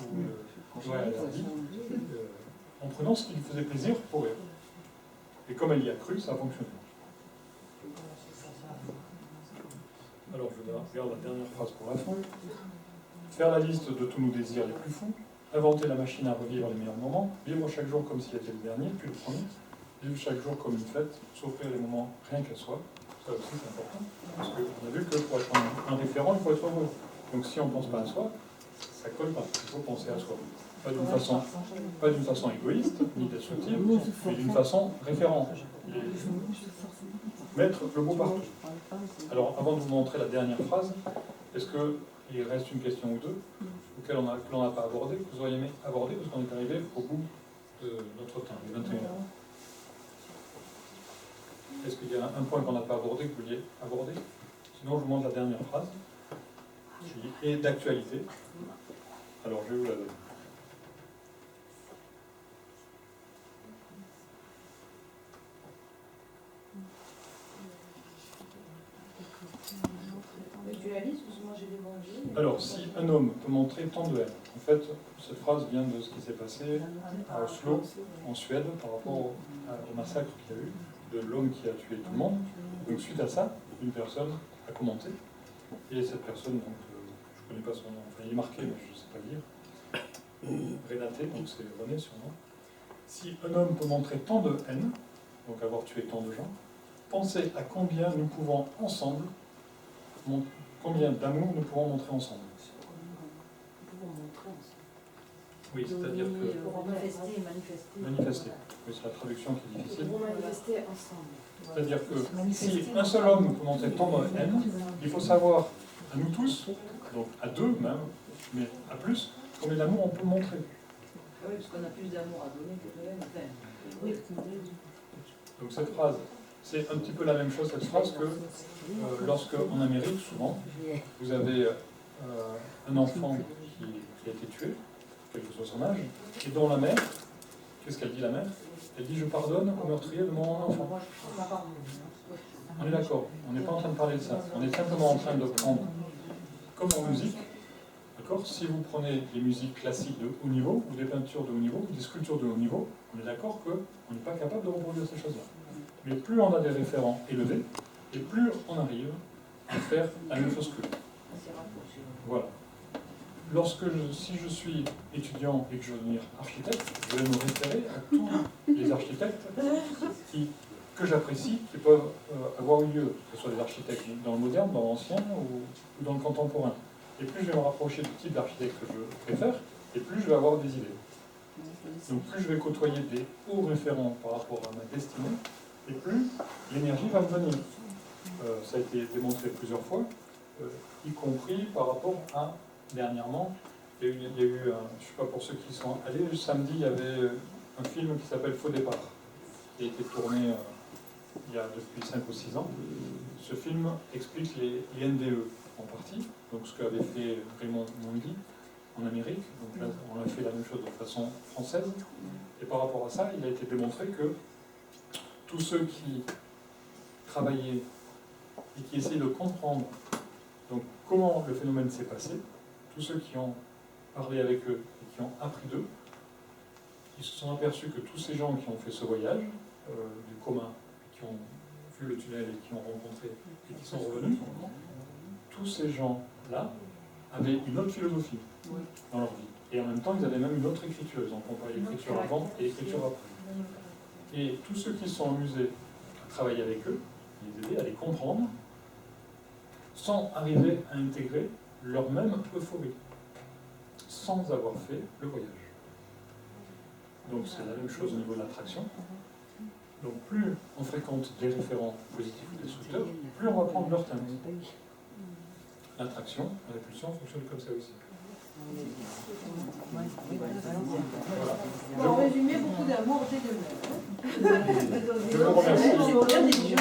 ou Ouais, elle a dit, en prenant ce qui lui faisait plaisir pour elle. Et comme elle y a cru, ça a fonctionné. Alors je regarde la dernière phrase pour la fin. Faire la liste de tous nos désirs les plus fous, inventer la machine à revivre les meilleurs moments, vivre chaque jour comme s'il était le dernier, puis le premier, vivre chaque jour comme une fête, s'offrir les moments rien qu'à soi. Ça aussi c'est important, parce qu'on a vu que pour être un référent, il faut être heureux. Donc si on ne pense pas à soi, ça colle pas, il faut penser à soi. Pas d'une façon égoïste, ni destructive, mais d'une façon référente. Mettre le beau partout. Alors, avant de vous montrer la dernière phrase, est-ce qu'il reste une question ou deux auxquelles on n'a pas abordé, que vous auriez aimé aborder, parce qu'on est arrivé au bout de notre temps, les 21 heures. Est-ce qu'il y a un point qu'on n'a pas abordé, que vous vouliez aborder? Sinon, je vous montre la dernière phrase, qui est d'actualité. Alors, je vais vous la donner. Tu la lis, parce que moi j'ai des bons. Alors, si un homme peut montrer tant de haine, en fait, cette phrase vient de ce qui s'est passé à Oslo, en Suède, par rapport au massacre qu'il y a eu, de l'homme qui a tué tout le monde. Donc, suite à ça, une personne a commenté, et cette personne, donc, je ne connais pas son nom, enfin, il est marqué, mais je ne sais pas lire, Renaté, donc c'est René son nom. Si un homme peut montrer tant de haine, donc avoir tué tant de gens, pensez à combien nous pouvons ensemble combien d'amour nous pouvons montrer ensemble. Nous pouvons montrer ensemble. Oui, c'est-à-dire que... Pour manifester. Manifester. Oui, c'est la traduction qui est difficile. Pour manifester ensemble. C'est-à-dire que si un seul homme peut montrer tant de haine, il faut savoir, à nous tous, donc à deux même, mais à plus, combien d'amour on peut montrer. Oui, parce qu'on a plus d'amour à donner que de haine. Enfin, oui. Donc cette phrase, c'est un petit peu la même chose, cette phrase, que lorsque, en Amérique, souvent, vous avez un enfant qui a été tué, quel que soit son âge, et dont la mère, qu'est-ce qu'elle dit la mère? Elle dit « je pardonne au meurtrier de mon enfant ». On est d'accord, on n'est pas en train de parler de ça, on est simplement en train de prendre, comme en musique, d'accord, si vous prenez des musiques classiques de haut niveau, ou des peintures de haut niveau, ou des sculptures de haut niveau, on est d'accord qu'on n'est pas capable de reproduire ces choses-là. Mais plus on a des référents élevés, et plus on arrive à faire la même chose qu'eux. Voilà. Si je suis étudiant et que je veux devenir architecte, je vais me référer à tous les architectes que j'apprécie, qui peuvent avoir eu lieu, que ce soit des architectes dans le moderne, dans l'ancien ou dans le contemporain. Et plus je vais me rapprocher du type d'architecte que je préfère, et plus je vais avoir des idées. Donc plus je vais côtoyer des hauts référents par rapport à ma destinée, et plus l'énergie va me venir. Ça a été démontré plusieurs fois, y compris par rapport à, dernièrement, il y a eu je ne sais pas pour ceux qui sont allés, samedi, il y avait un film qui s'appelle Faux départ, qui a été tourné il y a depuis 5 ou 6 ans. Ce film explique les NDE en partie, donc ce qu'avait fait Raymond Mondi en Amérique, donc là on a fait la même chose de façon française, et par rapport à ça, il a été démontré que tous ceux qui travaillaient et qui essayaient de comprendre donc, comment le phénomène s'est passé, tous ceux qui ont parlé avec eux et qui ont appris d'eux, ils se sont aperçus que tous ces gens qui ont fait ce voyage du commun, qui ont vu le tunnel et qui ont rencontré et qui sont revenus, tous ces gens-là avaient une autre philosophie dans leur vie. Et en même temps, ils avaient même une autre écriture. Ils ont comparé l'écriture avant et l'écriture après. Et tous ceux qui se sont amusés à travailler avec eux, les aider à les comprendre, sans arriver à intégrer leur même euphorie, sans avoir fait le voyage. Donc c'est la même chose au niveau de l'attraction. Donc plus on fréquente des référents positifs ou destructeurs, plus on va prendre leur teinte. L'attraction, la répulsion fonctionne comme ça aussi. Voilà. En résumé, beaucoup d'amour dès demain. Je vous remercie.